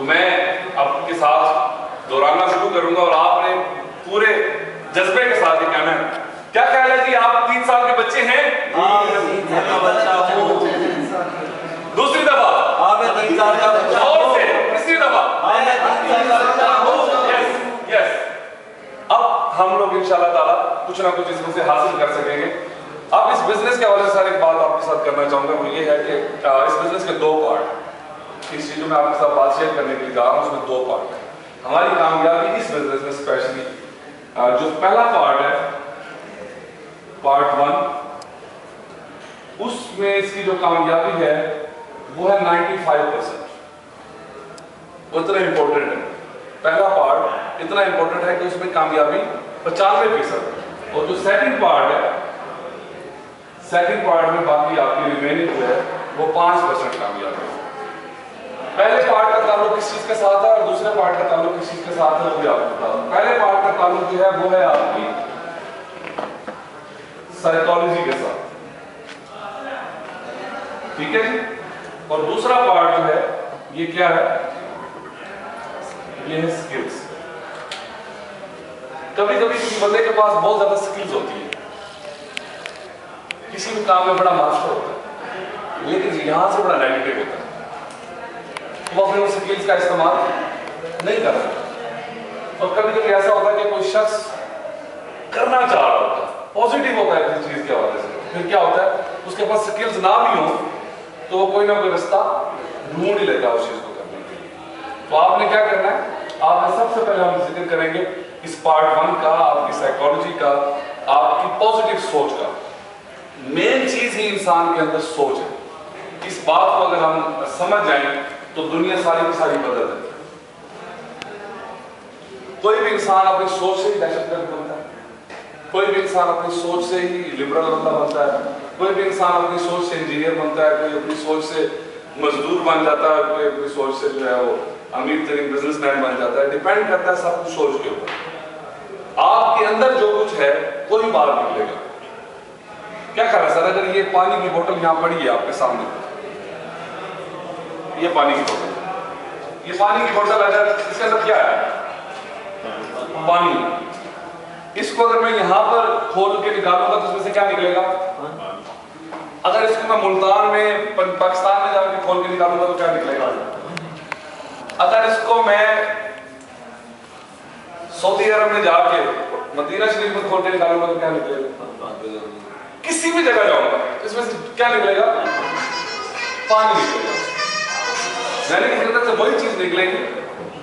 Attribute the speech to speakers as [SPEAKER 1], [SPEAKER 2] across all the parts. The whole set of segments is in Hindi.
[SPEAKER 1] तो मैं आपके साथ दोहराना शुरू करूंगा और आपने पूरे जज्बे के साथ ही कहना है। क्या ख्याल है जी, आप 3 साल के बच्चे हैं? दूसरी दफा और से तीसरी दफा यस। अब हम लोग इंशाल्लाह ताला कुछ ना कुछ इसमें से हासिल कर सकेंगे। अब इस बिजनेस के हवाले से एक बात आपके साथ करना चाहूंगा, वो ये है कि इस बिजनेस के 2 पार्ट, इस चीज में आपके साथ बात शेयर करने के लिए जा रहा हूँ, उसमें 2 पार्ट है। हमारी कामयाबी इस बिजनेस में स्पेशली जो पहला पार्ट है, पार्ट 1, उसमें इसकी जो कामयाबी है वो है 95%। उतना इंपॉर्टेंट है पहला पार्ट, इतना इंपॉर्टेंट है कि उसमें कामयाबी 95%। और जो सेकंड पार्ट है, सेकंड पार्ट में बाकी आपकी रिमेनिंग जो है वो 5% कामयाबी है। पहले पार्ट का ताल्लुक किस चीज के साथ है और दूसरे पार्ट का ताल्लुक किस चीज के साथ है, वो भी आपको बता दूं। पहले पार्ट का ताल्लुक जो है वो है आपकी साइकोलॉजी के साथ, ठीक है जी। और दूसरा पार्ट जो है ये क्या है, ये है स्किल्स। कभी कभी किसी बंदे के पास बहुत ज्यादा स्किल्स होती है, किसी भी काम में बड़ा मास्टर होता है, लेकिन यहां से बड़ा नेगेटिव होता है, वो अपने उस स्किल्स का इस्तेमाल नहीं कर सकता। और कभी कभी ऐसा होता है कि कोई शख्स करना चाह रहा होता है, पॉजिटिव होता है किसी चीज के हवाले से, फिर क्या होता है उसके पास स्किल्स ना भी हो तो वो कोई ना कोई रास्ता ढूंढ ही लेगा उस चीज को करने के लिए। तो आपने क्या करना है, आपने सबसे पहले हम जिक्र करेंगे इस पार्ट 1 का, आपकी साइकोलॉजी का, आपकी पॉजिटिव सोच का। मेन चीज ही इंसान के अंदर सोच है। इस बात को अगर हम समझ जाएं तो दुनिया सारी की सारी बदल जाती है। कोई भी इंसान अपनी सोच से ही दहशतगर्द बनता है, कोई भी इंसान अपनी सोच से ही लिबरल बंदा बनता है, कोई भी इंसान अपनी सोच से इंजीनियर बनता है, कोई अपनी सोच से मजदूर बन जाता है, कोई अपनी सोच से जो है वो अमीर तरीन बिजनेसमैन बन जाता है। डिपेंड करता है सब कुछ सोच के ऊपर। आपके अंदर जो कुछ है वही बाहर निकलेगा। क्या ख्याल है सर, अगर ये पानी की बोतल यहाँ पड़ी है आपके सामने, ये पानी की बोतल, ये पानी की बोतल अगर इसके अंदर क्या है, पानी, इसको अगर मैं यहाँ पर खोल के निकालूंगा तो इसमें से क्या निकलेगा? अगर इसको मैं मुल्तान में पाकिस्तान में जाकर खोल के निकालूंगा तो क्या निकलेगा? अगर इसको मैं सऊदी अरब में जाके मदीना शरीफ में खोल के निकालूंगा तो क्या निकलेगा? किसी भी जगह जाऊंगा इसमें से क्या निकलेगा? पानी निकलेगा। यानी कि इसके अंदर से वही चीज निकलेगी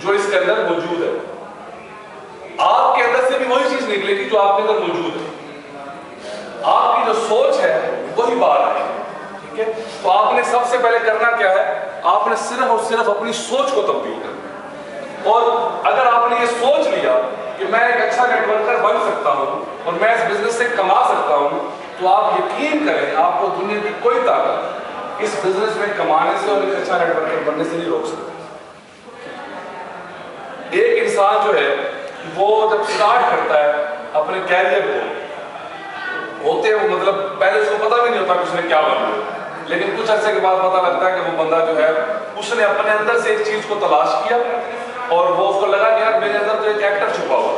[SPEAKER 1] जो इसके अंदर मौजूद है, आपके अंदर से भी वही चीज निकलेगी जो आपके अंदर मौजूद है। आपकी जो सोच है वही बात है, ठीक है। तो आपने सबसे पहले करना क्या है, आपने सिर्फ और सिर्फ अपनी सोच को तब्दील करना है। और अगर आपने ये सोच लिया कि मैं एक अच्छा नेटवर्कर बन सकता हूं और मैं इस बिजनेस से कमा सकता हूं, तो आप यकीन करें आपको दुनिया की कोई ताकत इस बिजनेस में कमाने से और एक अच्छा नेटवर्कर बनने से नहीं रोक सकती। एक इंसान जो है वो जब स्टार्ट करता है अपने कैरियर को, होते हैं वो मतलब पहले उसको पता भी नहीं होता कि उसने क्या बनना है, लेकिन कुछ अर्से के बाद पता लगता है कि वो बंदा जो है उसने अपने अंदर से एक चीज को तलाश किया और वो उसको लगा कि यार मेरे अंदर तो एक एक्टर छुपा हुआ,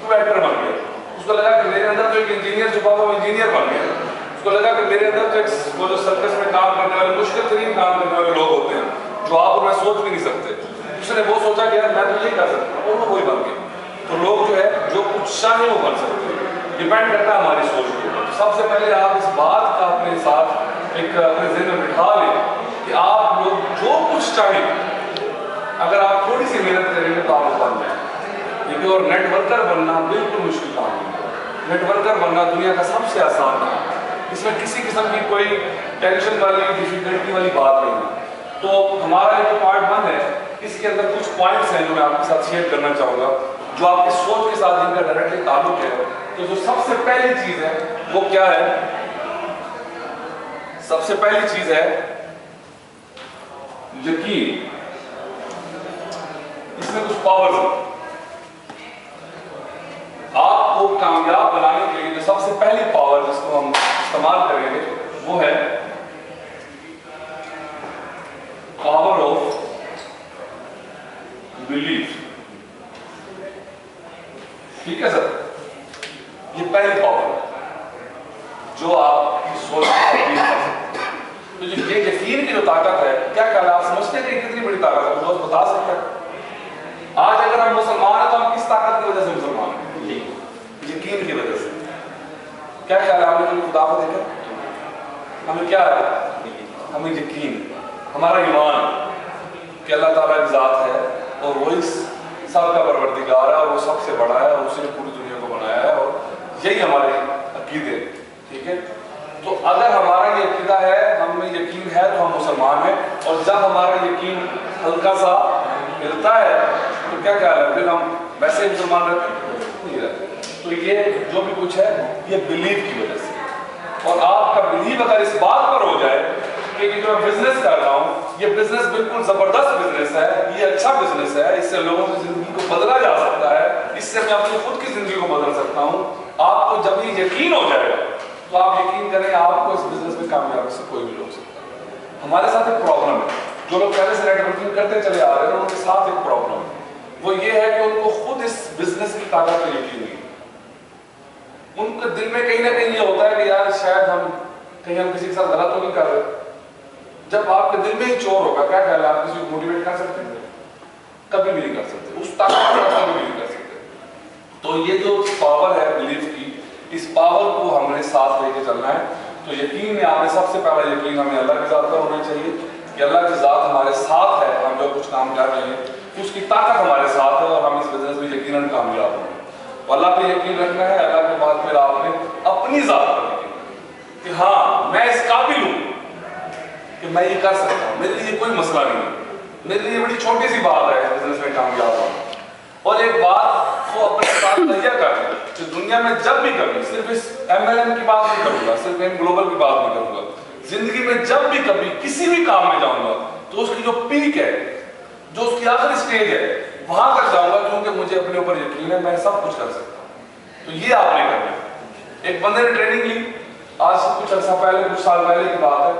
[SPEAKER 1] वो एक्टर बन गया। उसको लगा कि मेरे अंदर तो एक इंजीनियर छुपा हुआ, वो इंजीनियर बन गया। उसको लगा कि मेरे अंदर तो एक वो जो सर्कस में काम करने वाले, मुश्किल तरीन काम करने वाले लोग होते हैं जो आप और मैं सोच भी नहीं सकते, उसने वो सोचा कि यार मैं तो ये कर सकता हूँ, और वो वही बन गया। तो लोग जो है जो कुछ चाहे वो बन सकते हैं, डिपेंड करता है हमारी सोच के ऊपर। सबसे पहले आप इस बात का अपने साथ एक अपने ज़हन में बिठा लें कि आप लोग जो कुछ चाहें, अगर आप थोड़ी सी मेहनत करेंगे तो आप बन जाएंगे। क्योंकि और नेटवर्कर बनना बिल्कुल मुश्किल काम नहीं। नेटवर्कर बनना दुनिया का सबसे आसान काम है, इसमें किसी किस्म की कोई टेंशन वाली डिफिकल्टी वाली बात नहीं है। तो हमारा जो पार्ट 1 है, इसके अंदर कुछ पॉइंट्स हैं जो मैं आपके साथ शेयर करना चाहूँगा, जो आपकी सोच के साथ जिनका डायरेक्टली ताल्लुक है। तो जो सबसे पहली चीज है वो क्या है? सबसे पहली चीज है यकीन। इसमें कुछ पावर्स है। आपको कामयाब बनाने के लिए जो सबसे पहली पावर जिसको हम इस्तेमाल करेंगे वो है पावर ऑफ बिलीफ। ठीक है सर, ये पहली पावर जो आपकी सोच तो जो ये यकीन की जो ताकत है, क्या ख्याल है, आप समझते हैं कि कितनी बड़ी ताकत है? दोस्त बता सकते हैं आज अगर हम मुसलमान हैं तो हम किस ताकत की वजह से मुसलमान हैं? यकीन की वजह से। क्या ख्याल है, आपने खुदा को देखा, हमें क्या है, हमें यकीन, हमारा ईमान कि अल्लाह ताला की जात है और वो इस सब का परवरदिगार है और वो सबसे बड़ा है और उसने पूरी दुनिया को बनाया है और यही हमारे अकीदे। ठीक है, तो अगर हमारा ये अकीदा है, हमें यकीन है तो हम मुसलमान हैं। और जब हमारा यकीन हल्का सा मिलता है तो क्या ख्याल है, फिर हम वैसे ही मुसलमान नहीं रहते। तो ये जो भी कुछ है ये बिलीव की वजह से। और आपका बिलीव अगर इस बात पर हो जाए कि जो मैं बिजनेस कर रहा हूँ ये बिजनेस बिल्कुल जबरदस्त बिजनेस है, ये अच्छा बिजनेस है, इससे लोगों की जिंदगी को बदला जा सकता है, इससे मैं अपनी खुद की जिंदगी को बदल सकता हूँ, आपको जब ये यकीन हो जाएगा तो आप यकीन करें आपको इस बिजनेस में कामयाबी से कोई भी रोक सकता है। हमारे साथ एक प्रॉब्लम है, जो लोग पहले से नेटवर्किंग करते चले आ रहे हैं उनके साथ एक प्रॉब्लम है, वो ये है कि उनको खुद इस बिजनेस की ताकत पर यकीन नहीं। उनके दिल में कहीं ना कहीं ये होता है कि यार शायद हम किसी के साथ गलत तो नहीं कर रहे। जब आपके दिल में ही चोर होगा, क्या ख्याल है, आप किसी को मोटिवेट कर सकते हैं? कभी भी नहीं कर सकते, उस ताकत को कभी भी नहीं कर सकते। तो ये जो पावर है बिलीफ की, इस पावर को हमने साथ लेके चलना है। तो यकीन में आपने सबसे पहला यकीन हमें अल्लाह की जात पर होना चाहिए कि अल्लाह की जात हमारे साथ है, हम जो कुछ काम कर रहे हैं उसकी ताकत हमारे साथ है और हम इस बिजनेस में यकीनन कामयाब होंगे। अल्लाह पे यकीन रखना है। अल्लाह के बाद फिर आपने अपनी जात पर यकीन कि हाँ मैं इस काबिल हूँ कि मैं ये कर सकता हूँ, मेरे लिए कोई मसला नहीं है, मेरे लिए बड़ी छोटी सी बात है बिजनेस में कामयाब होना। और एक बात को अपने साथ तैयार कर लें कि दुनिया में जब भी कभी, सिर्फ इस MLM की बात नहीं करूंगा, सिर्फ इन ग्लोबल की बात नहीं करूंगा, जिंदगी में जब भी कभी किसी भी काम में जाऊंगा तो उसकी जो पीक है, जो उसकी आखिरी स्टेज है, वहां तक जाऊंगा क्योंकि मुझे अपने ऊपर यकीन है मैं सब कुछ कर सकता हूं। तो ये आपने करना है। एक बंदे ने ट्रेनिंग ली, आज से कुछ अर्सा पहले, कुछ साल पहले की बात है,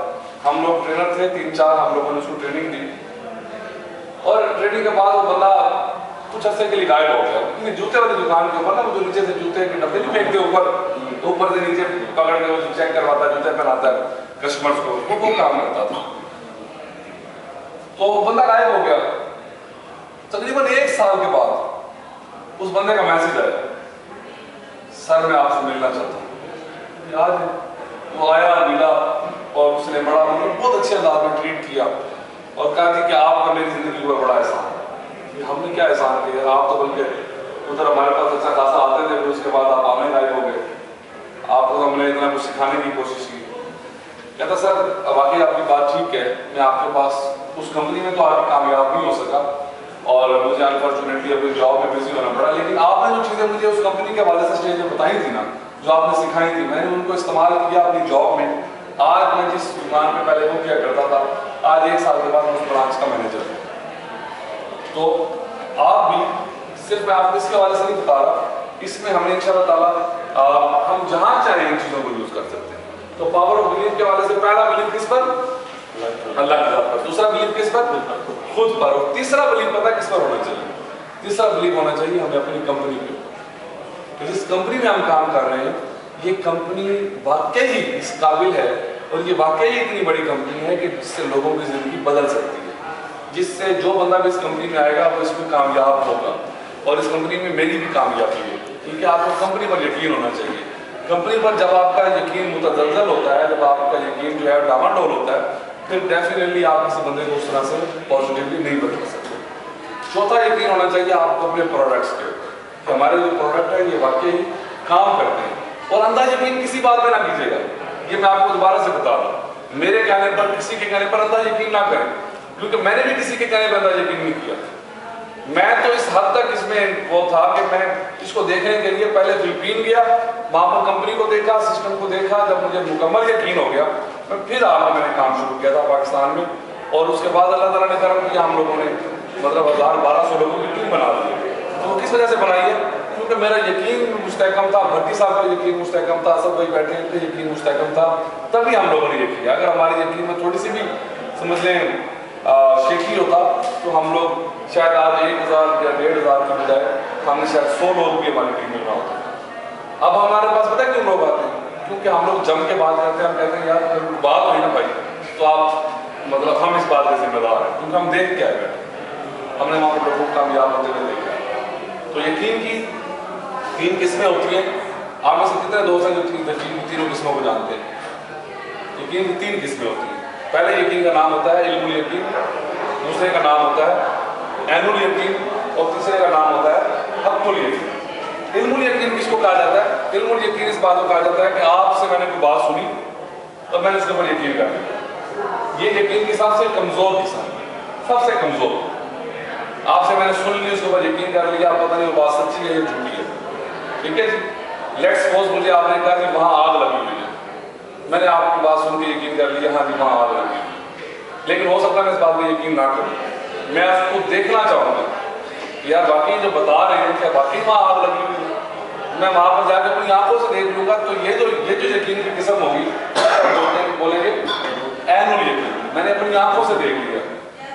[SPEAKER 1] हम लोग ट्रेनर थे 3-4, हम लोगों ने उसको ट्रेनिंग दी और ट्रेनिंग के बाद वो बंदा कुछ अर्से के लिए गायब हो गया। जूते वाली दुकान के ऊपर ना, वो जो नीचे से जूते के डब्बे नहीं फेंकते ऊपर, तो ऊपर से नीचे पकड़ के वो चेक करवाता है, जूते पहनाता है कस्टमर्स को, वो काम करता था। तो बंदा गायब हो गया। तकरीबन 1 साल के बाद उस बंदे का मैसेज आया, सर मैं आपसे मिलना चाहता हूँ। याद वो आया, मिला और उसने बड़ा बहुत अच्छे अंदाज में ट्रीट किया और कहा कि आपका मेरी जिंदगी में बड़ा एहसान है। हमने क्या एहसान किया, आप तो बल्कि उधर हमारे पास अच्छा खासा आते थे, फिर उसके बाद आप आने गायब हो गए, आपको हमने इतना कुछ सिखाने की कोशिश की। कहता सर वाकई आपकी बात ठीक है, मैं आपके पास उस कंपनी में तो आगे कामयाब नहीं हो सका और मुझे अनफॉर्चुनेटली अपनी जॉब में बिजी होना पड़ा, लेकिन आपने जो चीज़ें मुझे उस कंपनी के हवाले से स्टेज में बताई थी ना, जो आपने सिखाई थी, मैंने उनको इस्तेमाल किया अपनी जॉब में। आज मैं जिस दुकान में पहले वो किया करता था, आज 1 साल के बाद मैं उस ब्रांच का मैनेजर हूँ। तो आप भी, सिर्फ मैं आपको इसके हवाले से नहीं बता रहा, इसमें हमें इंशाअल्लाह ताला हम जहाँ चाहें इन चीज़ों को यूज़ कर सकते हैं। तो पावर ऑफ बिलीफ के हवाले से पहला बिलीफ किस पर? अल्लाह की जात पर। दूसरा बिलीफ किस पर? खुद पर। और तीसरा बिलीफ पता किस पर होना चाहिए? तीसरा बिलीफ होना चाहिए हमें अपनी कंपनी पे। तो जिस कंपनी में हम काम कर रहे हैं, ये कंपनी वाकई इस काबिल है और ये वाकई इतनी बड़ी कंपनी है कि जिससे लोगों की जिंदगी बदल सकती है, जिससे जो बंदा भी इस कंपनी में आएगा वो इसमें कामयाब होगा और इस कंपनी में मेरी भी कामयाबी है। ठीक है, आपको कंपनी पर यकीन होना चाहिए। कंपनी पर जब आपका यकीन मुतज़लज़ल होता है, जब आपका यकीन जो है डामाडोल होता है, फिर डेफिनेटली आप किसी बंदे को उस तरह से पॉजिटिवली नहीं बदल सकते। चौथा यकीन होना चाहिए आपको अपने प्रोडक्ट्स के ऊपर कि हमारे जो प्रोडक्ट है ये वाकई काम करते हैं। और अंधा यकीन किसी बात में ना कीजिएगा, ये मैं आपको दोबारा से बता रहा हूँ, मेरे कहने पर, किसी के कहने पर अंधा यकीन ना करें, क्योंकि मैंने भी किसी के कहने पर अंधा यकीन नहीं किया। मैं तो इस हद तक इसमें वो था कि मैं इसको देखने के लिए पहले फिलीपीन गया, वहाँ पर कंपनी को देखा, सिस्टम को देखा, जब मुझे मुकम्मल यकीन हो गया मैं फिर आगे मैंने काम शुरू किया था पाकिस्तान में। और उसके बाद अल्लाह ताला ने करम किया, हम लोगों ने मतलब 1000-1200 लोगों की टीम बना दी। तो किस वजह से बनाई है? क्योंकि मेरा यकीन मुस्तहकम था, भट्टी साहब का यकीन मुस्तहकम था, सब भाई बैठे उनका यकीन मुस्तहकम था, तभी हम लोगों ने ये किया। अगर हमारे यकीन में थोड़ी सी भी समझ लें शेखी होता तो हम लोग शायद आज 1000 या 1500 की बजाय हमने शायद 100 लोग भी हमारी टीम में ना होते। अब हमारे पास पता है क्यों लोग आते हैं? क्योंकि हम लोग जम के बात करते हैं, हम कहते हैं यार बात हुई ना भाई, तो आप मतलब हम इस बात के जिम्मेदार हैं, क्योंकि हम देख क्या है, हमने वहाँ पर लोगों को कामयाब होते हुए देखा। तो यकीन की 3 किस्में होती हैं। आप में से कितने दोस्त हैं जो तीनों किस्मों को जानते हैं? यकीन की 3 किस्में होती हैं। पहले यकीन का नाम होता है इल्मुल यकीन, दूसरे का नाम होता है ऐनुल यकीन और तीसरे का नाम होता है हक़्क़ुल यकीन। इल्मुल यकीन किसको कहा जाता है? इल्मुल यकीन इस बात को कहा जाता है कि आपसे मैंने कोई बात सुनी और मैंने उसके ऊपर यकीन कर लिया। ये यकीन की सबसे कमजोर किस्म है, सबसे कमजोर। आपसे मैंने सुन ली, उसके ऊपर यकीन कर लिया, पता नहीं वो बात सच्ची है या झूठी है, ठीक है जी। लेट्स सपोज मुझे आपने कहा कि वहां आग लगी हुई है, मैंने आपकी बात सुन के यकीन कर लिया, हाँ जी वहां आग लगी हुई है, लेकिन हो सकता है मैं इस बात पर यकीन ना करूं। मैं उसको देखना चाहूंगा कि यार वाकई जो बता रहे हैं क्या वाकई वहां आग लगी हुई है। मैं वहां पर जाकर अपनी आंखों से देख लूंगा, तो ये जो यकीन की किस्म होगी, बोलेंगे ऐनुल यकीन, मैंने अपनी आंखों से देख लिया।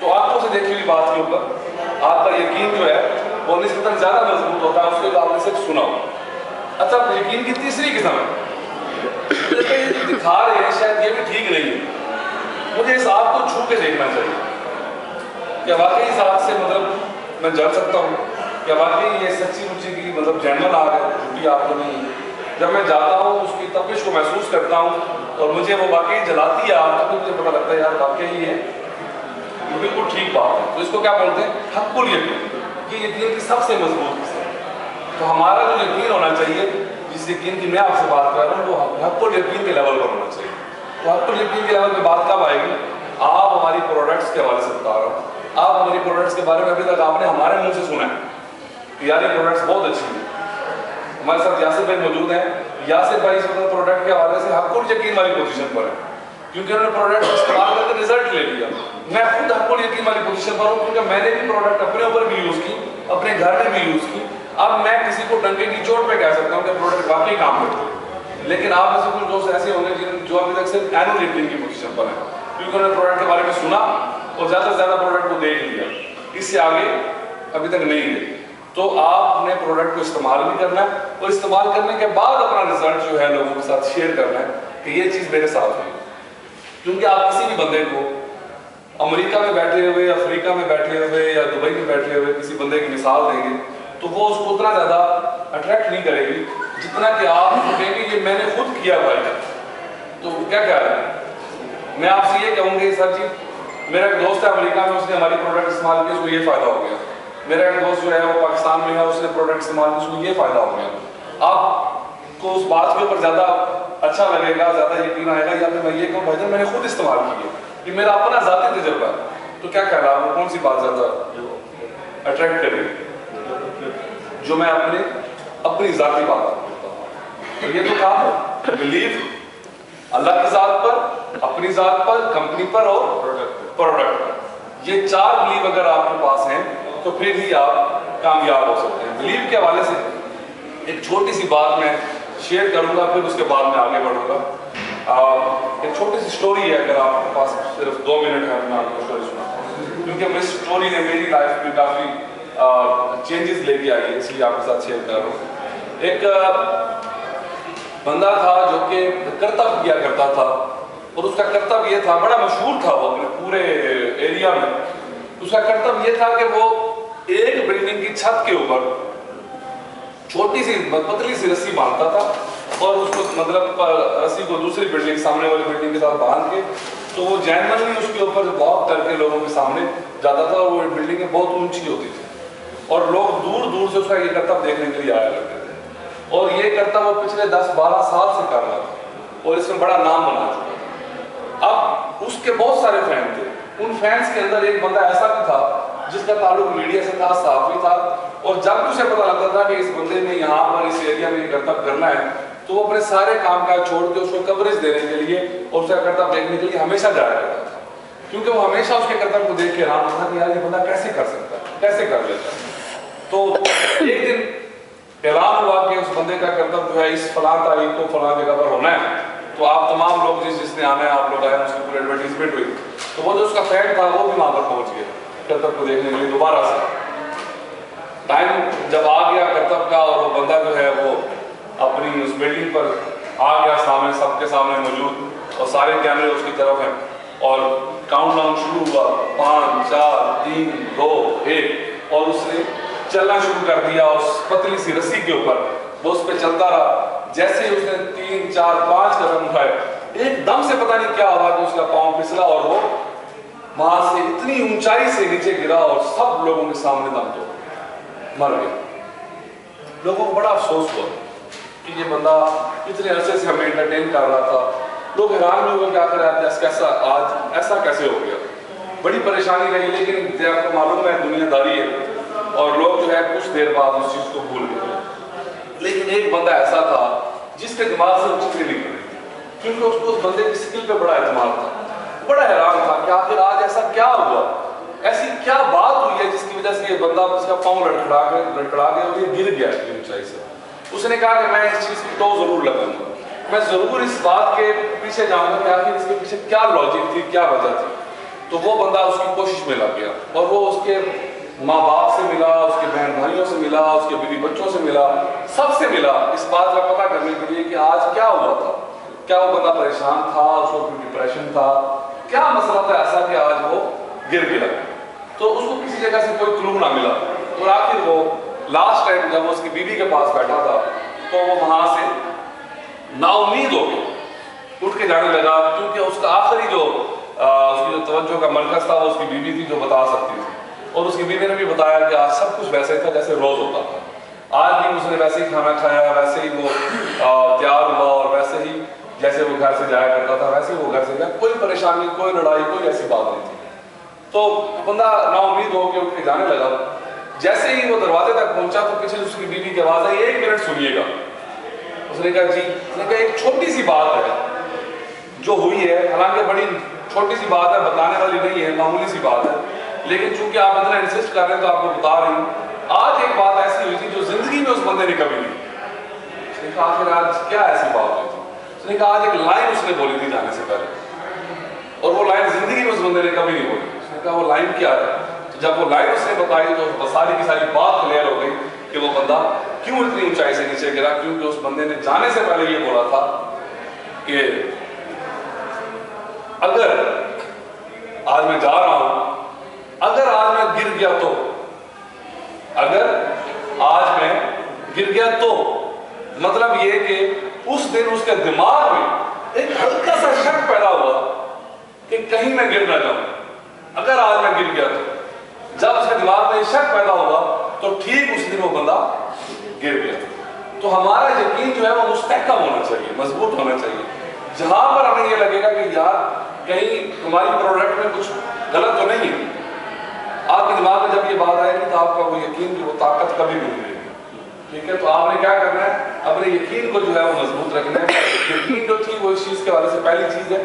[SPEAKER 1] तो आंखों से देखी हुई बात के ऊपर आपका यकीन जो है वो निस्बतन ज्यादा मजबूत होता है उसके जो आपने सिर्फ सुना हो। अच्छा, यकीन की तीसरी किस्म है, दिखा रहे हैं शायद ये भी ठीक नहीं है, मुझे इस आग को छू के देखना चाहिए, क्या वाकई इस आग से मतलब मैं जल सकता हूँ, क्या वाकई ये सच्ची मुच्ची की मतलब जेन्युइन आग है, झूठी आग तो नहीं है। जब मैं जाता हूँ उसकी तपिश को महसूस करता हूँ और मुझे वो वाकई जलाती है आग, तो मुझे पता लगता है यार वाकई ये बिल्कुल ठीक बात है। तो इसको क्या बोलते हैं? हक़्क़ुल यकीन। ये यकीन की सबसे मजबूत किस्म है। तो हमारा जो यकीन होना चाहिए, जिस यकीन की मैं आपसे बात कर रहा हूँ, वो हक़्क़ुल यकीन के लेवल पर होना चाहिए। तो हक़्क़ुल यकीन के लेवल पर बात कब आएगी? आप हमारी प्रोडक्ट्स के हवाले से बता रहा हूँ, आप हमारी प्रोडक्ट्स के बारे में अभी तक आपने हमारे मुंह से सुना है कि यार ये प्रोडक्ट्स बहुत अच्छी है। हमारे साथ यासिर भाई मौजूद हैं। यासिर भाई इस वक्त प्रोडक्ट के हवाले से हक़्क़ुल यकीन वाली पोजीशन पर है, क्योंकि उन्होंने प्रोडक्ट इस्तेमाल करके रिजल्ट ले लिया। मैं खुद हक़्क़ुल यकीन वाली पोजीशन पर हूँ, क्योंकि मैंने भी प्रोडक्ट अपने ऊपर भी यूज़ की, अपने घर में भी यूज़ की। अब मैं किसी को डंके की चोट पे कह सकता हूँ कि प्रोडक्ट वाकई काम करती है, लेकिन आप में से कुछ दोस्त ऐसे होंगे जो अभी तक सिर्फ ऐनुल यकीन की पोजीशन पर है, क्योंकि उन्होंने प्रोडक्ट के बारे में सुना और ज़्यादा से ज़्यादा प्रोडक्ट को देख लिया, इससे आगे अभी तक नहीं गए। तो आपने प्रोडक्ट को इस्तेमाल भी करना है और इस्तेमाल करने के बाद अपना रिजल्ट जो है लोगों के साथ शेयर करना है कि ये चीज़ मेरे साथ हुई। क्योंकि आप किसी भी बंदे को अमेरिका में बैठे हुए, अफ्रीका में बैठे हुए या दुबई में बैठे हुए किसी बंदे की मिसाल देंगे तो वो उसको उतना ज़्यादा अट्रैक्ट नहीं करेगी जितना कि आप कहेंगे ये मैंने खुद किया भाई। तो क्या कह रहे हैं? मैं आपसे ये कहूँगी सर जी, मेरा एक दोस्त है अमेरिका में, उसने हमारी प्रोडक्ट इस्तेमाल किया, उसको ये फ़ायदा हो गया। मेरा एक दोस्त जो है वो पाकिस्तान में है, उसने प्रोडक्ट इस्तेमाल किया, उसको ये फ़ायदा हो गया। आपको उस बात के ऊपर ज़्यादा अच्छा लगेगा, ज़्यादा यकीन आएगा, या फिर मैं ये कहूँ भाई मैंने खुद इस्तेमाल किया, ये मेरा अपना ज़ाती तजुर्बा है। तो क्या कह रहा हूँ, कौन सी बात ज़्यादा अट्रैक्ट करेगी? जो मैं अपनी ज़ाती बात करता हूँ। तो ये तो काम बिलीव अल्लाह की ज़ात पर, अपनी ज़ात पर, कंपनी पर और प्रोडक्ट पर। ये 4 बिलीव अगर आपके पास हैं तो फिर ही आप कामयाब हो सकते हैं। बिलीव के हवाले से एक छोटी सी बात मैं शेयर करूंगा, फिर उसके बाद मैं आगे बढ़ूंगा। एक छोटी सी स्टोरी है, अगर आपके पास सिर्फ 2 मिनट है मैं आपको स्टोरी सुनाता हूँ, क्योंकि इस स्टोरी ने मेरी लाइफ में काफ़ी चेंजेस लेके आई है, इसलिए आपके साथ शेयर कर रहा हूँ। एक बंदा था जो कि कर्तव्य किया करता था, और उसका कर्तव्य ये था, बड़ा मशहूर था वो अपने पूरे एरिया में। उसका कर्तव्य ये था कि वो एक बिल्डिंग की छत के ऊपर छोटी सी पतली सी रस्सी बांधता था और उसको मतलब रस्सी को दूसरी बिल्डिंग, सामने वाली बिल्डिंग के साथ बांध के, तो वो जनरली उसके ऊपर वॉक करके लोगों के सामने जाता था। और वो बिल्डिंगें बहुत ऊंची होती थी और लोग दूर दूर से उसका ये कर्तव्य देखने के लिए आया करते थे। और ये कर्तव्य वो पिछले 10-12 साल से कर रहा था और इसमें बड़ा नाम बना चुका था। अब उसके बहुत सारे फैन थे, उन फैंस के अंदर एक बंदा ऐसा भी था जिसका ताल्लुक मीडिया से था, सहाफ़ी था, और जब उसे पता लगता था कि इस बंदे ने यहाँ पर इस एरिया में कर्तव्य करना है, तो वो अपने सारे काम काज छोड़ के उसको कवरेज देने के लिए और उसका कर्तव्य देखने के लिए हमेशा जाया करता था, क्योंकि वो हमेशा उसके कर्तव्य को देख के हैरान होता कि यार ये बंदा कैसे कर सकता है, कैसे कर लेता है। तो एक दिन ऐलान हुआ कि उस बंदे का कर्तव्य जो है इस फलां तारीख को फलां जगह पर होना है, तो आप तमाम लोग जिसने आना है आप लोग आए, उसकी पूरी एडवर्टाइजमेंट मिसबिट हुई, तो वो जो उसका फ्रेंड था वो भी वहां पर पहुंच गया करतब को देखने के लिए दोबारा से। टाइम जब आ गया करतब का और वो बंदा जो है वो अपनी उस बिल्डिंग पर आ गया, सामने सबके सामने मौजूद और सारे कैमरे उसकी तरफ हैं और काउंटडाउन शुरू हुआ 5 4 3 2 1 और उसने चलना शुरू कर दिया उस पतली सी रस्सी के ऊपर। वो उस पर चलता रहा। जैसे ही उसने 3 4 5 कदम उठाए, एकदम से पता नहीं क्या हुआ कि उसका पांव फिसला और वो वहां से इतनी ऊंचाई से नीचे गिरा और सब लोगों के सामने दम तोड़ मर गया। लोगों को बड़ा अफसोस हुआ कि ये बंदा इतने अरसे से हमें एंटरटेन कर रहा था। लोग हैरान भी हुए कि आखिर आज ऐसा कैसे हो गया। बड़ी परेशानी रही, लेकिन आपको मालूम है दुनियादारी है और लोग जो है कुछ देर बाद उस चीज को भूल गए। लेकिन एक बंदा ऐसा था जिसके दिमाग से चीजें नहीं बनी, क्योंकि उसको उस बंदे की स्किल पे बड़ा एतमाद था। बड़ा हैरान था कि आखिर आज ऐसा क्या हुआ, ऐसी क्या बात हुई है जिसकी वजह से ये बंदा उसका पांव लड़खड़ा के और ये गिर गया इतनी ऊंचाई से। उसने कहा कि मैं इस चीज की तो जरूर लगाऊंगा, मैं जरूर इस बात के पीछे जाऊंगा कि आखिर इसके पीछे क्या लॉजिक थी, क्या वजह थी। तो वो बंदा उसकी कोशिश में लग गया और वो उसके माँ बाप से मिला, उसके बहन भाइयों से मिला, उसके बीवी बच्चों से मिला, सबसे मिला इस बात का पता करने के लिए कि आज क्या हुआ था। क्या वो बंदा परेशान था, उसको डिप्रेशन था, क्या मसला था ऐसा कि आज वो गिर गया। तो उसको किसी जगह से कोई क्लू ना मिला और आखिर वो लास्ट टाइम जब वो उसकी बीवी के पास बैठा था तो वो वहां से नाउम्मीद हो गया, उठ के जाने लगा, क्योंकि उसका आखिरी जो उसकी जो तवज्जो का मरकज था वो उसकी बीवी थी जो बता सकती थी। और उसकी बीवी ने भी बताया कि आज सब कुछ वैसे था जैसे रोज होता था। आज भी उसने वैसे ही खाना खाया, वैसे ही वो तैयार हुआ और वैसे ही जैसे वो घर से जाया करता था वैसे ही वो घर से गया। कोई परेशानी, कोई लड़ाई, कोई ऐसी बात नहीं थी। तो बंदा नाउम्मीद होकर उठ के जाने लगा। जैसे ही वो दरवाजे तक पहुंचा तो पीछे उसकी बीवी की आवाज आई, 1 मिनट सुनिएगा। उसने कहा जी। उसने कहा एक छोटी सी बात है जो हुई है, हालांकि बड़ी छोटी सी बात है, बताने वाली नहीं है, मामूली सी बात है, लेकिन चूंकि आप इतना इंसिस्ट कर रहे हैं तो आपको बता रही हूँ। आज एक बात ऐसी हुई थी जो जिंदगी में उस बंदे ने कभी नहीं। उसने कहा आखिर आज क्या ऐसी बात हुई थी। उसने कहा आज एक लाइन उसने बोली थी जाने से पहले और वो लाइन जिंदगी में उस बंदे ने कभी नहीं बोली। उसने कहा वो लाइन क्या है। तो जब वो लाइन उसने बताई तो सारी की सारी बात क्लियर हो गई कि वो बंदा क्यों इतनी ऊंचाई से नीचे गिरा। क्योंकि उस बंदे ने जाने से पहले ये बोला था कि अगर आज मैं जा रहा हूं, अगर आज मैं गिर गया तो, अगर आज मैं गिर गया तो मतलब ये कि उस दिन उसके दिमाग में एक हल्का सा शक पैदा हुआ कि कहीं मैं गिर ना जाऊं। अगर आज मैं गिर गया तो जब उसके दिमाग में शक पैदा हुआ तो ठीक उस दिन वो बंदा गिर गया। तो हमारा यकीन जो है वो मुस्तहकम होना चाहिए, मजबूत होना चाहिए। जहां पर हमें ये लगेगा कि यार कहीं हमारी प्रोडक्ट में कुछ गलत तो नहीं है, आपके दिमाग में जब ये बात आएगी तो आपका वो यकीन की वो ताकत कभी भी नहीं रहेगी। ठीक है, तो आपने क्या करना है, अपने यकीन को जो है वो मजबूत रखना है। यकीन जो थी वो इस चीज के हवाले से पहली चीज है।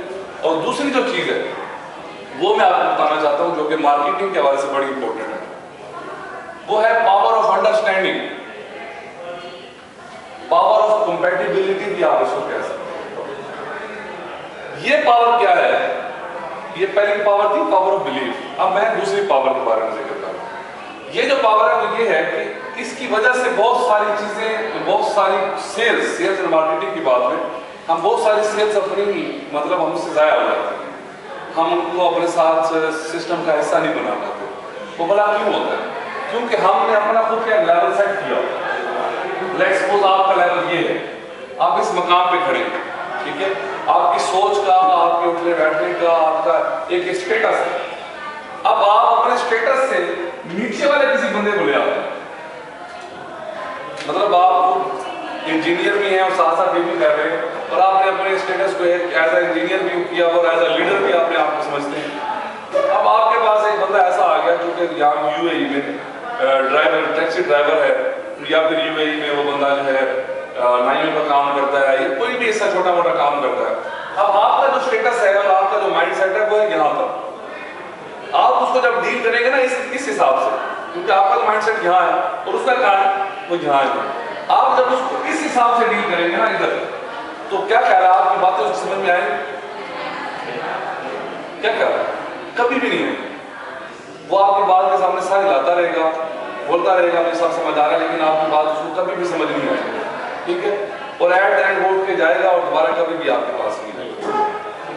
[SPEAKER 1] और दूसरी जो चीज है वो मैं आपको बताना चाहता हूं जो कि मार्केटिंग के हवाले से बड़ी इंपॉर्टेंट है, वो है power of understanding, power of compatibility भी आप इसको कह सकते हैं। ये पावर क्या है, ये पहली पावर थी पावर ऑफ बिलीफ। अब मैं दूसरी पावर के बारे में जिक्र कर रहा हूं। ये जो पावर है वो ये है कि इसकी वजह से बहुत सारी चीजें, बहुत सारी सेल्स एंड मार्केटिंग की बात में हम बहुत सारी सेल्स अपनी मतलब हमसे जाया हो जाती है, हम उनको अपने साथ सिस्टम का हिस्सा नहीं बना पाते। वो भला क्यों होता है? क्योंकि हमने अपना खुद का लेवल सेट किया। लेट्स सपोज आपका लेवल ये है, आप इस मकाम पे खड़े हैं, ठीक है, आपकी सोच का, आपके उठने बैठने का आपका एक स्टेटस है। अब आप अपने स्टेटस से नीचे वाले किसी बंदे को ले आते हैं, मतलब आप इंजीनियर भी हैं और साथ साथ ये भी कर रहे हैं और आपने अपने स्टेटस को एज ए इंजीनियर भी किया और एज ए लीडर भी आपने आपको समझते हैं। अब आपके पास एक बंदा ऐसा आ गया जो कि यहाँ यूएई में ड्राइवर, टैक्सी ड्राइवर है, या फिर यूएई में वो बंदा जो है नाइयों का काम करता है, या कोई भी ऐसा छोटा मोटा काम करता है। अब आपका जो स्टेटस है और आपका जो माइंड सेट है वो है यहाँ पर। आप उसको जब डील करेंगे ना इस हिसाब से, क्योंकि आपका माइंड सेट यहाँ है और उसका काम वो यहाँ है। आप जब उसको इस हिसाब से डील करेंगे ना इधर, तो क्या कह रहा है, आपकी बातें उसको समझ में आएंगी। क्या कर रहा है? कभी भी नहीं है। वो आपकी बात के सामने सारी लाता रहेगा, बोलता रहेगा मुझे सब समझ आ रहा है, लेकिन आपकी बात उसको कभी भी समझ नहीं आएगी, ठीक है। और एट द एंड वो उठ के जाएगा और दोबारा कभी भी आपके पास नहीं आएगा।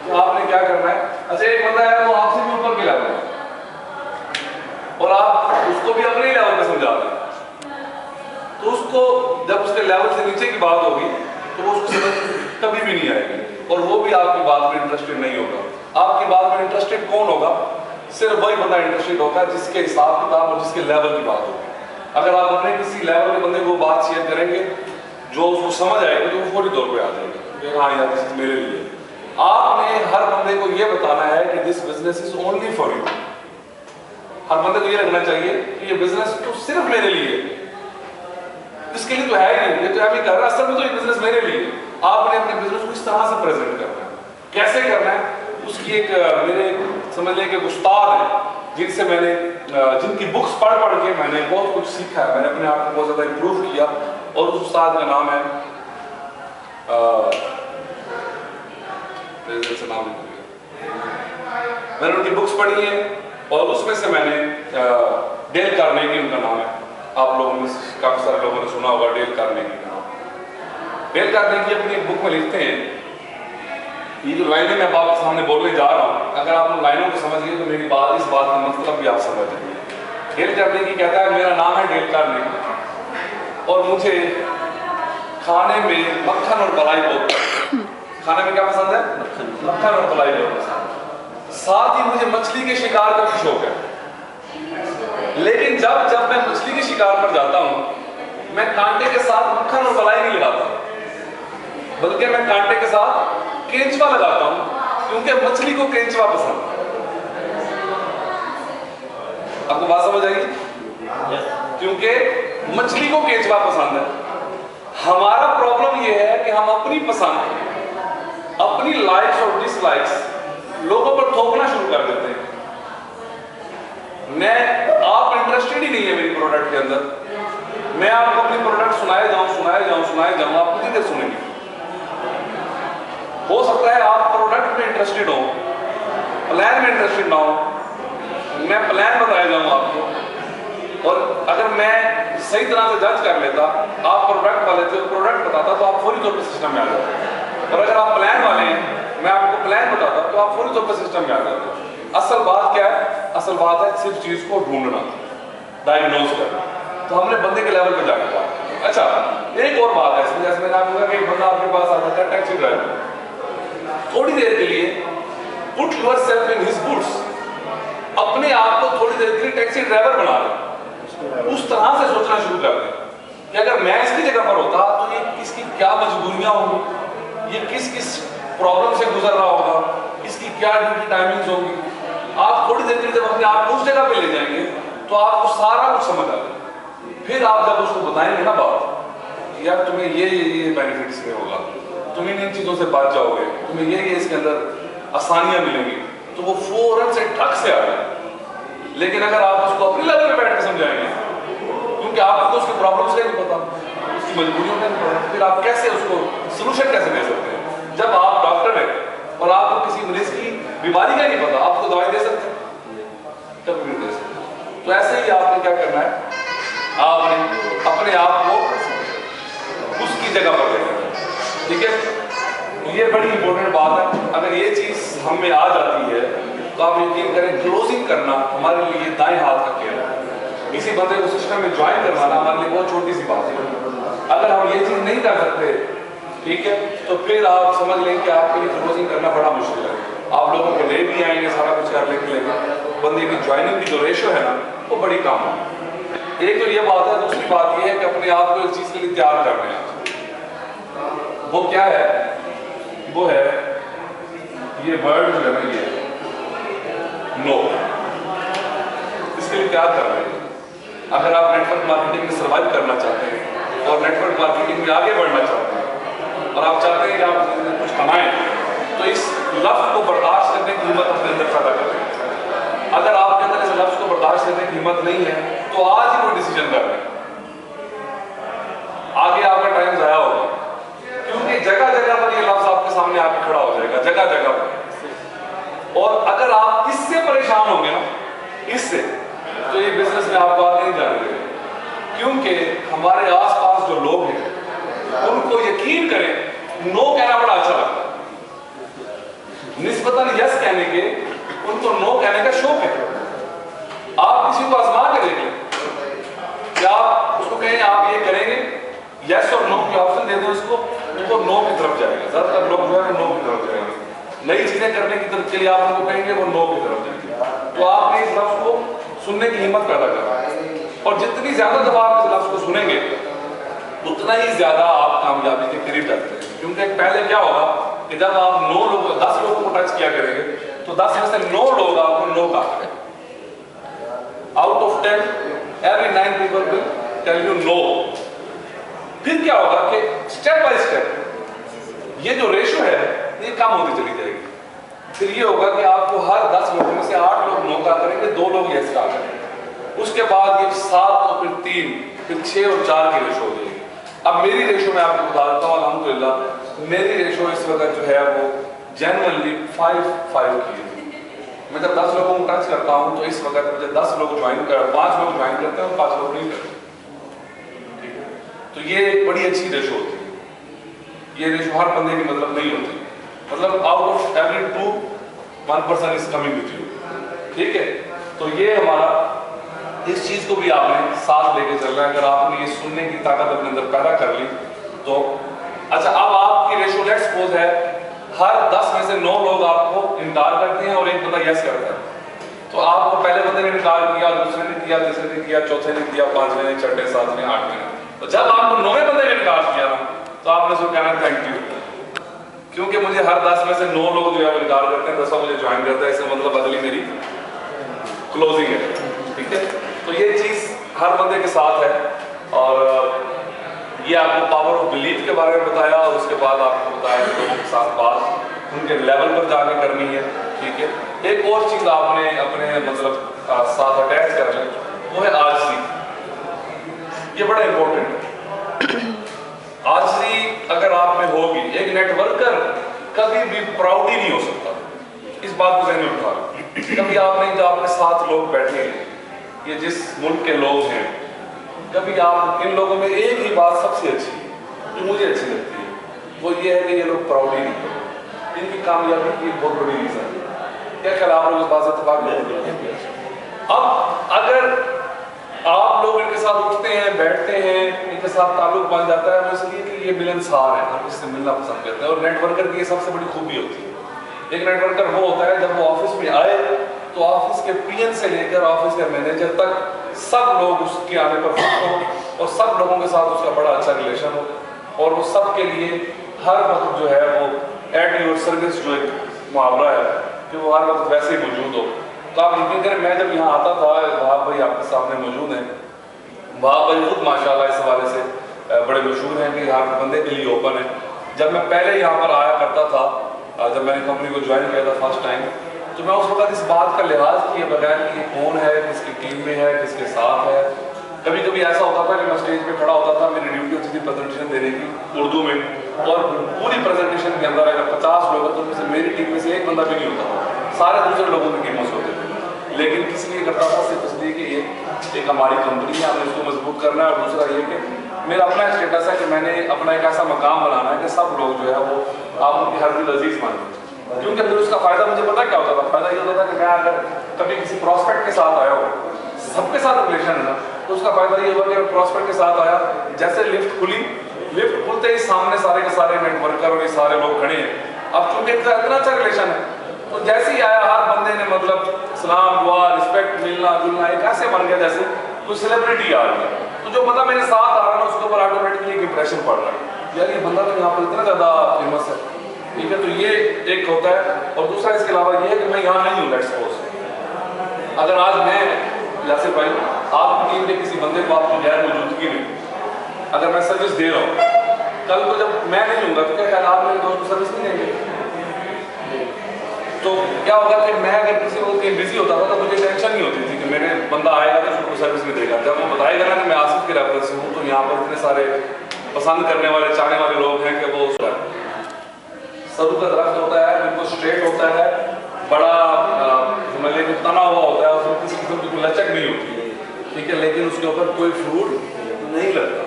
[SPEAKER 1] तो आपने क्या करना है, अच्छा एक बंदा है वो आपसे भी ऊपर के लेवल है और आप उसको भी अपने लेवल पे समझा रहे हैं, तो उसको जब उसके लेवल से नीचे की बात होगी तो वो उसको समझ कभी भी नहीं आएगी और वो भी आपकी बात में इंटरेस्टेड नहीं होगा। आपकी बात में इंटरेस्टेड कौन होगा? सिर्फ वही बंदा इंटरेस्टेड होगा जिसके हिसाब किताब और जिसके लेवल की बात होगी। अगर आप अपने किसी लेवल के बंदे को बात शेयर करेंगे जो उसको समझ आएगी तो वो फौरी तौर पे आ जाएगा, हाँ यार दिस मेरे लिए। आपने हर बंदे को ये बताना है कि this business is only for you. हर बंदे को ये रखना चाहिए कि ये बिजनेस तो सिर्फ मेरे लिए, इसके लिए तो है ही नहीं, ये तो अभी कर रहा है, असल में तो ये बिजनेस मेरे लिए। आपने अपने बिजनेस को इस तरह से प्रेजेंट करना है। कैसे करना है उसकी एक मेरे समझ लें कि उस्ताद है जिनसे मैंने जिनकी बुक्स पढ़ के मैंने बहुत कुछ सीखा है, मैंने अपने आप को बहुत ज़्यादा इम्प्रूव किया और उस उस्ताद का नाम है मैंने उनकी बुक्स पढ़ी है और उसमें से मैंने डेल कार्नेगी उनका नाम है, आप लोगों में काफी सारे लोगों ने सुना होगा डेल कार्नेगी का नाम। डेल कार्नेगी अपनी एक बुक में लिखते हैं, ये जो लाइनें मैं आपके सामने बोलने जा रहा हूँ, अगर आप उन लाइनों को समझिए तो मेरी बात इस बात का मतलब भी आप समझ जाएंगे। डेल कार्नेगी कहता है मेरा नाम है डेल कार्नेगी और मुझे खाने में मक्खन और मलाई बहुत पसंद। खाने में क्या पसंद है? मक्खन और मलाई बहुत पसंद। साथ ही मुझे मछली के शिकार का भी शौक है, लेकिन जब जब मैं मछली के शिकार पर जाता हूं मैं कांटे के साथ मक्खन और मलाई नहीं लगाता, बल्कि मैं कांटे के साथ केंचुआ लगाता हूं, क्योंकि मछली को केंचुआ पसंद है। आपको बात समझ आएगी? क्योंकि मछली को केंचुआ पसंद है। हमारा प्रॉब्लम यह है कि हम अपनी पसंद, अपनी लाइक्स और डिसलाइक्स लोगों पर थोपना शुरू कर देते हैं। आप इंटरेस्टेड ही नहीं है मेरी प्रोडक्ट के अंदर, मैं आपको अपनी प्रोडक्ट सुनाए जाऊं, आप कितनी देर सुनेंगे? हो सकता है आप प्रोडक्ट में इंटरेस्टेड हो, प्लान में इंटरेस्टेड ना हो, मैं प्लान बताया जाऊं आपको, और अगर मैं सही तरह से जज कर लेता, आप प्रोडक्ट वाले थे, प्रोडक्ट बताता तो आप फौरी तौर पर सिस्टम में आ जाते, और अगर आप प्लान वाले हैं, मैं आपको प्लान बताता तो आप फौरी तौर पर सिस्टम में आ जाते। असल बात क्या है? असल बात है सिर्फ चीज को ढूंढना, डायग्नोज करना। तो हमने बंदे के लेवल पे जाके बात की। अच्छा, एक और बात है इसमें, जैसे मैंने आपको कहा कि एक बंदा आपके पास आ जाता है टैक्सी ड्राइवर, थोड़ी देर के लिए put yourself in his boots, अपने आप को थोड़ी देर के लिए टैक्सी ड्राइवर बना ले, उस तरह से सोचना शुरू कर दे कि अगर मैं इसकी जगह पर होता तो ये किसकी क्या मजबूरियां होंगी, ये किस किस प्रॉब्लम से गुजर रहा होगा, इसकी क्या ड्यूटी टाइमिंग्स होगी। आप थोड़ी देर के लिए जब अपने आप को उस जगह पे ले जाएंगे तो आपको सारा कुछ समझ आ जाएगा। फिर आप जब उसको बताएंगे ना बात, यार तुम्हें ये बेनिफिट इसमें होगा, तुम इन चीजों से बच जाओगे, तुम्हें ये इसके अंदर आसानियां मिलेंगी, तो वो फौरन से ट्रक से आ जाए। लेकिन अगर आप उसको अपने लेवल पे बैठ के समझाएंगे, क्योंकि आपको तो उसकी प्रॉब्लम्स का नहीं पता, उसकी मजबूरियों का नहीं पता, फिर आप कैसे उसको सोल्यूशन कैसे दे सकते हैं? जब आप डॉक्टर हैं और आपको किसी मरीज की बीमारी का नहीं पता, आपको दवाई दे सकते हैं? कभी नहीं दे सकते। तो ऐसे ही आपने क्या करना है, आपने अपने आप को उसकी जगह पर लेना है, ठीक है? ये बड़ी इंपॉर्टेंट बात है। अगर ये चीज हम में आ जाती है तो आप यकीन करें क्लोजिंग करना हमारे लिए दाएं हाथ का खेल है। किसी बंदे को सिस्टम में ज्वाइन करवाना हमारे लिए बहुत छोटी सी बात है। अगर हम ये चीज नहीं कर सकते, ठीक है, तो फिर आप समझ लें कि आपके लिए क्लोजिंग करना बड़ा मुश्किल है। आप लोगों को ले भी आएंगे, सारा कुछ कर लेंगे, लेकिन बंदे की ज्वाइनिंग की जो रेशो है ना, वो बड़ी कम है। एक तो ये बात है, दूसरी बात ये है कि अपने आप को इस चीज के लिए तैयार कर रहे हैं। वो क्या है? वो है ये वर्ड जो है ना, ये नो, इसके लिए तैयार कर रहे हैं। अगर आप नेटवर्क मार्केटिंग में सर्वाइव करना चाहते हैं और नेटवर्क मार्केटिंग में आगे बढ़ना चाहते हैं और आप चाहते हैं कि आप कुछ कमाएं, तो इस लफ्ज को बर्दाश्त करने की हिम्मत अपने अंदर पैदा करें। अगर आपके अंदर इस लफ्ज को बर्दाश्त करने की हिम्मत नहीं है तो आज ही कोई डिसीजन कर लें, आगे आपका टाइम जाया होगा, क्योंकि जगह जगह पर ये लफ्ज आपके सामने आके खड़ा हो जाएगा, जगह जगह पर। और अगर होंगे ना इससे, तो ये बिजनेस में आपको आगे नहीं जाने देंगे। क्योंकि हमारे आसपास जो लोग हैं उनको यकीन करें, नो कहना बड़ा अच्छा लगता है, निस्बतन यस कहने के उनको नो कहने का शौक है। आप किसी को आजमा के देखें कि आप उसको कहें आप ये करेंगे, यस और नो की ऑप्शन दे दें उसको, तो नो की तरफ जाएगा। ज्यादातर लोग जो है नो की तरफ जाएंगे। नई चीजें करने की तरफ के लिए आप उनको कहेंगे, वो नो की तरफ जाएंगे। तो आपने इस लफ्ज को सुनने की हिम्मत पैदा करना है, और जितनी ज्यादा दफा आप इस लफ्ज को सुनेंगे उतना ही ज्यादा आप कामयाबी के करीब जाते हैं। क्योंकि पहले क्या होगा कि जब आप 9 लोग 10 लोगों को टच किया करेंगे तो 10 में से 9 लोग आपको नो कहा करेंगे। Out of 10 every 9 people will tell you no। फिर क्या होगा कि स्टेप बाय स्टेप ये जो रेशो है ये कम होती चली जाएगी। फिर ये होगा कि आपको हर 10 लोगों में से 8 लोग नो कहा करेंगे, 2 लोग यस कहा करेंगे। उसके बाद ये 7 और फिर 3 फिर 6 और 4 की रेशो हो जाएगी। अब मेरी रेशो में आपको बता देता हूँ, अल्हम्दुलिल्लाह मेरी रेशो इस वक्त जो है वो जनरली 5-5 की है। मैं जब 10 लोगों को टच करता हूँ तो इस वक्त मुझे 5 लोग ज्वाइन करते हैं और 5 लोग नहीं करते। ठीक है, तो ये एक बड़ी अच्छी रेशो होती है। ये रेशो हर बंदे की मतलब नहीं होती, मतलब out of every 2 1 person is coming with you. ठीक है, तो ये हमारा इस चीज को भी आपने साथ लेके चलना है। अगर आपने ये सुनने की ताकत अपने अंदर पैदा कर ली तो अच्छा। अब आपकी रेशो लेट्स सपोज है हर 10 में से 9 लोग आपको इनकार करते हैं और एक बंदा यस करता है। तो आपको पहले बंदे ने इनकार किया, दूसरे ने किया, तीसरे ने किया, चौथे ने किया, 5वें ने, 6वें, 7वें, 8वें। तो जब आपको 9वें बंदे ने इनकार किया ना तो आपने उसको कहना थैंक यू, क्योंकि मुझे हर 10 में से 9 लोग जो है इनकार करते हैं, 10वां मुझे ज्वाइन करता है, इसका मतलब अगली मेरी क्लोजिंग है। ठीक है, तो ये चीज हर बंदे के साथ है। और ये आपको पावर ऑफ बिलीफ के बारे में बताया, और उसके बाद आपको बताया कि लोगों के साथ बात उनके लेवल पर जाके करनी है। ठीक है, एक और चीज आपने अपने मतलब साथ अटैच कर लें, वो है आजजी। ये बड़ा इंपॉर्टेंट है। आजजी अगर आप में होगी, एक नेटवर्कर कभी भी प्राउड ही नहीं हो सकता, इस बात को ध्यान में उठा। कभी आपने जो आपके साथ लोग बैठे हैं, ये जिस मुल्क के लोग हैं, कभी आप इन लोगों में एक ही बात सबसे अच्छी है जो मुझे अच्छी लगती है, वो ये है कि ये लोग प्राउड ही नहीं करते। इनकी कामयाबी की बहुत बड़ी रीजन है। क्या ख्याल आप लोग इस बात से इत्तेफाक करेंगे? अब अगर आप लोग इनके साथ उठते हैं, बैठते हैं, इनके साथ ताल्लुक बन जाता है, वो इसलिए कि ये मिलनसार है, हर किसी से मिलना पसंद करते हैं। और नेटवर्कर की ये सबसे बड़ी खूबी होती है। एक नेटवर्कर वो होता है जब वो ऑफिस में आए तो ऑफिस के पीएन से लेकर ऑफिस के मैनेजर तक सब लोग उसके आने पर खुश हो और सब लोगों के साथ उसका बड़ा अच्छा रिलेशन हो, और वो सब के लिए हर वक्त जो है वो एट योर सर्विस जो एक मुहावरा है कि वो हर वक्त वैसे ही मौजूद हो। तो आप यकीन करें, मैं जब यहाँ आता था, वहाब भाई आपके सामने मौजूद हैं, वहाब भाई खुद माशाल्लाह इस हवाले से बड़े मशहूर हैं कि हर बंदे के लिए ओपन है। जब मैं पहले यहाँ पर आया करता था, जब मैंने कंपनी को ज्वाइन किया था फर्स्ट टाइम, तो मैं उस वक्त इस बात का लिहाज किए बगैर कि ये कौन है, किसकी टीम में है, किसके साथ है। कभी कभी ऐसा होता था कि मैं स्टेज पे खड़ा होता था, मेरी ड्यूटी होती थी प्रेजेंटेशन देने की उर्दू में, और पूरी प्रेजेंटेशन के अंदर अगर 50 लोग हैं तो उनमें से मेरी टीम में से एक बंदा भी नहीं होता, सारे दूसरे लोगों की टीमों से होते थे। लेकिन किस लिए करता था? सिर्फ इसलिए कि एक हमारी कंपनी है, हमें उसको मजबूत करना है, और दूसरा ये कि मेरा अपना स्टेटस है कि मैंने अपना एक ऐसा मकाम बनाना है कि सब लोग जो है वो आप उनकी हर दिल अजीज माने। क्योंकि फिर उसका फायदा मुझे पता क्या होता था, फायदा ये होता था कि मैं अगर कभी किसी प्रॉस्पेक्ट के साथ आया हो, सबके साथ रिलेशन है ना, तो उसका फायदा ये हुआ कि प्रॉस्पेक्ट के साथ आया, जैसे लिफ्ट खुली, लिफ्ट खुलते ही सामने सारे के सारे नेटवर्कर और ये सारे लोग खड़े हैं। अब चूंकि इतना अच्छा रिलेशन है, तो जैसे ही आया हर बंदे ने मतलब सलाम दुआ रिस्पेक्ट मिलना जुलना एक ऐसे बन गया जैसे कोई सेलिब्रिटी आ रही है। तो जो बंदा मेरे साथ आ रहा है ना, उसके ऊपर ऑटोमेटिकली एक इंप्रेशन पड़ रहा है, यार ये बंदा तो यहाँ पर इतना ज्यादा फेमस है। ठीक है, तो ये एक होता है। और दूसरा इसके अलावा ये है कि मैं यहाँ नहीं हूँ, लेट्स सपोज अगर आज मैं यासिर भाई आपकी टीम के किसी बंदे को आपकी गैर मौजूदगी में अगर मैं सर्विस दे रहा हूँ, कल को जब मैं नहीं हूँगा तो क्या ख्याल आप मेरे दोस्त को सर्विस नहीं देंगे? तो क्या होगा कि मैं अगर किसी को कहीं बिजी होता था तो मुझे टेंशन नहीं होती थी कि मेरे बंदा आएगा तो उसको सर्विस में देगा। जब वो बताएगा ना कि मैं आसिफ के रेफरेंस से हूँ, तो यहाँ पर इतने सारे पसंद करने वाले चाहने वाले लोग हैं कि वो सरू का दरख्त होता है, बिल्कुल स्ट्रेट होता है, बड़ा मतलब तना हुआ उसके ऊपर कोई फ्रूट नहीं लगता।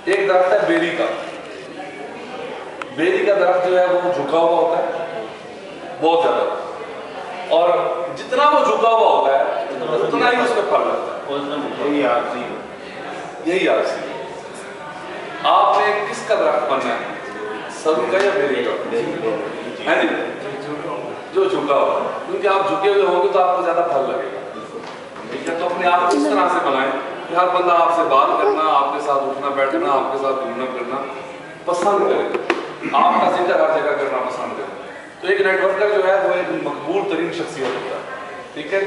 [SPEAKER 1] एक दरख्त है बेरी का। बेरी का दरख्त जो है वो झुका हुआ होता है बहुत ज्यादा, और जितना वो झुका हुआ होता है उतना ही उसमें फल लगता है। यही आरसी। आपने किसका दरख्त बनना है, सरू का या बेरी का? है नहीं, जो झुका हुआ, क्योंकि आप झुके हुए होंगे तो आपको ज्यादा फल लगेगा। ठीक है, तो अपने आप को इस तरह से बनाएं कि हर बंदा आपसे बात करना, आपके साथ उठना बैठना, आपके साथ घूमना फिरना पसंद करे, आपका जिक्र हर जगह करना पसंद करे। तो एक नेटवर्कर जो है वो एक मकबूल तरीन शख्सियत होता है। ठीक है,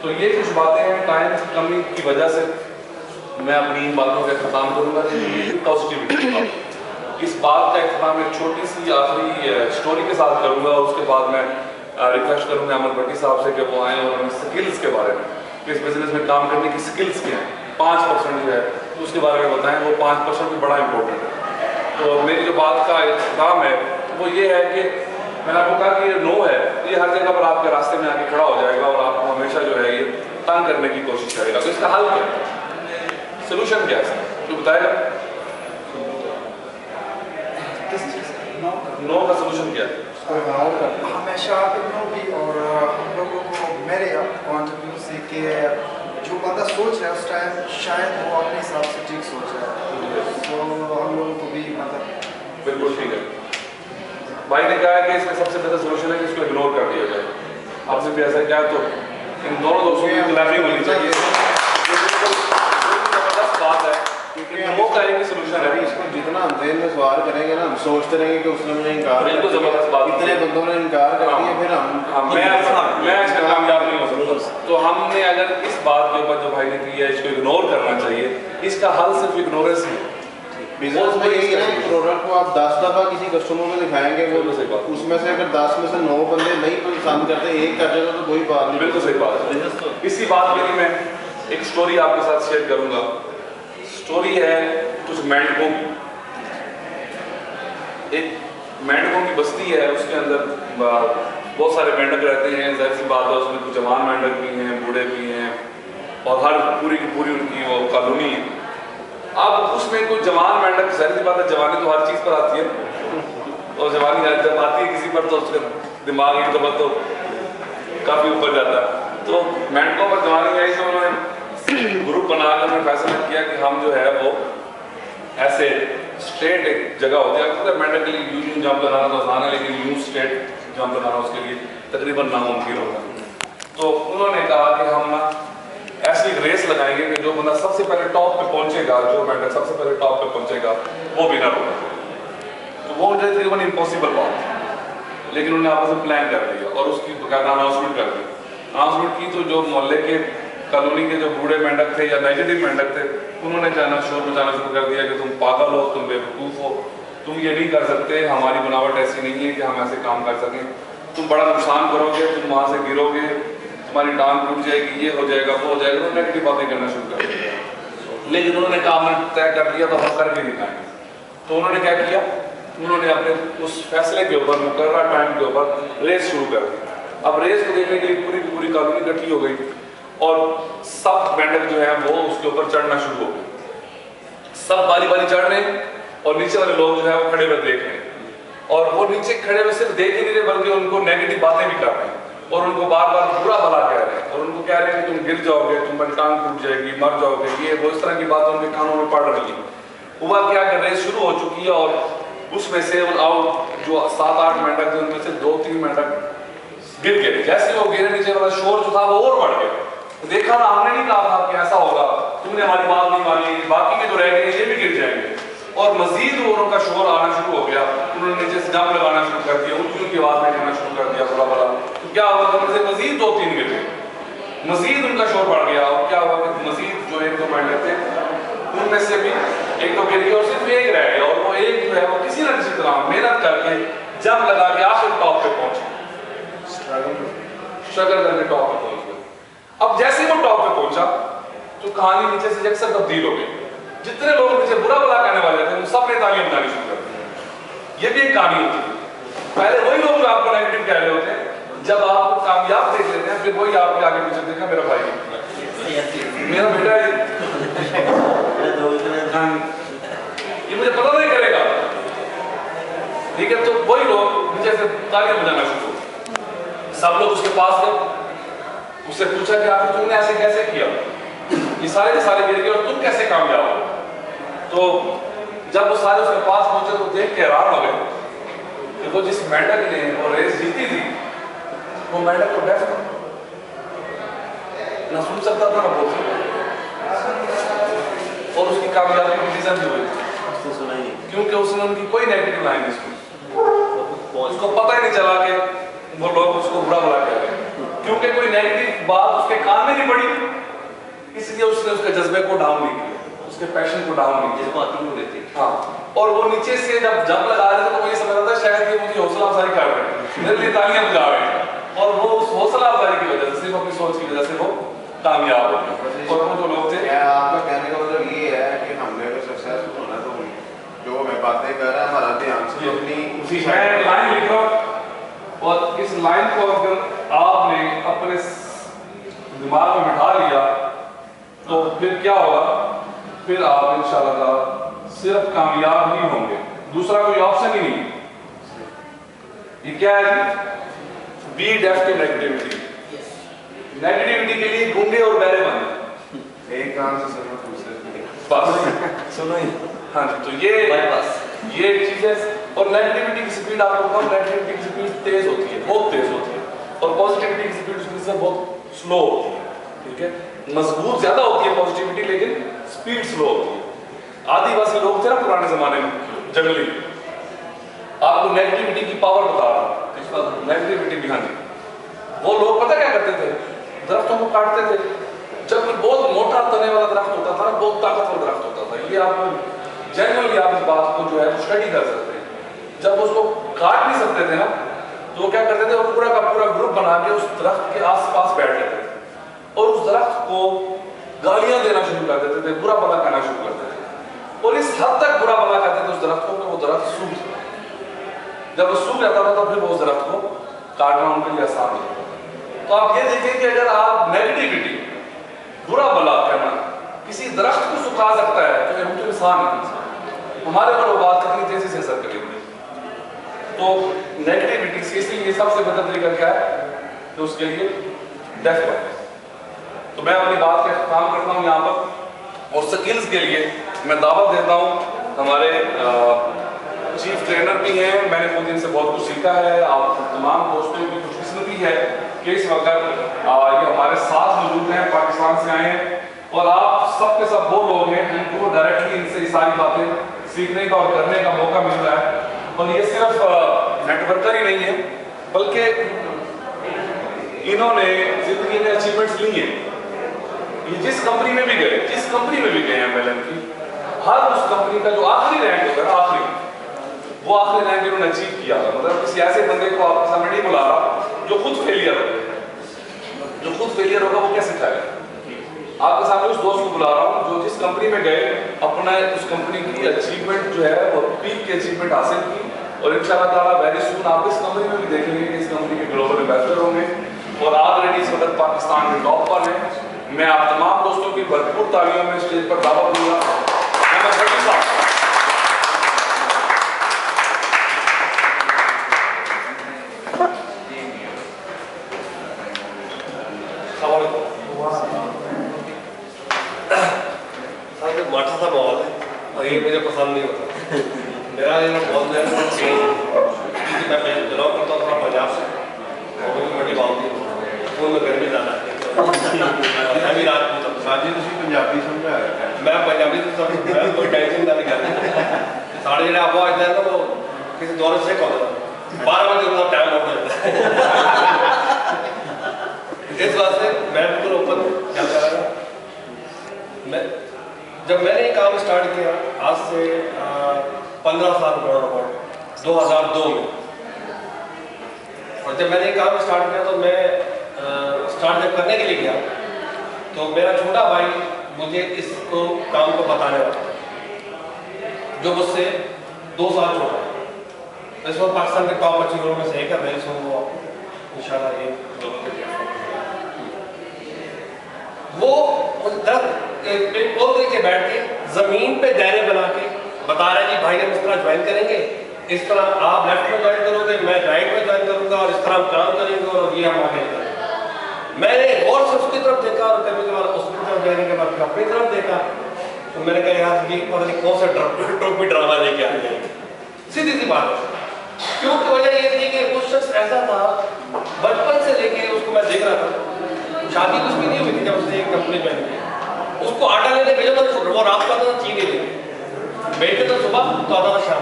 [SPEAKER 1] तो ये कुछ बातें हैं, टाइम की कमी की वजह से मैं अपनी इन बातों का ख़त्म करूँगा। पॉजिटिविटी, इस बात का इख्तिताम एक छोटी सी आखिरी स्टोरी के साथ करूँगा, और उसके बाद मैं रिक्वेस्ट करूँगा अमर भट्टी साहब से कि वो आएँ और हमें स्किल्स के बारे में, इस बिजनेस में काम करने की स्किल्स क्या हैं, 5% जो है उसके बारे में बताएं। वो 5% भी बड़ा इंपॉर्टेंट है। तो मेरी जो बात का इख्तिताम है वो ये है कि मैंने आपको कहा कि ये नो है, ये हर जगह पर आपके रास्ते में आके खड़ा हो जाएगा और आपको हमेशा जो है ये तंग करने की कोशिश करेगा। तो इसका हल क्या है, सोल्यूशन क्या है, तो बताएगा नो का सोल्यूशन क्या है?
[SPEAKER 2] हमेशा नो भी, और हम लोगों को मेरे पॉइंट ऑफ व्यू से कि जो बंदा सोच रहा है उस टाइम शायद वो अपने हिसाब से ठीक सोच रहा है, तो हम लोगों को भी मतलब
[SPEAKER 1] बिल्कुल ठीक है। भाई ने कहा है कि इसका सबसे बेहतर सोल्यूशन है कि इसको इग्नोर कर दिया जाए। आपसे भी ऐसा क्या, तो इन दोनों दोस्तों की कोलैबोरेशन होनी चाहिए। जबरदस्त बात है, क्योंकि वो का एक सोल्यूशन है।
[SPEAKER 3] इसको जितना हम जेल में सवाल करेंगे ना, हम सोचते रहेंगे कि उसने मुझे इनकार,
[SPEAKER 1] बिल्कुल जबरदस्त बात,
[SPEAKER 3] इतने बंदों ने इनकार कर दिया, फिर हम
[SPEAKER 1] मैं इसका कामयाब नहीं हो सकता। तो हमने अगर इस बात के ऊपर जो भाई ने की है इसको इग्नोर करना चाहिए, इसका हल सिर्फ इग्नोरेंस है।
[SPEAKER 3] बिजनेस में यही है ना, प्रोडक्ट को आप 10 दफ़ा किसी कस्टमर को दिखाएंगे, वो उसमें से अगर 10 में से 9 बंदे नहीं पसंद करते, एक कर देगा तो कोई बात नहीं।
[SPEAKER 1] बिल्कुल सही बात है। इसी बात के लिए मैं एक स्टोरी आपके साथ शेयर करूंगा। स्टोरी है कुछ मेंढकों की। एक मेंढकों की बस्ती है, उसके अंदर बहुत सारे मेंढक रहते हैं। जाहिर सी बात है उसमें कुछ जवान मेंढक भी हैं, बूढ़े भी हैं, और हर पूरी की पूरी उनकी वो कॉलोनी है। अब उसमें कोई जवान मेंढक, जाहिर सी बात है जवानी तो हर चीज़ पर आती है, और जवानी जब आती है किसी पर तो उसके दिमाग एकदम तो काफ़ी ऊपर जाता है। तो मेंढकों पर जवानी आई तो उन्होंने ग्रुप बनाकर उन्होंने फैसला किया कि हम जो है वो ऐसे स्ट्रेट एक जगह होती है, मेंढक के लिए यूं जंप लगाना तो आसान है, लेकिन यूं स्ट्रेट जंप लगाना उसके लिए तकरीबन नामुमकिन होगा। तो उन्होंने कहा कि हम ना ऐसी रेस लगाएंगे कि जो बंदा सबसे पहले टॉप पे पहुंचेगा, जो मेंढक सबसे पहले टॉप पे पहुंचेगा वो विनर होगा। तो वो तकरीबन इम्पॉसिबल बात है, लेकिन उन्होंने आपस में प्लान कर लिया और उसकी बकायदा अनाउंसमेंट कर दी। अनाउंसमेंट की तो जो मोहल्ले के कॉलोनी के जो बूढ़े मेंढक थे या नेगेटिव मेंढक थे, उन्होंने जाना शोर मचाना शुरू कर दिया कि तुम पागल हो, तुम बेवकूफ़ हो, तुम ये नहीं कर सकते, हमारी बनावट ऐसी नहीं है कि हम ऐसे काम कर सकें, तुम बड़ा नुकसान करोगे, तुम वहाँ से गिरोगे, तुम्हारी टांग टूट जाएगी, ये हो जाएगा, वो हो जाएगा। उन्होंने नेगेटिव बातें करना शुरू कर दिया। लेकिन उन्होंने काम तय कर लिया तो हम करके दिखाएंगे। तो उन्होंने क्या किया, उन्होंने अपने उस फैसले के ऊपर मुकर्रर टाइम के ऊपर रेस शुरू कर दी। अब रेस को देखने के लिए पूरी की पूरी कॉलोनी इकट्ठी हो गई और सब मेंढक जो है वो उसके ऊपर चढ़ना शुरू हो गए। सब बारी बारी चढ़ रहे हैं और नीचे वाले लोग जो है वो खड़े हुए देख रहे हैं, और वो नीचे खड़े हुए सिर्फ देख ही नहीं रहे बल्कि उनको नेगेटिव बातें भी कर रहे हैं और उनको बार बार बुरा भला कह रहे हैं और उनको कह रहे हैं कि तुम गिर जाओगे, तुम्हारी टांग टूट जाएगी, मर जाओगे, ये वो इस तरह की बातें उनके कानों में पड़ रही है। हुआ क्या कि रेस शुरू हो चुकी है और उसमें से जो 7-8 मेंढक थे उनमें से 2-3 मेंढक गिर गए। जैसे वो गिरे नीचे वाला शोर जो था वो और बढ़ गया। तो देखा ना, हमने नहीं कहा था कि ऐसा होगा, तुमने हमारी बात नहीं मानी, बाकी के जो रह गए ये भी गिर जाएंगे। और मजीद उनका शोर आना शुरू हो गया। उन्होंने नीचे से जंप लगाना शुरू कर दिया, ऊंची आवाज में कहना शुरू कर दिया बुरा भला। तो क्या हुआ, उनमें से मजीद 2-3 गिर गए, मजीद उनका शोर बढ़ गया। और क्या हुआ कि मजीद जो 1-2 मेंढक थे उनमें से भी 1-2 गिर गए और सिर्फ एक रह गया। और वो एक जो है वो किसी न किसी तरह मेहनत करके जंप लगा के आखिर टॉप पे पहुंचे, स्ट्रगल करके टॉप पे पहुंच गए। अब जैसे ही वो टॉप पे पहुंचा तो कहानी नीचे से यकसर तब्दील हो गई। जितने लोग नीचे बुरा भला कहने वाले थे उन सब ने तालियां बजानी शुरू कर दी। ये भी एक कहानी होती है। पहले वही लोग जो आपको नेगेटिव कह रहे होते हैं, जब आप कामयाब देख लेते हैं फिर वही आपके आगे पीछे देखा, मेरा भाई, मेरा बेटा इंसान ये मुझे पता नहीं करेगा, ठीक है। तो वही लोग मुझे ऐसे तालियां बजाना शुरू, सब लोग उसके पास गए, उससे पूछा कि आप तुमने ऐसे कैसे किया, ये सारे के सारे गिर गए और तुम कैसे कामयाब हो। तो जब वो सारे उसके पास पहुंचे तो देख के हैरान हो गए कि वो जिस मेंढक ने वो रेस जीती थी वो मेंढक को डेफ ना सुन सकता था ना बोल सकता, और उसकी कामयाबी की रीजन भी हुई क्योंकि उसने उनकी कोई नेगेटिव लाइन नहीं सुनी, उसको पता ही नहीं चला कि वो लोग उसको बुरा भला कह रहे हैं, क्योंकि कोई नेगेटिव बात उसके कान में नहीं पड़ी, इसलिए उसने उसके जज्बे को डाउन नहीं किया, उसके पैशन को डाउन नहीं किया। हाँ, और वो नीचे से जब जंप लगा रहे थे तो वो ये समझ रहा था शायद ये मुझे हौसला अफजाई कर रहे हैं, मेरे लिए तालियां बजा रहे हैं, और वो उस हौसला अफजाई की वजह से, सिर्फ अपनी सोच की वजह से वो कामयाब हो गए। और वो जो लोग थे,
[SPEAKER 3] आपका कहने का मतलब ये है कि हमने अगर सक्सेसफुल होना तो जो हमें बातें कर रहा है हमारा ध्यान से अपनी
[SPEAKER 1] उसी मैं लाइन लिख रहा हूँ, और इस लाइन को अगर आपने अपने दिमाग में बिठा लिया तो फिर क्या होगा, फिर आप इंशाल्लाह सिर्फ कामयाब ही होंगे, दूसरा कोई ऑप्शन ही नहीं। ये क्या है जी? बी डेफ के नेगेटिविटी, नेगेटिविटी के लिए गूंगे और बहरे बने,
[SPEAKER 3] एक कान से सुनो दूसरे
[SPEAKER 1] बस सुनो ही। हाँ जी, तो ये चीज है। और नेगेटिविटी की स्पीड आपको बताऊं, नेगेटिविटी की स्पीड तेज होती है, बहुत तेज होती है, और पॉजिटिविटी की स्पीड उससे बहुत स्लो होती है, ठीक है। मजबूत ज्यादा होती है पॉजिटिविटी, लेकिन स्पीड स्लो होती है। आदिवासी लोग थे ना पुराने जमाने में, जंगली, आपको नेगेटिविटी की पावर बता रहा हूं, नेगेटिविटी भी। हाँ जी, वो लोग पता क्या करते थे, दरख्तों को काटते थे, जब बहुत मोटा तने वाला दरख्त होता था ना, बहुत ताकतवर दरख्त होता था, ये आप जनरली आप इस बात को जो है स्टडी कर सकते हैं। जब उसको काट नहीं सकते थे ना, तो वो क्या करते थे, वो पूरा का पूरा ग्रुप बना के उस दरख्त के आसपास बैठ जाते थे और उस दरख्त को गालियां देना शुरू कर देते थे, बुरा भला कहना शुरू कर देते थे, और इस हद तक बुरा भला कहते थे उस दरख्त को कि वो दरख्त सूख जाता। जब वो सूख जाता था तो फिर वो उस दरख्त को काटना उनके लिए आसान हो जाता था। तो आप ये देखें कि अगर आप नेगेटिविटी, बुरा भला कहना किसी दरख्त को सुखा सकता है तो हम तो इंसान है, हमारे पर वो बात कितनी तेजी से असर करेगी। तो नेगेटिविटी से, इसलिए सबसे बेहतर तरीका क्या है तो उसके लिए डेफ बनना। तो मैं अपनी बात का काम करता हूँ यहाँ पर, और स्किल्स के लिए मैं दावत देता हूँ हमारे चीफ ट्रेनर भी हैं, मैंने खुद इनसे बहुत कुछ सीखा है। आप तमाम दोस्तों की खुशकिस्मती है कि इस वक्त ये हमारे साथ मौजूद हैं, पाकिस्तान से आए हैं, और आप सब के सब वो लोग हैं जिनको डायरेक्टली इनसे ये सारी बातें सीखने का और करने का मौका मिल रहा है। और ये सिर्फ नेटवर्कर ही नहीं है, बल्कि इन्होंने जिंदगी में अचीवमेंट्स ली हैं। ये जिस कंपनी में भी गए MLM की, हर उस कंपनी का जो आखिरी रैंक होता है, वो आखिरी रैंक इन्होंने अचीव किया था। मतलब किसी ऐसे बंदे को आपके सामने नहीं बुला रहा जो खुद फेलियर होगा, वो कैसे खाएगा। आपके सामने उस दोस्त को बुला रहा हूँ जो जिस कंपनी में गए, अपना उस कंपनी की अचीवमेंट जो है वो पीक की अचीवमेंट हासिल की, और इंशाल्लाह ताला वेरी सून आप इस कंपनी में भी देखेंगे कि इस कंपनी के ग्लोबल एम्बेसडर होंगे, और ऑलरेडी इस वक्त पाकिस्तान के टॉप पर हैं। मैं आप तमाम दोस्तों की भरपूर तालियों में स्टेज पर दावत दूंगा।
[SPEAKER 4] माठा सा माहौल है और ये मुझे पसंद नहीं होता। मेरा ये बहुत मैं बिलोंग करता हूँ पंजाब से, और मुझे बड़ी बात थी वो में गर्मी ज़्यादा है। मैं भी राजपूत हूँ।
[SPEAKER 3] साजी तुसी पंजाबी समझा है,
[SPEAKER 4] मैं पंजाबी तो सब मैं कोई टेंशन नहीं करता। साढ़े जो आप आवाज दें तो वो किसी दौर से कौन 12 बजे उतना टाइम हो जाता है। इस वास्ते मैं बिल्कुल ओपन क्या कर रहा हूँ। जब मैंने ये काम स्टार्ट किया आज से 15 साल पुराना 2002 में, और जब मैंने ये काम स्टार्ट किया तो मैं स्टार्ट जब करने के लिए गया तो मेरा छोटा भाई मुझे इसको काम को बताने वाला जो मुझसे 2 साल छोटा है। इस वक्त पाकिस्तान के टॉप अचीवरों में से एक है, मैं वो इंशाल्लाह ये वो के बैठ के जमीन पे दायरे बना के बता रहे हैं जी भाई हम इस तरह ज्वाइन करेंगे, इस तरह आप लेफ्ट में ज्वाइन करोगे, मैं राइट में ज्वाइन करूंगा और इस तरह हम काम करेंगे और ये हम आगे करेंगे। मैंने गौर से उसकी तरफ देखा और कभी कभार उसकी तरफ देखने के बाद अपनी तरफ देखा, तो मैंने कहा यार ये पता नहीं कौन सा ट्रॉफी ड्रामा लेके आ गए। सीधी सी बात है, क्योंकि वजह ये थी कि उस शख्स ऐसा था, बचपन से लेके उसको मैं देख रहा था, शादी कुछ भी नहीं हुई थी जब उसने एक कंपनी ज्वाइन की। उसको आटा लेने भेजा तो वो रात को आता था चीनी लेके, बैठे तो सुबह तो आता था शाम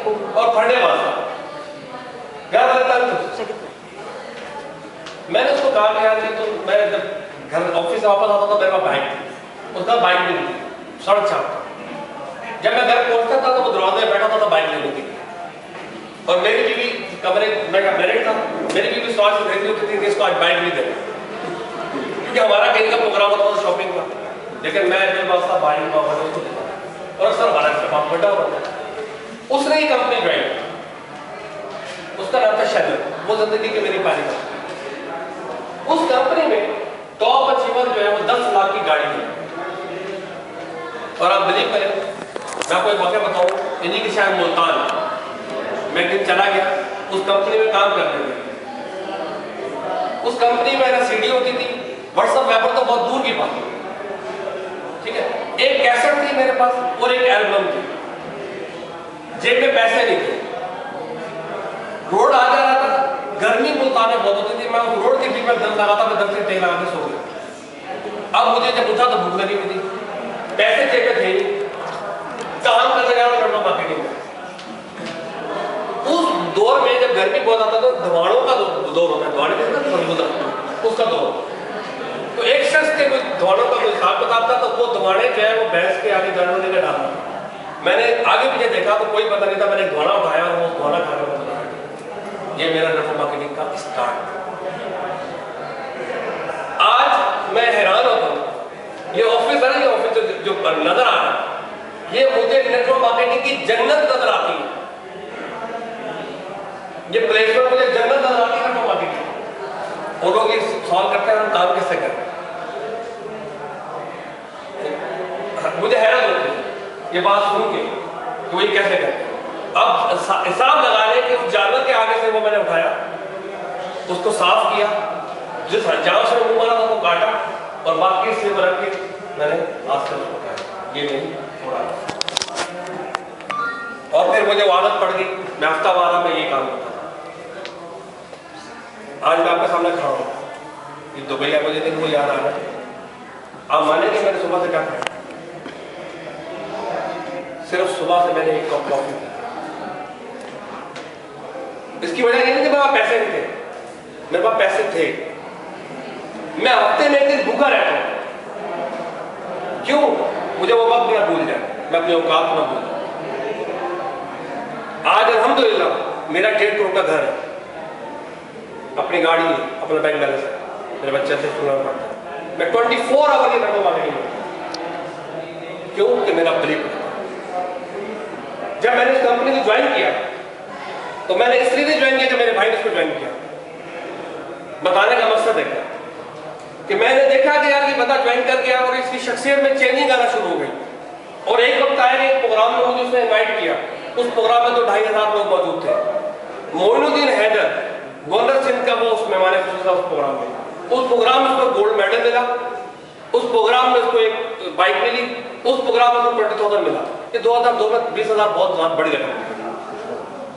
[SPEAKER 4] को, और फंडे वाला घर रहता था। मैंने उसको कहा कि यार तो मैं जब घर ऑफिस से वापस आता था मेरे पास बाइक थी, उसका बाइक भी नहीं थी, सड़क छापता। जब मैं घर पहुंचता था तो वो दरवाजे में बैठा था बाइक लेने के लिए, और मेरी बीवी कमरे में मैरिड था, मेरी बीवी सवाल से भेज होती थी कि इसको आज बाइक भी दे, क्योंकि हमारा कहीं का प्रोग्राम होता था शॉपिंग का, लेकिन मैं मेरे पास था बाइक उसको देता और सर हमारा बाप बड़ा हुआ था। उसने ही कंपनी ज्वाइन की, उसका नाम था शैदर, वो जिंदगी की मेरी पहली कंपनी। उस कंपनी में टॉप अचीवर जो है वो 10 लाख की गाड़ी है, और आप बिलीव करें मैं आपको एक वाक़या बताऊं, इन्हीं की शायद मुल्तान मैं एक दिन चला गया उस कंपनी में काम करने के लिए। उस कंपनी में मेरा सीडी होती थी, व्हाट्सएप वेपर तो बहुत दूर की बात, ठीक है। एक कैसेट थी मेरे पास और एक एल्बम थी, जेब में पैसे नहीं थे, रोड आ जा रहा था, गर्मी मुल्तान में बहुत होती थी, मैं उस रोड के बीच में दम लगा था, मैं दम से टेक लगा के सो गया। अब मुझे जब उठा तो भूख लगी हुई थी, पैसे जेब में थे नहीं, काम करने गया नेटवर्क मार्केटिंग में। उस दौर में जब गर्मी बहुत आता तो धवाड़ों का दौर होता है, धवाड़े का उसका दौर, तो एक शख्स के कोई धवाड़ों का कोई हिसाब किताब था, तो वो धवाड़े जो है वो भैंस के आगे जानवर लेकर डाला। मैंने आगे पीछे देखा तो कोई पता नहीं था, मैंने धवाड़ा उठाया और वो धवाड़ा खाने को चला। ये मेरा नेटवर्क मार्केटिंग का स्टार्ट। आज मैं हैरान होता हूँ, ये ऑफिस है ना, ये ऑफिस जो नजर आ रहा है, ये मुझे नेटवर्क मार्केटिंग की जन्नत नजर आती है। ये प्लेसमेंट मुझे जन्नत नजर आती है नेटवर्क मार्केटिंग। और लोग ये सवाल करते हैं हम काम कैसे करें, मुझे हैरान होती है ये बात सुन के कि वो ये कैसे करते हैं। अब हिसाब लगा लें कि उस जानवर के आगे से वो मैंने उठाया, उसको साफ किया, जिस जहां से मुंह मारा था वो काटा, और बाकी से रख के मैंने हाथ से उसको उठाया, ये नहीं थोड़ा। और फिर मुझे आदत पड़ गई, मैं हफ्ता वारा में ये काम करता था। आज मैं आपके सामने खड़ा हूँ, ये दुबई है, मुझे दिन वो याद आ रहा है। आप मानेंगे मैंने सुबह से क्या खाया, सिर्फ सुबह से मैंने एक कप कॉफी पी। इसकी वजह ये नहीं कि मेरे पास पैसे नहीं थे, मेरे पास पैसे थे, मैं हफ्ते में एक दिन भूखा रहता हूं। क्यों? मुझे वो वक्त ना भूल जाए, मैं अपनी औकात ना भूल जाए। आज अल्हम्दुलिल्लाह मेरा 1.5 करोड़ का घर है, अपनी गाड़ी है, अपना बैंक बैलेंस है, मेरे बच्चे से सुना पड़ता है, मैं 24 आवर ये करने वाला नहीं। क्यों? कि मेरा बिलीव। जब मैंने इस कंपनी को ज्वाइन किया तो मैंने इसलिए ज्वाइन किया कि मेरे भाई ने इसको ज्वाइन किया। बताने का मकसद है क्या कि मैंने देखा कि यार ये बंदा ज्वाइन कर गया और इसकी शख्सियत में चेंजिंग आना शुरू हो गई। और एक वक्त आया एक प्रोग्राम में मुझे उसने इन्वाइट किया, उस प्रोग्राम में तो 2500 लोग मौजूद थे। मोइनुद्दीन हैदर गवर्नर सिंध का वो उस मेहमान खुसूसी था उस प्रोग्राम में। उस प्रोग्राम में उसको गोल्ड मेडल मिला, उस प्रोग्राम में उसको एक बाइक मिली, उस प्रोग्राम में उसको 20,000 मिला। ये 2002 में 20,000 बहुत बड़ी रकम थी।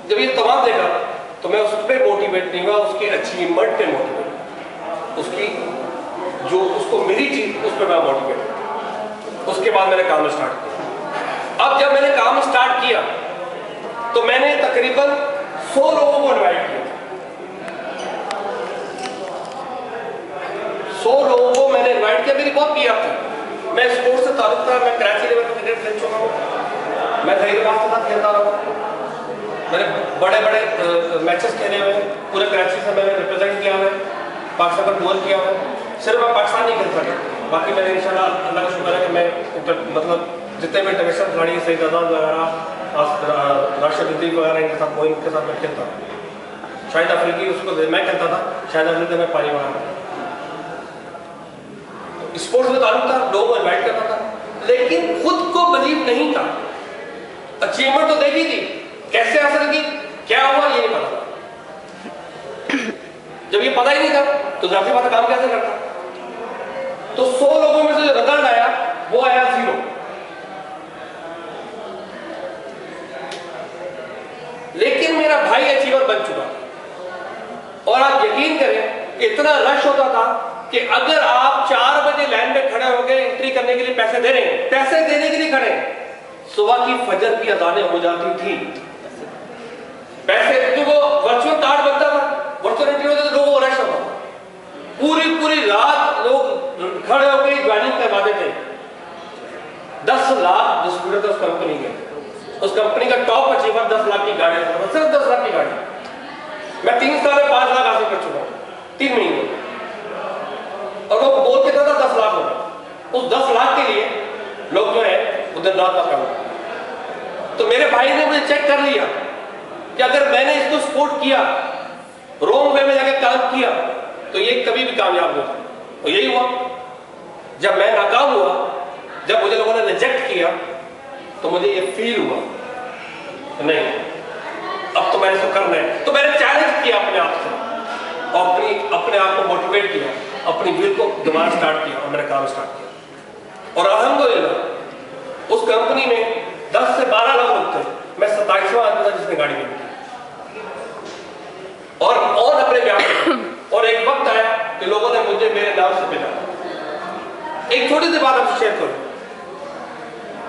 [SPEAKER 4] जब ये तमाम देखा तो मैं उस पर मोटिवेट नहीं हुआ, उसकी अचीवमेंट पे मोटिवेट, उसकी जो उसको मिली चीज उस पर मैं मोटिवेट। उसके बाद मैंने काम स्टार्ट किया। अब जब मैंने काम स्टार्ट किया तो मैंने तकरीबन 100 लोगों को इन्वाइट किया। 100 लोगों को मैंने इन्वाइट किया। मेरी बहुत पीआर थी, मैं स्पोर्ट्स से ताल्लुक था, मैं कराची लेवल पर क्रिकेट खेल चुका हूँ, मैं हैदराबाद के साथ खेलता रहा, मैंने बड़े बड़े मैचेस खेले हुए, पूरे कराची से मैंने रिप्रेजेंट किया है, पाकिस्तान का टूर किया है। सिर्फ मैं पाकिस्तान नहीं खेल सका, बाकी मैंने इंशाल्लाह अल्लाह का शुक्र है कि मैं मतलब जितने भी इंटरनेशनल खिलाड़ी सईद आजाद वगैरह, राशिद लतीफ़ वगैरह इनके साथ वो इनके साथ मैं खेलता था। शाहिद अफरीदी उसको मैं खेलता था, शाहिद अफरीदी में पानी मारा। स्पोर्ट्स में ताल्लुक था, लोगों को इन्वाइट करता था। लेकिन खुद को बिलीव नहीं था। अचीवमेंट तो देखी थी, कैसे हासिल की, क्या हुआ ये नहीं पता। जब ये पता ही नहीं था तो जाहिर सी बात है काम कैसे करता। तो 100 लोगों में से जो रिजल्ट आया वो आया 0। लेकिन मेरा भाई अचीवर बन चुका और आप यकीन करें इतना रश होता था कि अगर आप 4 बजे लाइन में खड़े हो गए एंट्री करने के लिए पैसे दे रहे हैं, पैसे देने के लिए खड़े हैं, सुबह की फजर की अजानें हो जाती थी। पैसे जो वो वर्चुअल कार्ड बनता था, वर्चुअल एंट्री होती तो लोगों को रश होता था। पूरी रात लोग खड़े होकर ज्वाइनिंग करवाते थे। 10 लाख डिस्ट्रीब्यूटर थे उस कंपनी के। उस कंपनी का टॉप अचीवर 10 लाख की गाड़ी, सिर्फ 10 लाख की गाड़ी। मैं 3 साल में 5 लाख हासिल कर चुका हूं 3 महीने में। और वो बोल के था 10 लाख होगा। उस 10 लाख के लिए लोग जो है उधर रात का काम। तो मेरे भाई ने मुझे चेक कर लिया कि अगर मैंने इसको सपोर्ट किया, रॉन्ग वे में जाकर काम किया तो ये कभी भी कामयाब नहीं होगा। और यही हुआ। जब मैं नाकाम हुआ, जब मुझे लोगों ने रिजेक्ट किया तो मुझे ये फील हुआ नहीं अब तो मैंने इसको करना है। तो मैंने चैलेंज किया अपने आप से और अपने आप को मोटिवेट किया, अपनी विल को दोबारा स्टार्ट किया और मैंने काम स्टार्ट किया। और अल्हम्दुलिल्लाह उस कंपनी में 10 से 12 लोग होते, मैं 27वां आदमी था जिसने गाड़ी खरीदी और अपने व्यापार। और एक वक्त आया कि लोगों ने मुझे मेरे नाम से मिला। एक छोटी सी बात आपसे शेयर करूं।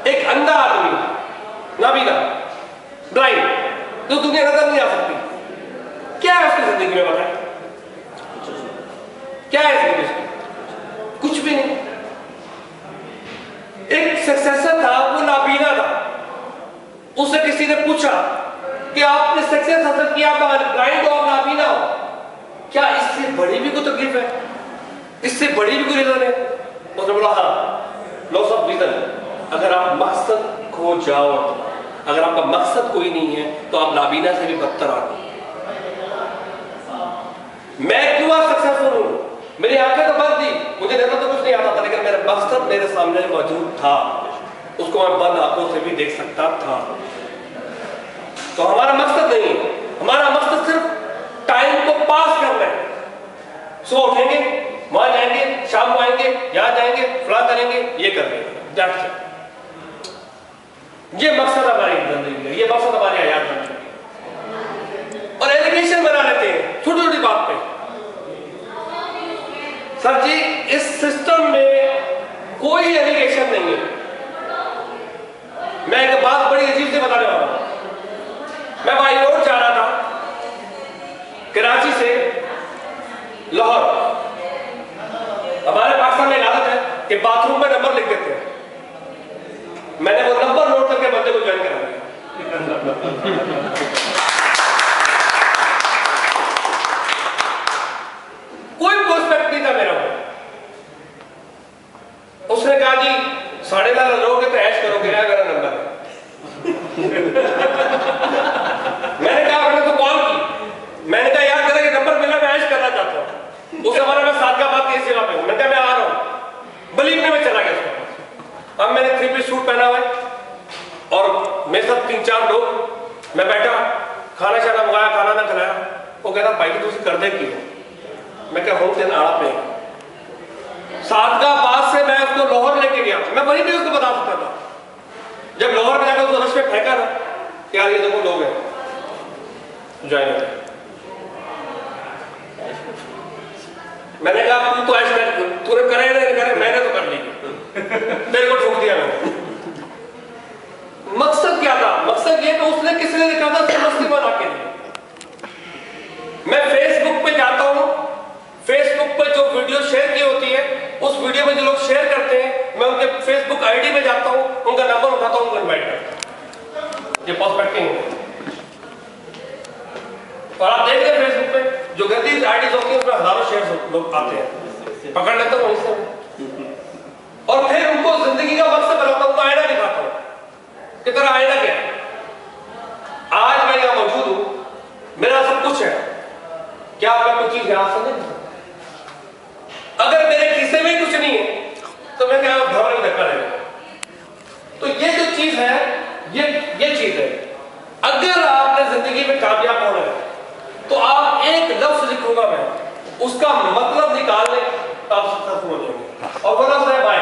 [SPEAKER 4] एक अंधा आदमी, नाबीना, ब्लाइंड, जो दुनिया नजर नहीं आ सकती, क्या है उसकी जिंदगी में बताएं? क्या है जिंदगी उसकी? कुछ भी नहीं। एक सक्सेसर था, वो नाबीना था। उससे किसी ने पूछा कि आपने सक्सेस हासिल किया, ब्लाइंड हो, नाबीना हो, क्या इससे बड़ी भी कोई तकलीफ है? इससे बड़ी भी कोई रीजन है? उसने बोला हाँ, लॉस ऑफ रीजन। अगर आप मकसद खो जाओ, अगर आपका मकसद कोई नहीं है तो आप नाबीना से भी बदतर आदमी। मैं क्यों सक्सेसफुल हूं? मेरी आंखें तो बंद थी, मुझे देखा तो कुछ नहीं आता था, लेकिन मेरा मकसद मेरे सामने मौजूद था, उसको मैं बंद आंखों से भी देख सकता था। तो हमारा मकसद नहीं है, हमारा मकसद सिर्फ टाइम को पास करना है। सुबह उठेंगे, वहां जाएंगे, शाम को आएंगे, यहां जाएंगे, फला करेंगे, ये करेंगे। ये मकसद हमारी जिंदगी है, ये मकसद हमारी हयात है। और एलिगेशन बना लेते हैं छोटी छोटी बात पे। सर जी, इस सिस्टम में कोई एलिगेशन नहीं है। मैं एक बात बड़ी अजीब से बताने वाला हूं। मैं बाई रोड जा रहा था कराची से लाहौर। हमारे पाकिस्तान में आदत है कि बाथरूम में नंबर लिख देते हैं। मैंने वो नंबर नोट करके बंदे को ज्वाइन करा दिया। कोई प्रोस्पेक्ट नहीं था मेरा वो। उसने कहा जी 11.5 लोगे तो ऐश करोगे, मेरा नंबर है। मैंने कहा मैंने तो कॉल की, मैंने कहा याद करा कि नंबर मिला, मैं ऐश करना चाहता हूँ। उस जमाने में सादगाबाद की जगह पे हूँ। मैंने कहा मैं आ रहा हूँ, बलीवने में चला गया। अब मैंने 3 पीस सूट पहना हुआ है और मेरे साथ 3-4 लोग। मैं बैठा, खाना शाना मंगाया, खाना ना खिलाया। वो कहता भाई की तुझे कर दे की हो। मैं क्या होम आड़ा पे सादगाबाद से मैं उसको लाहौर लेके गया। मैं वहीं भी उसको बता सकता था। जब लाहौर में जाकर उसको रश में फेंका ना, यार ये देखो लोग हैं ज्वाइन हो। मैंने कहा तू तो ऐसा तूने करे नहीं करे, मैंने तो कर ली, तेरे को ठोक दिया मैंने। मकसद क्या था? मकसद ये कि उसने किसी ने लिखा था समस्ती बना के लिए। मैं फेसबुक पे जाता हूं, फेसबुक पे जो वीडियो शेयर की होती है, उस वीडियो में जो लोग शेयर करते हैं, मैं उनके फेसबुक आईडी में जाता हूं, उनका नंबर उठाता हूं, उनको इनवाइट करता हूं। ये पर्सपेक्टिव है। और आप देख रहे हैं फेसबुक पे जो गंदी आईडीज होती है, उसमें हजारों शेयर लोग आते हैं, पकड़ लेता हूं इससे। और फिर उनको जिंदगी का मकसद बनाता हूं, उनको आईना दिखाता हूं कि तेरा आईना क्या है। आज मैं यहां मौजूद हूं, मेरा सब कुछ है, क्या मैं कुछ चीज यहां से नहीं? अगर मेरे किस्से में कुछ नहीं है तो मैं क्या भवन में धक्का देगा। उसका मतलब निकालने तो आप सक्सेसफुल हो जाएंगे। और बोला है बाय,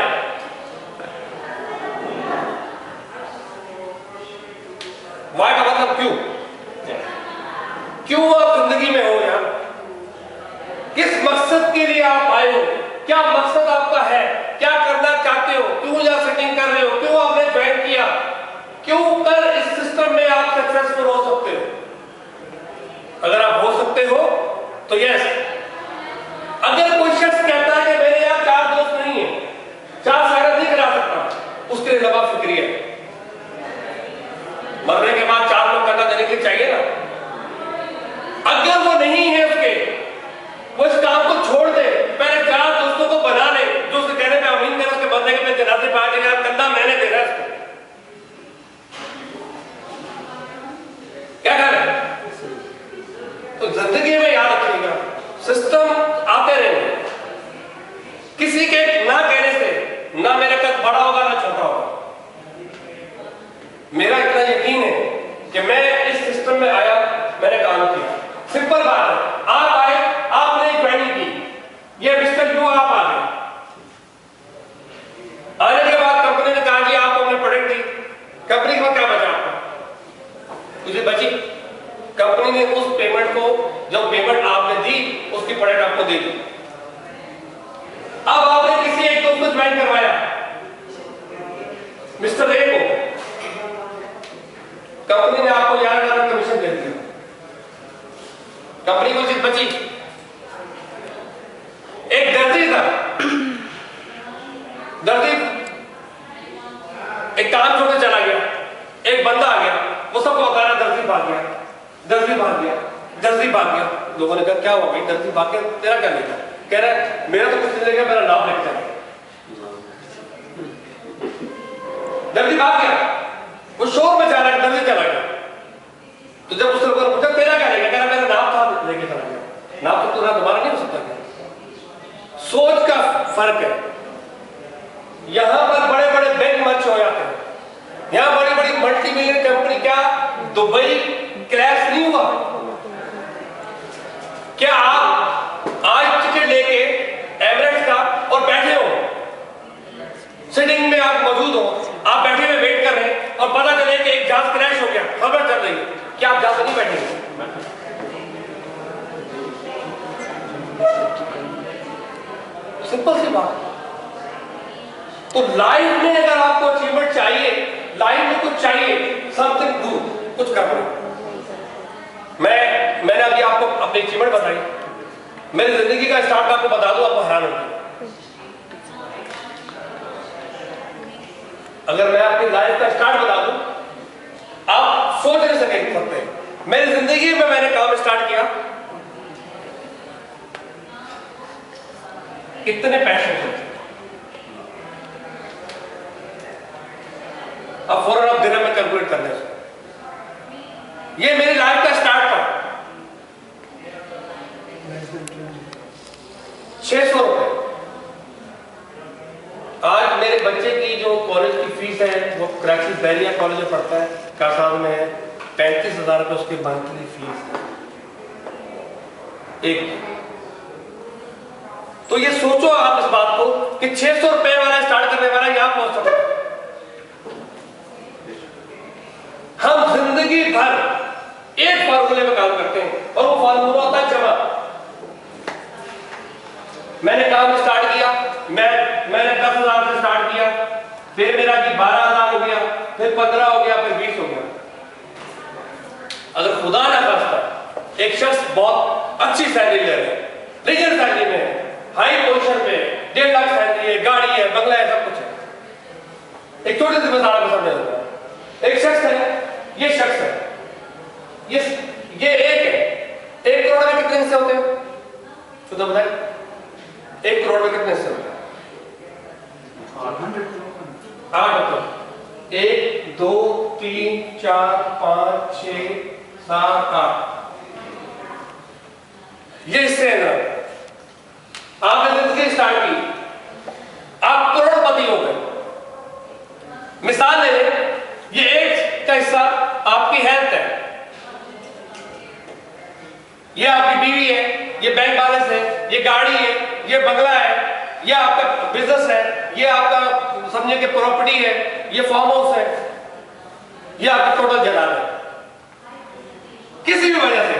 [SPEAKER 4] वाई का मतलब क्यों, क्यों आप जिंदगी में हो यार, किस मकसद के लिए आप आए हो, क्या मकसद आपका है, क्या करना चाहते हो, क्यों यहां सेटिंग कर रहे हो, क्यों आपने ज्वाइन किया, क्यों कर इस सिस्टम में आप सक्सेसफुल हो सकते हो। अगर आप हो सकते हो तो यस। अगर कोई शख्स कहता है कि मेरे यहाँ 4 दोस्त नहीं है, 4 शायद नहीं करा सकता, उसके लिए जवाब शुक्रिया। मरने के बाद 4 लोग करना देने के लिए चाहिए ना। अगर वो नहीं है उसके, वो इस काम को छोड़ दे, पहले 4 दोस्तों को बना ले जो उसके कहने पे अमीन करे, उसके मरने के पे जनाजे पा देगा, कंधा मैंने दे रहा है उसको। क्या कर रहे हैं? तो जिंदगी में याद रखिएगा, सिस्टम आते रहेंगे, किसी के ना कहने से ना मेरा कद बड़ा होगा ना छोटा होगा। मेरा इतना यकीन है कि मैं इस सिस्टम में आया, मैंने काम किया। सिंपल बात है, आप आए, आपने ज्वाइनिंग की, ये मिस्टर यू आप आ गए। आने के बाद कंपनी ने कहा कि आपको हमने प्रोडक्ट दी, कंपनी को क्या बचा आपका, मुझे बची। कंपनी ने उस पेमेंट को, जो पेमेंट आपने दी, उसकी प्रोडक्ट आपको दे दी। अब आपने किसी एक दोस्त को ज्वाइन करवाया, मिस्टर ए को, कंपनी ने आपको 11,000 कमीशन दे दिया, कंपनी को चीज बची। एक दर्जी था, दर्जी एक काम छोड़कर चला गया, एक बंदा आ गया, वो सबको बता रहा दर्जी भाग गया, दर्जी भाग गया, दर्जी भाग गया। लोगों ने कहा क्या हुआ भाई, दर्जी भाग गया, तेरा क्या लेगा? कह रहा है मेरा तो कुछ नहीं लेगा, मेरा नाम लिख जाए। दर्जी भाग गया, वो शोर में जा रहा है, दर्जी चला गया। तो जब उस लोगों ने पूछा तेरा क्या लेगा, कह रहा मेरा नाम था लेके चला गया। नाम तो तुम्हारा दोबारा नहीं हो सकता क्या? सोच का फर्क है। यहां पर बड़े बड़े बैंक मर्ज हो जाते हैं, यहां बड़ी बड़ी मल्टी मिलियन कंपनी, क्या दुबई क्रैश नहीं हुआ? क्या आप आज टिकट लेके एमिरेट्स का और बैठे हो, सिटिंग में आप मौजूद हो, आप बैठे हुए वेट कर रहे हैं और पता चले कि एक जहाज क्रैश हो गया, खबर चल रही है, क्या आप जहाज नहीं बैठेंगे? सिंपल सी बात। तो लाइफ में अगर आपको अचीवमेंट चाहिए, लाइफ में कुछ चाहिए, समथिंग डू, कुछ करना। मैंने अभी आपको अपनी अचीवमेंट बताई, मेरी जिंदगी का स्टार्ट आपको बता दूं, आपको हैरान होगी। अगर मैं आपकी लाइफ का स्टार्ट बता दूं, आप सोच नहीं सकते। मेरी जिंदगी में मैंने काम स्टार्ट किया, कितने पैशन थे, अब फौरन आप दिन में कैलकुलेट करने से, ये मेरी लाइफ का स्टार्ट था। 600 रुपए। आज मेरे बच्चे की जो कॉलेज की फीस है, वो कराची बहरिया कॉलेज में पढ़ता है, कासार में है, 35,000 रुपए उसकी मंथली फीस है एक। तो ये सोचो आप इस बात को कि 600 रुपए वाला स्टार्ट करने वाला यहां पहुंच सकता है। हम जिंदगी भर एक फार्मूले में काम करते हैं और वो फार्मूला होता है जमा। मैंने काम स्टार्ट किया, मैंने 10,000 से स्टार्ट किया, फिर मेरा कि 12,000 हो गया, फिर 15 हो गया, फिर 20 हो गया। अगर खुदा ना खास्ता एक शख्स बहुत अच्छी सैलरी ले रहा है, रिजल्ट सैलरी में है, हाई पोजीशन पे, 1.5 लाख सैलरी है, गाड़ी है, बंगला है, सब कुछ है। एक छोटी सी मिसाल को समझ लेता हूं। एक शख्स है, ये शख्स है, ये एक है। 1 करोड़ में कितने हिस्से होते हैं? तो बताए 1 करोड़ में कितने हिस्से होते हैं? 8 होते हैं। 1 2 3 4 5 6 7 8 ये हिस्से हैं ना। आपने जिंदगी स्टार्ट की, आप करोड़पति हो गए। मिसाल ले लें, ये एक का हिस्सा आपकी हेल्थ है, ये आपकी बीवी है, ये बैंक बैलेंस है, ये गाड़ी है, ये बंगला है, ये आपका बिजनेस है, ये आपका समझे कि प्रॉपर्टी है, ये फार्म हाउस है, ये आपका टोटल जलाल है। किसी भी वजह से,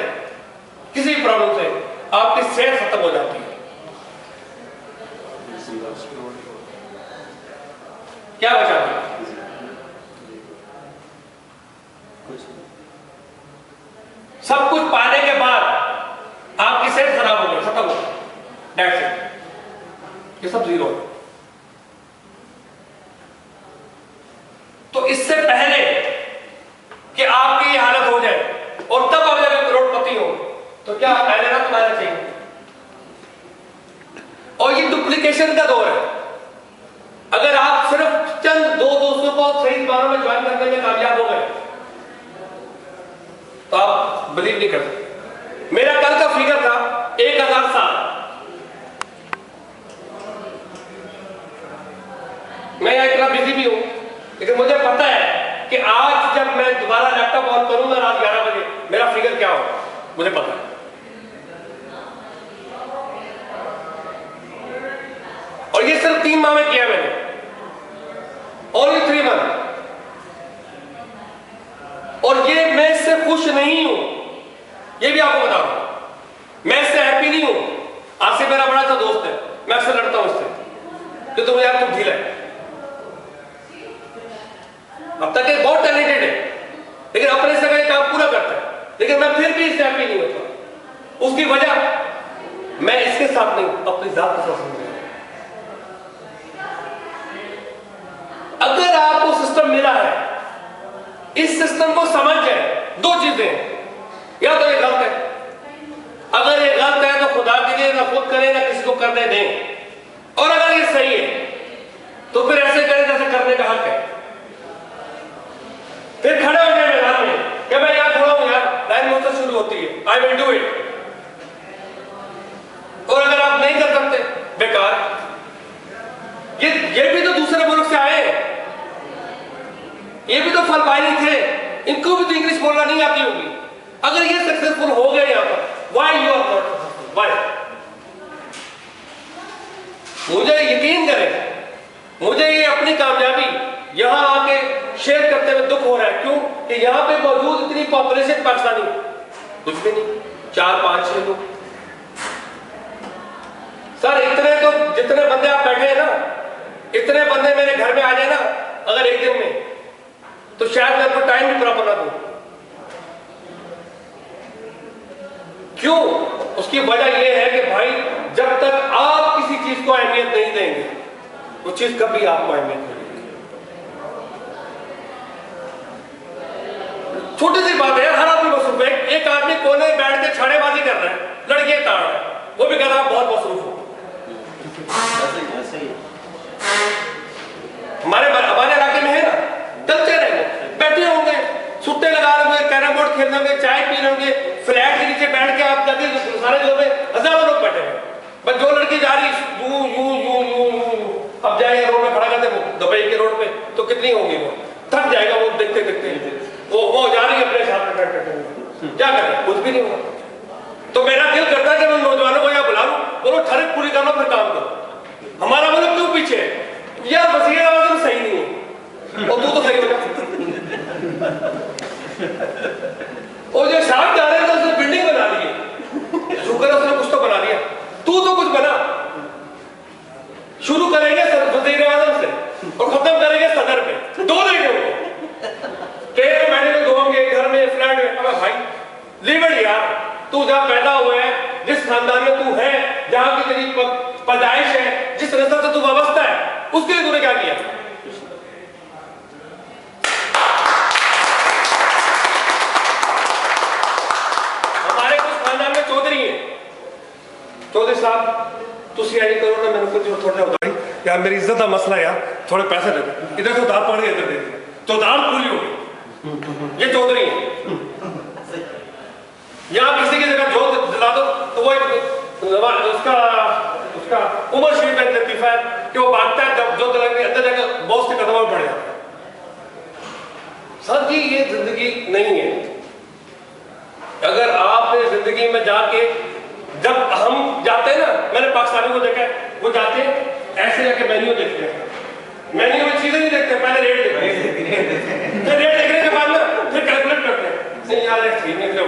[SPEAKER 4] किसी भी प्रॉब्लम से आपकी सेहत खत्म हो जाती है। क्या बचा? सब कुछ पाने के बाद आपकी सेहत खराब हो गई, खत्म हो गई, दैट्स इट, ये सब जीरो है। तो इससे पहले कि आपकी ये हालत हो जाए और तब आप जब करोड़पति हो, तो क्या पहले ना तुम्हारा चाहिए? और ये डुप्लीकेशन का दौर है। अगर आप सिर्फ चंद दो दोस्तों को सही बारों में ज्वाइन करने में कामयाब हो गए तो आप बिलीव नहीं कर सकते। मेरा कल का फिगर था 1007। मैं यहां इतना बिजी भी हूं, लेकिन मुझे पता है कि आज जब मैं दोबारा लैपटॉप ऑन करूंगा रात 11 बजे, मेरा फिगर क्या होगा मुझे पता है। और ये सिर्फ 3 माह में किया मैंने, ओनली 3 मंथ। और ये मैं इससे खुश नहीं हूं, ये भी आपको बता रहा हूं। मैं इससे हैप्पी नहीं हूं। आसिफ मेरा बड़ा सा दोस्त है, मैं अक्सर लड़ता हूं इससे कि तुम यार तुम ढीला है। अब तक एक बहुत टैलेंटेड है, लेकिन अपने से का काम पूरा करता है, लेकिन मैं फिर भी इससे हैप्पी नहीं होता। उसकी वजह मैं इसके साथ नहीं, अपनी जात के साथ नहीं। अगर आपको सिस्टम मिला है, इस सिस्टम को समझ जाए। 2 चीजें, या तो ये गलत है, अगर ये गलत है तो खुदा के लिए ना खुद करें ना किसी को करने दें, और अगर ये सही है तो फिर ऐसे करें जैसे करने का हक है। फिर खड़े हो जाए मैदान में कि मैं यहां खड़ा हूं यार, लाइन मुझसे शुरू होती है, आई विल डू इट। और अगर आप नहीं कर सकते, बेकार। ये भी तो दूसरे मुल्क से आए हैं, ये भी तो फलबानी थे, इनको भी तो इंग्लिश बोलना नहीं आती होगी। अगर ये सक्सेसफुल हो गए यहां पर, why you are not successful? Why? मुझे यकीन करें, मुझे ये अपनी कामयाबी यहां आके शेयर करते हुए दुख हो रहा है। क्यों? कि यहां पे मौजूद इतनी पॉपुलेशन पाकिस्तानी कुछ भी नहीं, 4-5-6 लोग। सर इतने तो जितने बंदे आप बैठे हैं ना, इतने बंदे मेरे घर में आ जाए ना अगर एक दिन में, तो शायद मैं आपको टाइम भी प्रॉपर ना दूं। क्यों? उसकी वजह यह है कि भाई जब तक आप किसी चीज को अहमियत नहीं देंगे, वो चीज कभी आपको अहमियत नहीं देगी। छोटी सी बात है, हर आदमी मसरूफ है। एक आदमी कोने में बैठ के छड़ेबाजी कर रहा है, लड़कियां ताड़ रहा है, वो भी कह रहा है बहुत मसरूफ हो। हमारे इलाके में है ना, कल्चर है, बैठे होंगे, सुट्टे लगा लेंगे, कैरम बोर्ड खेल लेंगे, चाय पी लेंगे, फ्लैट के नीचे बैठ के आप जाके सारे लोग हजारों लोग बैठे हैं। बस जो लड़की जा रही यूं यूं यूं यूं यूं, अब जाएगा रोड में खड़ा करते वो दुबई के रोड पे, तो कितनी होंगी वो, थक जाएगा वो देखते देखते। वो जा रही है अपने साथ में बैठ, क्या करें, कुछ भी नहीं होगा। तो मेरा दिल करता है कि मैं नौजवानों को यहाँ बुला लूं, बोलो ठरक पूरी कर लो फिर काम करो। हमारा मतलब क्यों पीछे है यार? वज़ीर आज़म सही नहीं है और तू तो सही हो जा। और जो साहब जा रहे हैं तो उसने बिल्डिंग बना ली है, शुक्र है उसने कुछ तो बना लिया, तू तो कुछ बना। शुरू करेंगे वज़ीर आज़म से और खत्म करेंगे सदर पे, 2 लड़के होंगे, ट्रेन में बैठे लोग होंगे, घर में फ्लैट में। अबे भाई लीव इट यार, तू जहां पैदा हुआ है, जिस खानदान में तू है, जहां की तेरी पैदाइश है, जिस नस्ल से तू वाबस्ता है, उसके लिए तूने क्या किया? हमारे कुछ खानदान में चौधरी हैं, चौधरी साहब तू सियानी करो ना, मैंने कुछ थोड़ा उधारी यार, मेरी इज्जत का मसला यार, थोड़े पैसे दे, इधर से उधार पड़ गए, इधर दे दिया, तो उधार पूरी हो गई। ये चौधरी है। यहां किसी की जगह जोत दिला दो तो वो उसका उमर शरीफ का लतीफा है कि वो भागता है, जब जो दिलाएंगे अंदर जाकर बॉस के कदमों में पड़ जाता है। सर जी ये जिंदगी नहीं है। अगर आपने जिंदगी में जाके, जब हम जाते हैं ना पाकिस्तानी को देखा है, वो जाते हैं ऐसे जाके मेन्यू देखते हैं, मेन्यू में चीजें नहीं देखते, पहले रेट देखते हैं, फिर रेट देखने के बाद ना फिर कैलकुलेट करते हैं, नहीं यार ठीक नहीं कर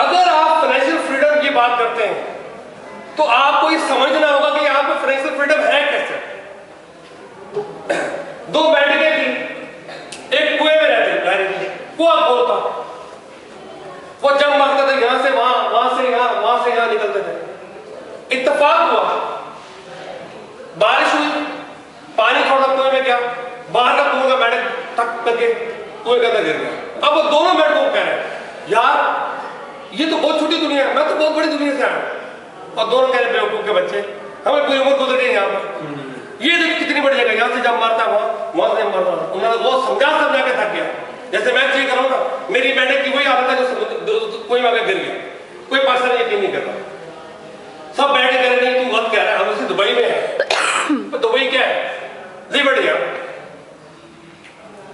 [SPEAKER 4] अगर आप फाइनेंशियल फ्रीडम की बात करते हैं तो आपको ये समझना होगा कि यहाँ पे फाइनेंशियल फ्रीडम है कैसे। दो मेंढके थी, एक कुएं में रहते, कुआं बोलता, वो जब मारते थे यहां से वहां, वहां से यहां, वहां से यहां निकलते थे। इत्तेफाक हुआ, बारिश हुई, पानी थोड़ा कुएं में गया, बाहर का कुएं का मेंढक टक करके कुएं के अंदर गिर गया। अब वो दोनों मेंढकों को कह रहे हैं यार ये तो बहुत छोटी दुनिया है, मैं तो बहुत बड़ी दुनिया से आया हूं। और दोनों कह रहे बेवकूफ के बच्चे, हमें पूरी उम्र गुजर गई यहाँ पर, ये देखो कितनी बड़ी जगह, यहाँ से जब मारता है वहां से मारता। उन्होंने वो समझा के थक गया, जैसे मैं चीज करूँ ना, मेरी मेंढक की वही हालत है जो कोई आगे गिर गया, कोई पाकिस्तानी यकीन नहीं करता, सब बैठ कर नहीं तू गलत कह रहा है, हम उसी दुबई में है। तो दुबई क्या है, लिबर्टी है।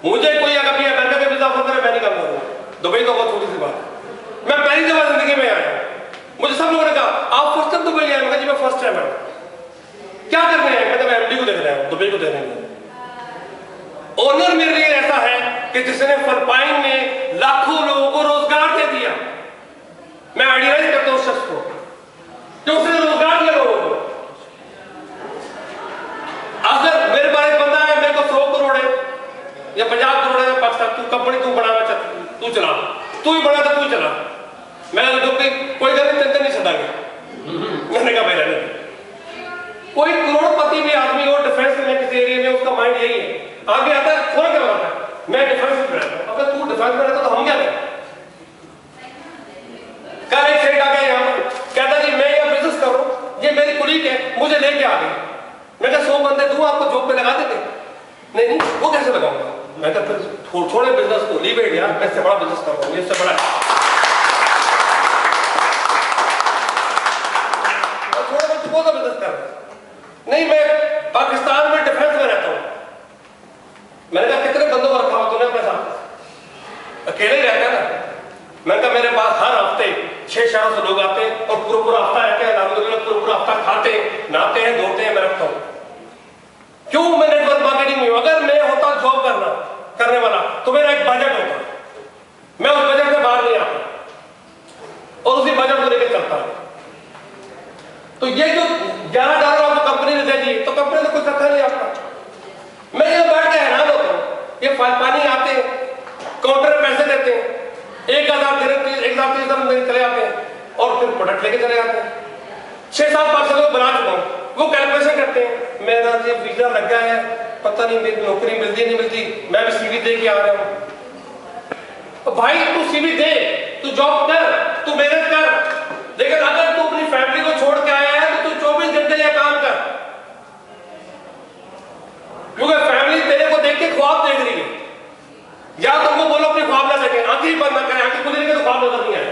[SPEAKER 4] मुझे कोई अगर अमेरिका का वीजा ऑफर करे मैं नहीं करता, दुबई तो बहुत छोटी सी बात है। मैं पहली दफा जिंदगी में आया, मुझे सब लोगों ने कहा आप फर्स्ट टाइम दुबई आए, मैं जी मैं फर्स्ट टाइम आया। क्या करने हैं, कहते मैं एमडी को देख रहा हूं, दुबई को देख रहे हैं। ओनर मेरे लिए ऐसा है कि जिसने फिलिपाइन में लाखों लोगों को रोजगार दे दिया। मैं आइडियालाइज करता हूं उस शख्स को कि उसने रोजगार दिया लोगों को। अगर मेरे पास एक बंदा है, मेरे को 100 करोड़ है या 50 करोड़ है पाकिस्तान, तू कंपनी तू बनाना चाहता, तू चला, तू ही बना था तू चला, मैं कोई टेंशन नहीं छटांगे। मैंने कहा भाई रहने, कोई करोड़पति भी आदमी हो डिफेंस में किसी एरिया में, उसका माइंड यही है, आगे आता है फोन क्या बताता है मैं डिफेंस में रहता हूं। अगर तू डिफेंस में रहता तो हम क्या करें। कल एक सेठ आ गया यहाँ पर, कहता जी मैं यहाँ बिजनेस कर रहा हूँ, ये मेरी कुलीग है, मुझे लेके आ गई। मैं कहा 100 बंदे दूं आपको जॉब पे लगा देते। नहीं वो कैसे लगाऊंगा। मैं कहा फिर छोड़े बिजनेस को, लीव इट यार, मैं इससे बड़ा बिजनेस कर रहा हूँ, इससे बड़ा बिजनेस कर रहा हूँ। नहीं मैं पाकिस्तान में डिफेंस में रहता हूँ। मैंने कहा कितने बंदों को रखा हुआ तूने अपने साथ, अकेले ही रहता है ना। मैंने कहा मेरे पास हर हफ्ते 6 शहरों से लोग आते हैं और पूरा हफ्ता रहते हैं, अल्हम्दुलिल्लाह पूरा हफ्ता खाते हैं, नहाते हैं, धोते हैं, मैं रखता हूँ। क्यों मैं नेटवर्क मार्केटिंग में हूं। अगर मैं होता जॉब करने वाला तो मेरा एक बजट होता, मैं उस बजट से बाहर नहीं आता और उसी बजट को लेकर चलता है। तो ये जो 11,000 आपको कंपनी ने दे दी, तो कंपनी ने कुछ रखा नहीं आपका। मैं यहाँ बैठ के हैरान होता हूँ, ये पानी आते हैं, काउंटर में पैसे देते हैं, 1,000 चले आते हैं और फिर प्रोडक्ट लेके चले जाते हैं। 6-7 बार से लोग बना चुका हूँ, वो कैलकुलेशन करते हैं, मेरा ये वीजा लग गया है, पता नहीं मेरी नौकरी मिलती नहीं मिलती, मैं भी सीवी दे के आ रहा हूँ। तो भाई तू सीवी दे, तू जॉब कर, तू मेहनत कर, लेकिन अगर तू अपनी फैमिली को छोड़ के आया है तो तू 24 घंटे यह काम कर, क्योंकि फैमिली तेरे को देख के ख्वाब देख रही है। या तुमको बोलो अपनी ख्वाब ना देखें, आंखें ही बंद ना करें, आंखें खुली तो ख्वाब नजर नहीं आए।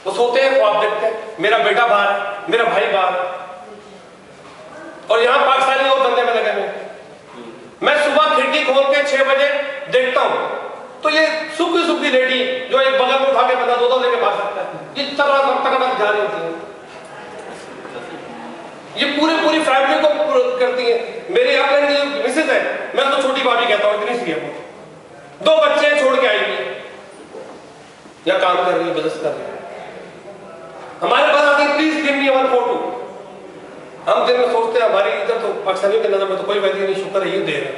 [SPEAKER 4] वो सोते हैं, ख्वाब देखते हैं, मेरा बेटा बाहर है, मेरा भाई बाहर है, और यहां पाकिस्तानी और बंदे में लगे हुए। मैं सुबह खिड़की खोल के 6 बजे देखता हूं तो ये सुखी लेडी जो एक बगल में उठा के बंदा 2-2 लेके भाग सकता है, ये तरह जा रही होती है। ये पूरी फैमिली को करती है। मेरे यहाँ की जो मिसेज है, मैं तो छोटी भाभी कहता हूँ, इतनी सी है, 2 बच्चे छोड़ के आएंगे या काम कर रही है, बिजनेस कर रही है। हमारे पास आती है please give me one photo. हम दिन में सोचते हैं हमारी इधर तो पाकिस्तानियों के नजर में तो कोई वैल्यू नहीं, शुक्र है ये दे रहा।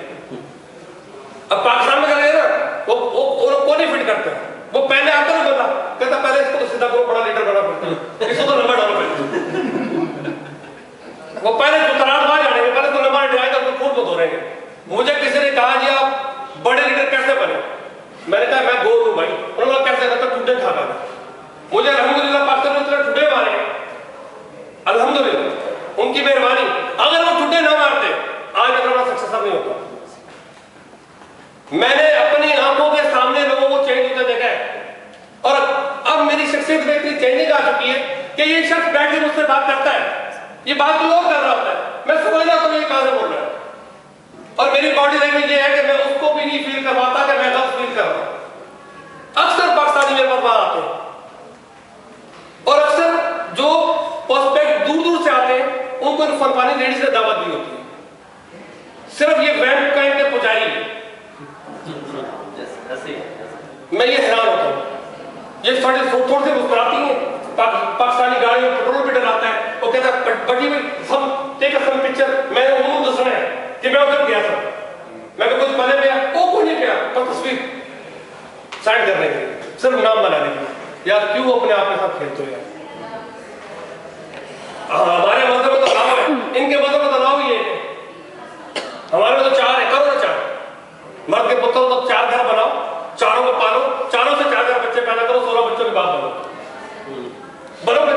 [SPEAKER 4] अब पाकिस्तान में चले ना वो नहीं फिट करते, वो पहले आता नहीं बंदा कहता पहले इसको तो सीधा करो, बड़ा लीडर बना पड़ता है, इसको तो लंबा डालो पहले। वो पहले तरार बाहर जानेंगे, पहले तो लंबा ड्राइव करके खून को धोरेंगे। मुझे किसी ने कहा जी आप बड़े लीडर कैसे बने, मैंने कहा मैं गोल हूं भाई। उन्होंने कैसे कहता टूटे खाता था। मुझे अल्हम्दुलिल्लाह पाकिस्तान में इतने टूटे मारे, अल्हम्दुलिल्लाह उनकी मेहरबानी। अगर वो टूटे ना मारते आज इतना सक्सेसफुल नहीं होता। मैंने अपनी आंखों के सामने लोगों को चेंज होते देखा है, और अब मेरी शख्सियत में इतनी चेंजिंग आ चुकी है कि ये शख्स बैठ के मुझसे बात करता है, ये बात कोई और कर रहा होता है, मैं समझ रहा हूं ये कहां से बोल रहा है। और मेरी बॉडी लैंग्वेज ये है कि मैं उसको भी नहीं फील करवाता कि मैं गलत फील कर रहा हूं। अक्सर पाकिस्तानी मेरे पास बाहर आते हैं, तो फनपानी लेडीज ने दावत दी होती है, सिर्फ ये वैन कैंप के पुजारी है। मैं ये हैरान होता हूँ, ये थोड़े से मुस्कुराती हैं, पाकिस्तानी गाड़ी में पेट्रोल भी डलाता है, वो कहता है बटी में हम टेक सम पिक्चर, मैं उन्होंने दसना है कि मैं उधर गया था, मैं कुछ पहले गया, वो कोई नहीं गया, पर तस्वीर साइड करने के लिए, सिर्फ नाम बनाने के लिए। यार क्यों अपने आप के साथ खेलते हो यार? हमारे मजहब में तो लाओ है, इनके मजहब में तो लाओ ही है। हमारे में तो 4 है, करो ना 4 मर्द के पुत्र तो 4 घर बनाओ, चारों को पालो, चारों से 4 बच्चे पैदा करो, 16 बच्चों के बाप बनो, बरोबर।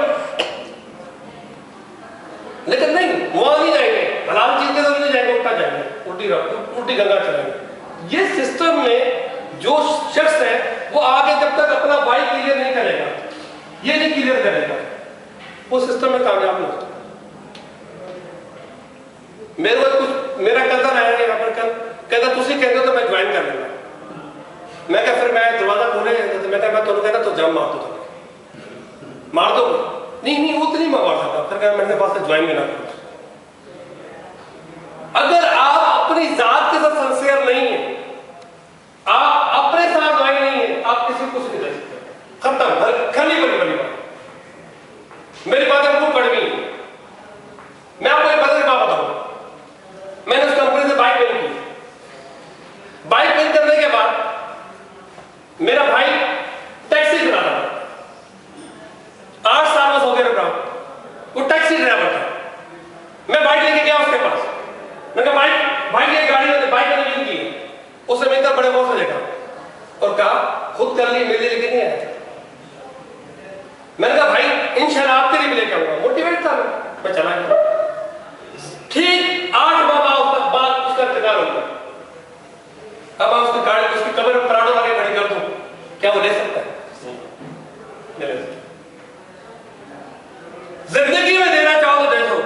[SPEAKER 4] लेकिन नहीं, वहां नहीं जाएंगे, हलाल चीज के साथ नहीं जाएंगे, उल्टा जाएंगे, उल्टी गंगा चलेंगे। ये सिस्टम में जो शख्स है वो आगे जब तक अपना भाई क्लियर नहीं करेगा, ये नहीं क्लियर करेगा, वो सिस्टम में कामयाब नहीं होता। मेरे को कुछ मेरा कजन आया यहाँ पर कल, कहता तुसी कहते हो तो मैं ज्वाइन कर लेगा। मैं क्या फिर मैं दरवाजा खोले तो मैं कहता कहता तो जम मार दो, मार दो, नहीं वो तो नहीं मार सकता। फिर क्या मैंने पास ज्वाइन भी ना करो। अगर आप अपनी जात के साथ सिंसियर नहीं है, आप अपने साथ ज्वाइन नहीं है, आप किसी को कुछ नहीं दे सकते, खत्म, खाली बड़ी बात। मेरी बात आपको कड़वी, मैं आपको एक बदल बात बताऊं। मैंने उस कंपनी से बाइक पेन की, बाइक पेन करने के बाद मेरा भाई टैक्सी चलाता था, 8 साल में हो गए रहा, वो टैक्सी ड्राइवर था। मैं बाइक लेके गया उसके पास, मैंने कहा बाइक ये गाड़ी मैंने बाइक मैंने यूज की, उसने मेरे बड़े बहुत से देखा और कहा खुद कर ली, मेरे लिए लेके नहीं आया। मैंने कहा भाई इंशाल्लाह आपके लिए भी लेके आऊंगा, मोटिवेट था मैं चला गया। ठीक 8 माह बाद उसका इंतकाल हो गया। अब मैं उसकी गाड़ी उसकी कब्र में पराठों लगे खड़ी कर दूं, क्या वो ले सकता है? जिंदगी में देना चाहो तो दे दो,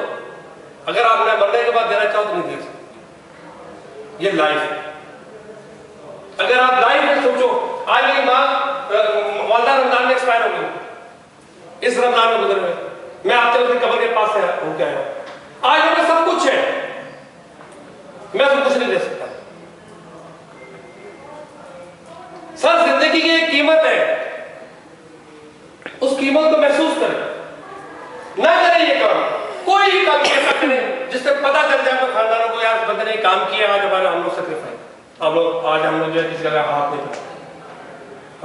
[SPEAKER 4] अगर आपने मरने के बाद देना चाहो तो नहीं दे सकते। ये लाइफ है। अगर आप लाइफ में सोचो, आज मेरी माँ वालदा रमजान में एक्सपायर हो गई, इस रमजान में गुजर गए, मैं आपके उसकी कब्र के पास से होकर आया, आज मेरे सब कुछ है, मैं उसको कुछ नहीं दे सकता। सर जिंदगी की एक कीमत है, उस कीमत को महसूस करें, ना करें ये काम, कोई भी काम ऐसा करें जिससे पता चल जाए तो खानदानों को यार बंदे ने काम किया, आज हमारे हम लोग सेक्रीफाइस, हम लोग आज हम लोग जो है किसी का हाथ नहीं पड़ा।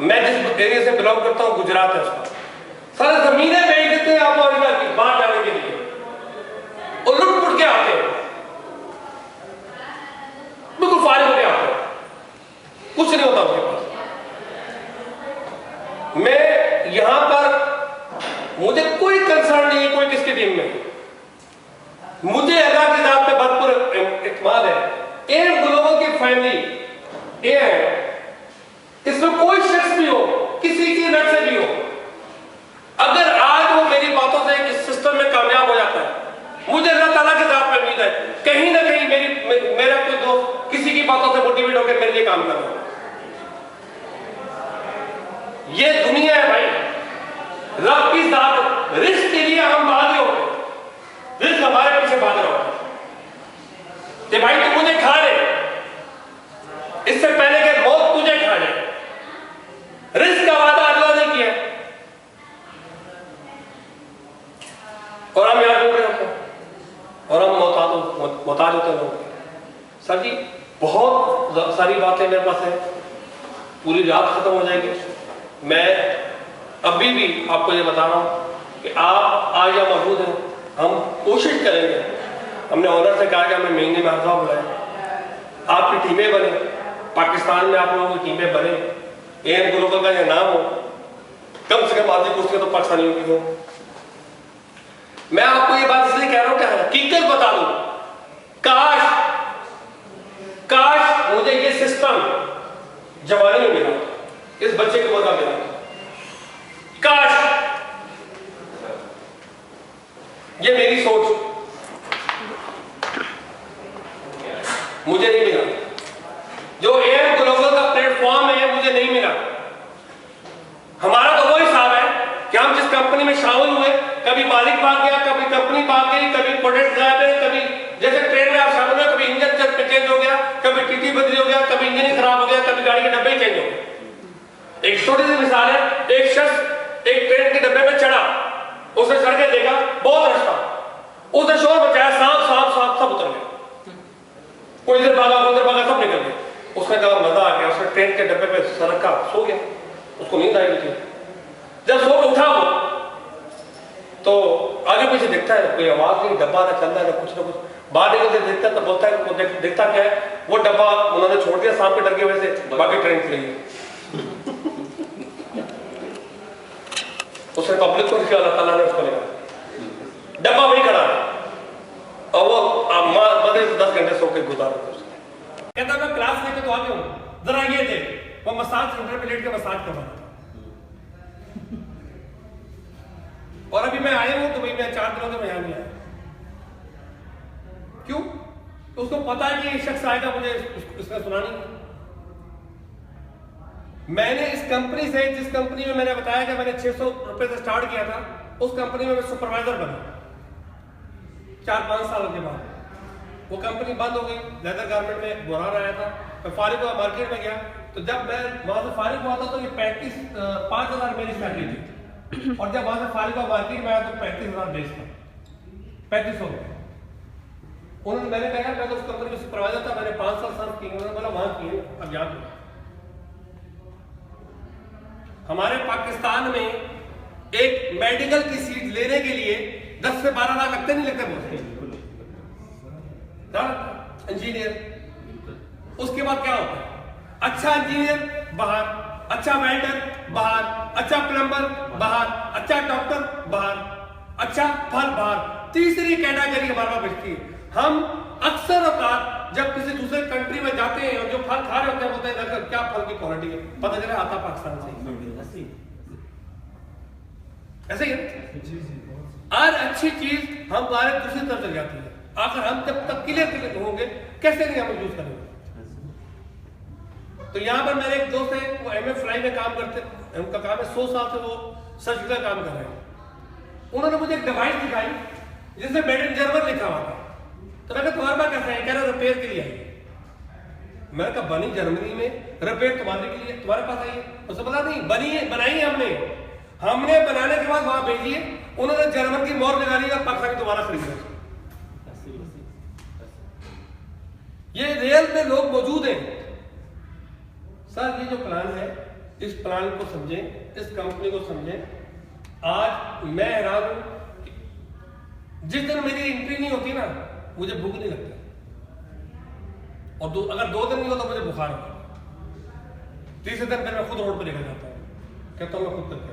[SPEAKER 4] मैं जिस एरिया से बिलोंग करता हूँ गुजरात है, उसका सारे जमीनें बेच देते हैं आप अमेरिका की बाहर जाने के लिए, और लुट पुट के आते हैं, बिल्कुल फारिग होके आते हैं, कुछ नहीं होता उनके पास। मैं यहां पर मुझे कोई कंसर्न नहीं है कोई किसकी टीम में, मुझे अल्लाह की जात पे भरपूर इत्मीनान है। एम ग्लोबल की फैमिली ये है, इसमें कोई शख्स भी हो, किसी की नट से भी हो, अगर आज वो मेरी बातों से इस सिस्टम में कामयाब हो जाता है, मुझे अल्लाह ताला की जात पे उम्मीद है कहीं ना कहीं मेरा कोई दोस्त किसी की बातों से मोटिवेट होकर मेरे लिए काम कर रहा है। ये दुनिया है भाई, रब की जात, रिस्क के लिए हम भाग रहे होते, रिस्क हमारे पीछे भाग रहे होते कि भाई तू मुझे खा ले, इससे पहले कि मौत तुझे खा ले। रिस्क का वादा अल्लाह ने किया और हम याद रहे होते और हम मोहताज होते लोग। सर जी बहुत सारी बातें मेरे पास है, पूरी रात खत्म हो जाएगी। मैं अभी भी आपको ये बता रहा हूं कि आप आज यहाँ मौजूद हैं, हम कोशिश करेंगे, हमने ऑनर से कहा कि हमें महीने में हर दफा बुलाएं, आपकी टीमें बने, पाकिस्तान में आप लोगों की टीमें बने, एम ग्लोबल का ये नाम हो, कम से कम आधी कुर्सियां तो पाकिस्तानियों की हो। मैं आपको ये बात इसलिए कह रहा हूं कि हकीकत बता दूं, काश मुझे ये सिस्टम जवानी में मिला, इस बच्चे को मौका मिला, काश। ये मेरी सोच, मुझे नहीं मिला। जो एम ग्लोबल का प्लेटफॉर्म है मुझे नहीं मिला। हमारा तो वो हिसाब है कि हम जिस कंपनी में शामिल हुए, कभी मालिक भाग गया, कभी कंपनी भाग गई, कभी प्रोडक्ट गायब है, कभी जैसे ट्रेन में आप शामिल हुए, कभी इंजन चेंज हो गया, कभी टीटी बदली हो गया, कभी इंजन खराब हो गया, कभी गाड़ी के डब्बे चेंज हो गए। एक छोटी सी मिसाल है, एक शख्स एक ट्रेन के डब्बे में चढ़ा, उसने चढ़ के देखा बहुत रास्ता, उसने शोर मचाया, सांप सांप सांप, सब उतर गए, कोई इधर भागा कोई उधर भागा, सब निकल गए। उसने कहा मजा आ गया, उसने ट्रेन के डब्बे पे सर रखा, सो गया, उसको नींद आई थी। जब सो के उठा वो तो आगे पीछे देखता है, कोई आवाज नहीं, डब्बा ना चल रहा है, कुछ ना कुछ। बाहर निकल के देखता है तो बोलता है, देखता क्या है, वो डब्बा उन्होंने छोड़ दिया सांप के डर के वजह से, बाकी ट्रेन चली गई। उसने पब्लिक को दिखाया, अल्लाह ताला ने उसको लिखा, डब्बा वहीं खड़ा है और वो 10 घंटे सो के गुजारा। कहता मैं क्लास लेके तो आ गया हूँ, जरा ये देख, वो मसाज सेंटर पे लेट के मसाज कर रहा था। और अभी मैं आया हूं दुबई में, 4 दिनों से मैं यहां नहीं आया। क्यों? तो उसको पता है कि ये शख्स आएगा, मुझे इसने सुना नहीं। मैंने इस कंपनी से, जिस कंपनी में मैंने बताया कि मैंने 600 रुपए से स्टार्ट किया था, उस कंपनी में मैं सुपरवाइजर बना 4-5 साल के बाद। वो कंपनी बंद हो गई, लेदर गारमेंट में बुरा आया था। मैं फारिग हुआ, मार्केट में गया, तो जब मैं वहां से फारिग हुआ था तो ये 5,000 मेरी सैलरी थी, और जब वहां से फारिग हुआ मार्केट में आया तो 35,000 बेच था, 3500। उन्होंने, मैंने कहा मैं तो उस कंपनी में सुपरवाइजर था, मैंने 5 साल सर्व किए। उन्होंने बोला वहां किए, अब यहाँ पे। हमारे पाकिस्तान में एक मेडिकल की सीट लेने के लिए 10 से 12 लाख लगते, नहीं लगते बोलते इंजीनियर। उसके बाद क्या होता है, अच्छा इंजीनियर बाहर, अच्छा वेल्डर बाहर, अच्छा प्लम्बर बाहर, अच्छा डॉक्टर बाहर, अच्छा फल बाहर। तीसरी कैटेगरी हमारे पास बचती है। हम अक्सर औकात जब किसी दूसरे कंट्री में जाते हैं और जो फल खा रहे होते हैं, बोलते हैं क्या फल की क्वालिटी है, पता चला आता पाकिस्तान से। ऐसे ही और अच्छी चीज हम बाहर दूसरी तरफ चल जाती है। आखिर हम जब तक क्लियर होंगे, कैसे नहीं हम यूज करेंगे। तो यहाँ पर मेरे एक दोस्त है, वो MA फ्लाई में काम करते, उनका काम है 100 साल से वो सर्जिकल का काम कर रहे हैं। उन्होंने मुझे एक डिवाइस दिखाई जिसमें मेड इन जर्मन लिखा हुआ था। तो मैंने तुम्हारे पास कैसा है, कह रहा रिपेयर के लिए आई। मैंने कहा बनी जर्मनी में, रिपेयर तुम्हारे के लिए, तुम्हारे पास आई है। उसने बोला नहीं, बनी है, बनाई है हमने बनाने के बाद वहां भेजी है, उन्होंने जर्मन की मोहर लगा ली और पाकिस्तान की दोबारा खरीद लिया। ये रियल में लोग मौजूद हैं। सर ये जो प्लान है, इस प्लान को समझें, इस कंपनी को समझें। आज मैं हैरान हूं, जिस दिन मेरी एंट्री नहीं होती ना, मुझे भूख नहीं लगती, और अगर 2 दिन नहीं होता मुझे बुखार होता। तीसरे दिन फिर मैं खुद रोड पर निकल जाता हूं, कहता हूं मैं खुद करके।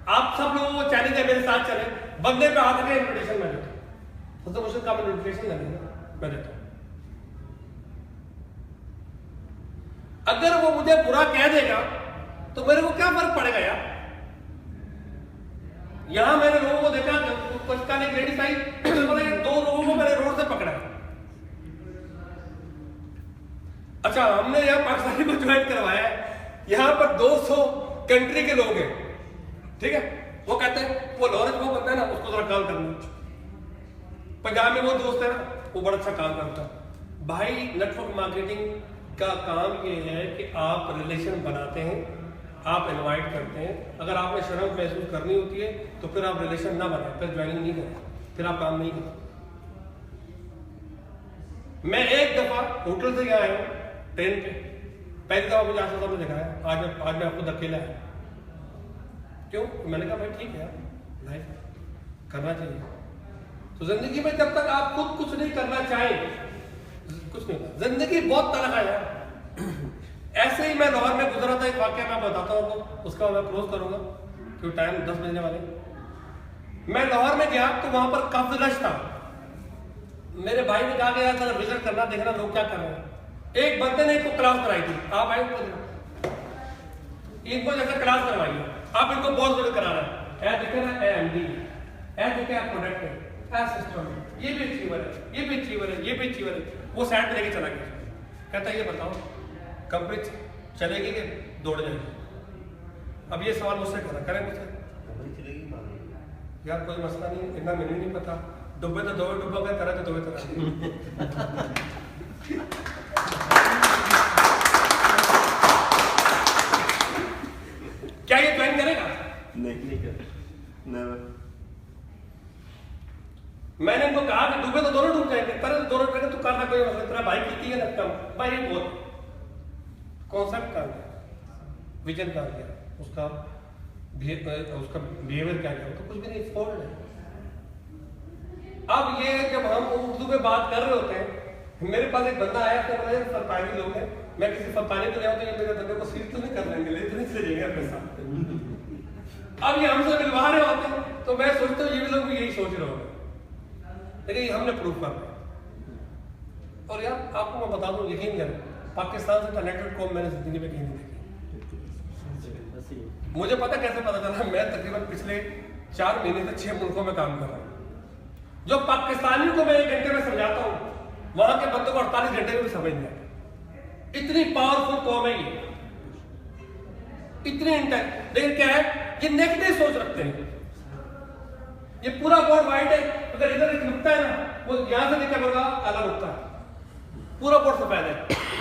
[SPEAKER 4] आप सब लोगों को चैलेंज है, मेरे साथ चले, बंदे पे हाथ रखे, इन्विटेशन मैं देता हूं। सबसे मुश्किल काम इन्विटेशन लगेगा, मैं देता हूं। अगर वो मुझे बुरा कह देगा तो मेरे को क्या फर्क पड़ेगा यार। यहां मैंने लोगों को देखा, पाकिस्तान एक लेडीज आई, 2 लोगों को मैंने रोड से पकड़ा। अच्छा, हमने यहाँ पाकिस्तानी को ज्वाइन करवाया है, यहाँ पर 200 कंट्री के लोग हैं, ठीक है। वो कहते हैं वो लॉरेंस वो बंदा है ना, उसको जरा कॉल करना। पंजाब में वो दोस्त है ना, वो बड़ा अच्छा काम करता है। भाई नेटवर्क मार्केटिंग का काम ये है कि आप रिलेशन बनाते हैं, आप इनवाइट करते हैं। अगर आपने शर्म महसूस करनी होती है तो फिर आप रिलेशन ना बनाए, फिर ज्वाइनिंग नहीं करें, फिर आप काम नहीं करें। मैं एक दफा होटल से यहाँ आया हूँ ट्रेन पे, पहली दफा मुझे आशा साहब ने दिखाया, आज मैं खुद अकेला है। क्यों? मैंने कहा भाई ठीक है यार, लाइफ करना चाहिए। तो जिंदगी में जब तक आप खुद कुछ नहीं करना चाहें, कुछ नहीं, जिंदगी बहुत तलख है यार। ऐसे ही मैं लाहौर में गुजरा था, एक वाकया मैं बताता हूँ आपको, उसका मैं क्लोज करूंगा क्योंकि टाइम 10 बजने वाले। मैं लाहौर में गया तो वहां पर काफी रश था। मेरे भाई ने कहा यार जरा विजिट करना, देखना लोग क्या कर रहे हैं। एक बंदे ने इनको क्लास कराई थी, आप आए इनको जैसे क्लास करवाई, आप इनको बहुत बड़े करा रहे हैं, देखे ना MD, देखे प्रोडक्ट है, सिस्टम, ये भी अचीवर है, ये भी अचीवर है, ये भी अचीवर है। वो साइड पे लेके चला गया, कहता है ये बताओ कंपनी चलेगी कि दौड़ जाएगी। अब ये सवाल मुझसे करें मुझसे, यार कोई मसला नहीं, इतना मैंने नहीं पता, डुब्बे तो दो डुब्बा गए, तरह तो दो तरह। क्या ये ज्वाइन करेगा?
[SPEAKER 3] नहीं कर नेवर।
[SPEAKER 4] मैंने इनको कहा कि डूबे तो दोनों डूब जाएंगे, तरह तो दोनों डूबेंगे, तू करना कोई मसला, तेरा भाई कितनी है लगता भाई, बहुत कॉन्सेप्ट का विजन का गया, उसका बिहेवियर क्या गया, तो कुछ भी नहीं, फॉल्ट है। अब ये जब हम उर्दू में बात कर रहे होते हैं, मेरे पास एक बंदा आया, उसने बोला फरपानी लोग हैं, मैं किसी फरपानी को ले आऊँ तो ये मेरे बंदे को सीट तो नहीं कर लेंगे, इतने से जाएंगे अपने साथ। अब ये हमसे मिलवा रहे होते हैं, तो मैं सोचता हूँ ये भी लोग भी यही सोच रहे होंगे, लेकिन हमने प्रूफ कर दिया। और यार आपको मैं बता दूं, यकीन करें, पाकिस्तान से कनेक्टेड कौम मैंने जिंदगी में कहीं नहीं देखी। मुझे पता कैसे पता चला, मैं तकरीबन पिछले 4 महीने से 6 मुल्कों में काम कर रहा हूँ। जो पाकिस्तानियों को मैं 1 घंटे में समझाता हूँ, वहां के बंदों को 48 घंटे में भी समझ नहीं आता। इतनी पावरफुल कौम है ये, इतनी इंटेलिजेंट, लेकिन क्या है, ये नेगेटिव सोच रखते हैं। ये पूरा बोर्ड व्हाइट है, अगर इधर एक नुक्ता है ना, वो यहां से निकल होगा काला नुक्ता है, पूरा बोर्ड सफेद है,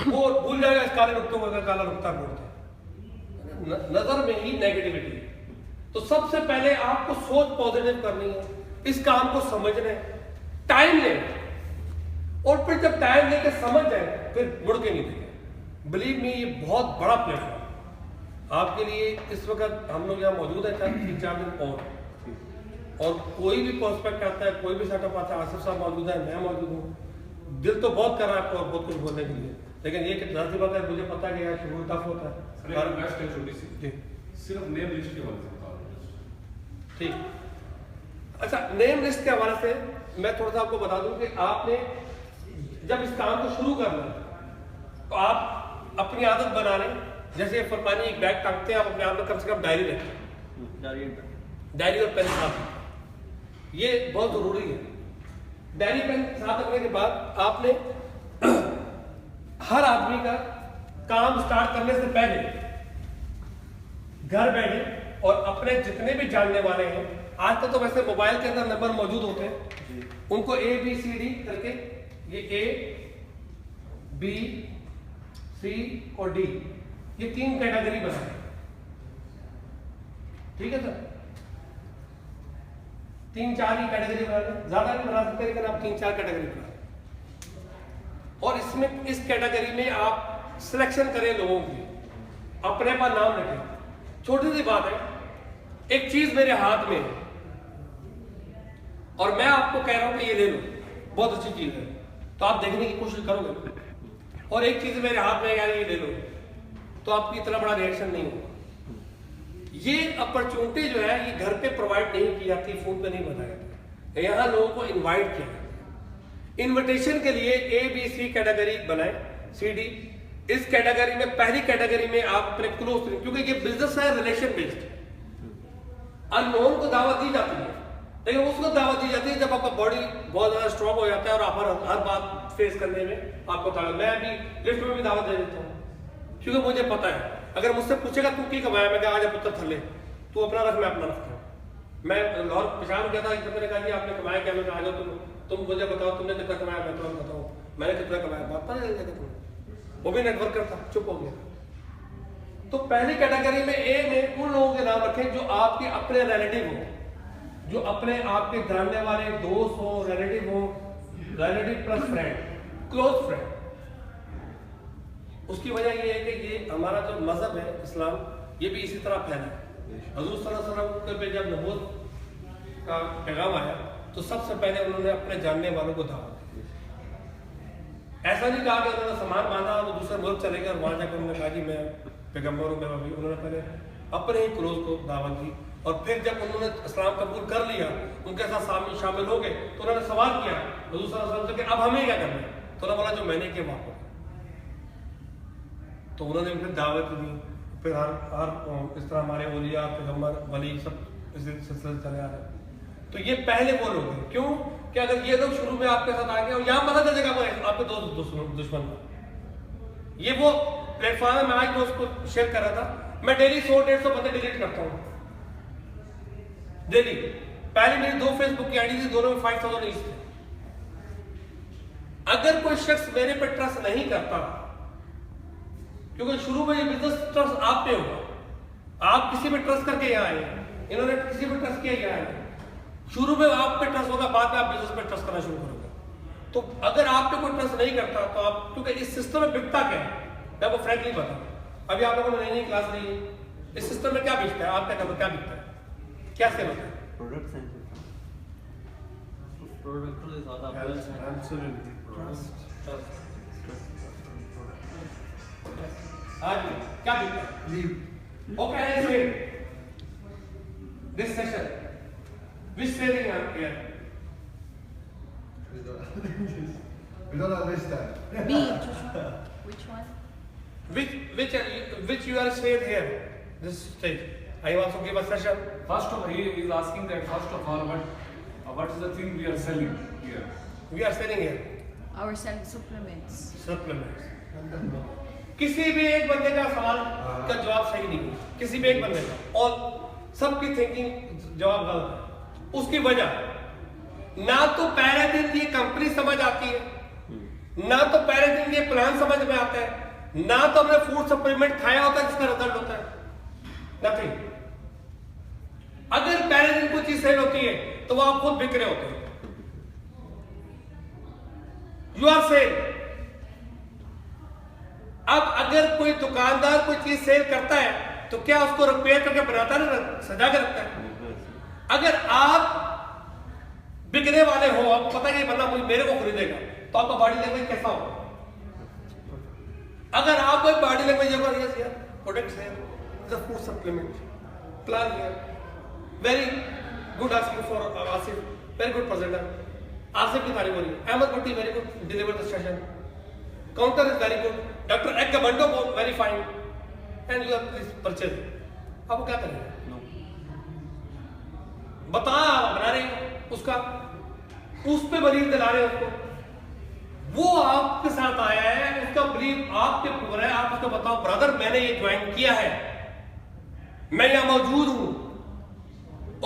[SPEAKER 4] वो भूल जाएगा इस काले नुक्ते को, काला नुक्ता बोलते हैं। नजर में ही नेगेटिविटी। तो सबसे पहले आपको सोच पॉजिटिव करनी है, इस काम को समझना है, टाइम ले, और फिर जब टाइम लेके समझ जाए फिर मुड़ के नहीं देंगे। बिलीव मी, ये बहुत बड़ा प्लेटफॉर्म आपके लिए इस वक्त हम लोग यहाँ मौजूद है, 3-4 दिन और कोई भी प्रोस्पेक्ट आता है, कोई भी सेटअप आता है, आसिफ साहब मौजूद है, मैं मौजूद हूँ। दिल तो बहुत कर रहा है आपको और बहुत कुछ बोलने के लिए, लेकिन ये कि सी बात है, मुझे पता है कि यार शुरू टफ होता है।
[SPEAKER 1] छोटी सी सिर्फ नेम लिस्ट के हवाले से बताओ।
[SPEAKER 4] ठीक, अच्छा, नेम लिस्ट के हवाले से मैं थोड़ा सा आपको बता दूं कि आपने जब इस काम को शुरू करना तो आप अपनी आदत बना लें। जैसे फरमानी एक बैग टांगते हैं, आप अपने आप में कम से कम डायरी रखें, डायरी और पेन साथ, ये बहुत जरूरी है। डायरी पेन साथ रखने के बाद आपने हर आदमी का काम स्टार्ट करने से पहले घर बैठे और अपने जितने भी जानने वाले हैं, आजकल तो वैसे मोबाइल के अंदर नंबर मौजूद होते हैं, उनको ABCD करके, ये A B C और D, ये 3 कैटेगरी बनाए, ठीक है सर, 3-4 ही कैटेगरी बना लें, ज्यादा नहीं बना सकते, लेकिन आप 3-4 कैटेगरी बना लें। और इसमें इस कैटेगरी में आप सिलेक्शन करें लोगों की, अपने पर नाम रखें। छोटी सी बात है, एक चीज मेरे हाथ में है और मैं आपको कह रहा हूं कि ये ले लो, बहुत अच्छी चीज है, तो आप देखने की कोशिश करोगे, और एक चीज मेरे हाथ में यार ये ले लो, तो आपकी इतना बड़ा रिएक्शन नहीं होगा। ये अपॉर्चुनिटी जो है ये घर पे प्रोवाइड नहीं की जाती, फोन पे नहीं बताया जाता, यहाँ लोगों को इनवाइट किया जाता है। इन्विटेशन के लिए ABC कैटेगरी बनाए, CD, इस कैटेगरी में पहली कैटेगरी में आप अपने क्लोज, क्योंकि ये बिजनेस है रिलेशन बेस्ड, अननोन को दावत दी जाती है, लेकिन उसको दावत दी जाती है जब आपका बॉडी बहुत ज्यादा स्ट्रॉन्ग हो जाता है और आप हर बात फेस करने में आपको ताकत। मैं अभी लिफ्ट में भी दावत दे देता हूँ, क्योंकि मुझे पता है, अगर मुझसे पूछेगा तू की कमाया, मैं कहा आजा पुत्र थले, तू अपना रख, मैं अपना रखता हूँ। मैं लाहौर पेशावर गया था, एक मैंने कहा कि आपने कमाया क्या, मैं कहा आ जाओ तुम मुझे बताओ तुमने कितना कमाया, मैं तुम्हें बताऊँ मैंने कितना कमाया, बात पता चल जाएगा तुम्हें। वो भी नेटवर्कर था, चुप हो गया। तो पहली कैटेगरी में A में उन लोगों के नाम रखें जो आपके अपने रिलेटिव हो, जो अपने आपके जानने वाले दोस्त हो, रिलेटिव हो, relative plus friend, close friend. उसकी वजह ये है कि ये हमारा जो मजहब है इस्लाम, ये भी इसी तरह फैला है। हजूर सल्लल्लाहु अलैहि वसल्लम पे जब नबूवत का पैगाम आया तो सबसे पहले उन्होंने अपने जानने वालों को दावत दी। ऐसा नहीं कहा कि उन्होंने सामान बांधा और दूसरे मुल्क चले गए और वहां जाकर उन्होंने कहा कि मैं पैगम्बर हूँ, मैं अभी, उन्होंने पहले अपने ही क्लोज को दावत दी, और फिर जब उन्होंने इस्लाम कबूल कर लिया, उनके साथ शामिल हो गए, तो उन्होंने सवाल किया हजूर सल्लल्लाहु अलैहि वसल्लम से कि अब हमें क्या करना है, तो उन्होंने बोला जो मैंने किया वापस। तो उन्होंने फिर दावत दी, फिर हर इस तरह हमारे औलिया, पैगम्बर, वली सब इस सिलसिले चले आ रहे। तो ये पहले वो लोग हैं, क्यों कि अगर ये लोग शुरू में आपके साथ आ गए और यहाँ पता चल जाएगा आपके दो दुश्मन को। ये वो प्लेटफॉर्म है, मैं आज उसको शेयर कर रहा था, मैं डेली 100-150 बंदे डिलीट करता हूँ, डेली। पहले मेरी 2 फेसबुक की आईडी थी, दोनों में 5000 रीच थे। अगर कोई शख्स मेरे पे ट्रस्ट नहीं करता, क्योंकि शुरू में ये बिजनेस ट्रस्ट आप पे होगा, आप किसी पे ट्रस्ट करके यहाँ आए, इन्होंने किसी पे ट्रस्ट किया यहाँ आए, शुरू में आप पे ट्रस्ट होगा, बाद में आप बिजनेस पे ट्रस्ट करना शुरू करोगे। तो अगर आप पे कोई ट्रस्ट नहीं करता तो आप, क्योंकि इस सिस्टम में बिकता क्या है, मैं आपको फ्रैंकली बताऊं, अभी आप लोगों ने नई क्लास ली है, इस सिस्टम में क्या बिकता है, आपका नंबर क्या बिकता है, क्या से बताए?
[SPEAKER 5] प्रोडक्ट्स हैं, प्रोडक्ट से ज़्यादा
[SPEAKER 4] आज क्या बिकता है? लीव। ओके, आई से this session which selling here?
[SPEAKER 2] We don't understand.
[SPEAKER 6] B. Which one?
[SPEAKER 4] Which you are said here, this stage. I also give a session.
[SPEAKER 1] First of all, he is asking that first of all, what is the thing we are selling here?
[SPEAKER 4] We are selling here
[SPEAKER 6] Our selling supplements.
[SPEAKER 4] supplements. किसी भी एक बंदे का सवाल का जवाब सही नहीं है, किसी भी एक बंदे का, और सबकी थिंकिंग जवाब गलत है। उसकी वजह ना तो पहले दिन ये कंपनी समझ आती है, ना तो पहले दिन ये प्लान समझ में आता है, ना तो हमने फूड सप्लीमेंट खाया होता है जिसका रिजल्ट होता है, नथिंग। अगर पहले दिन कोई चीज सेल होती है तो वो आप खुद बिक रहे होते हैं। You are sale. अब अगर कोई दुकानदार कोई चीज सेल करता है तो क्या उसको रिपेयर करके बनाता है, सजा के रखता है? अगर आप बिकने वाले हो, आपको पता है कि बंदा मेरे को खरीदेगा, तो आपका बॉडी लैंग्वेज कैसा होगा? अगर आप कोई बॉडी लैंग्वेज यस यार प्रोडक्ट्स है, द फूड सप्लीमेंट प्लान है, very good asking for Asif, very good presenter, Asif की तारीफ हो रही है, Ahmad Bhatti very good deliver the session, counter is very good, doctor एक बंडो very fine, and you are please purchase. आपको क्या करेंगे? बता बना रहे हैं उसका, उस पे बलीव दिला रहे हैं उसको, वो आपके साथ आया है, उसका बिलीव आपके ऊपर है, आप उसको बताओ ब्रदर मैंने ये ज्वाइन किया है, मैं यहां मौजूद हूं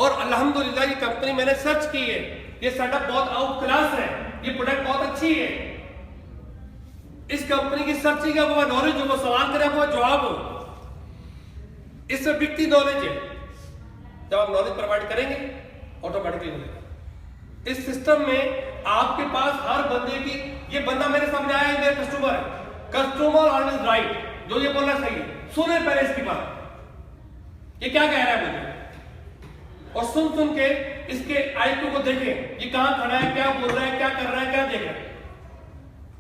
[SPEAKER 4] और अल्हम्दुलिल्लाह ये कंपनी मैंने सर्च की है, ये सेटअप बहुत आउट क्लास है, ये प्रोडक्ट बहुत अच्छी है, इस कंपनी की सर्चिंग है, वो नॉलेज हो, वो सवाल करे वो जवाब हो, इससे बिकती नॉलेज है। जब आप नॉलेज प्रोवाइड करेंगे ऑटोमेटिकली मिलेगा। इस सिस्टम में आपके पास हर बंदे की, ये बंदा मेरे सामने आया है, मेरा कस्टमर है, कस्टमर ऑलवेज राइट, जो ये बोलना सही है, सुने पहले इसकी बात, ये क्या कह रहा है मुझे, और सुन सुन के इसके आईक्यू को देखें, ये कहां खड़ा है, क्या बोल रहा है, क्या कर रहा है, क्या देख रहा है,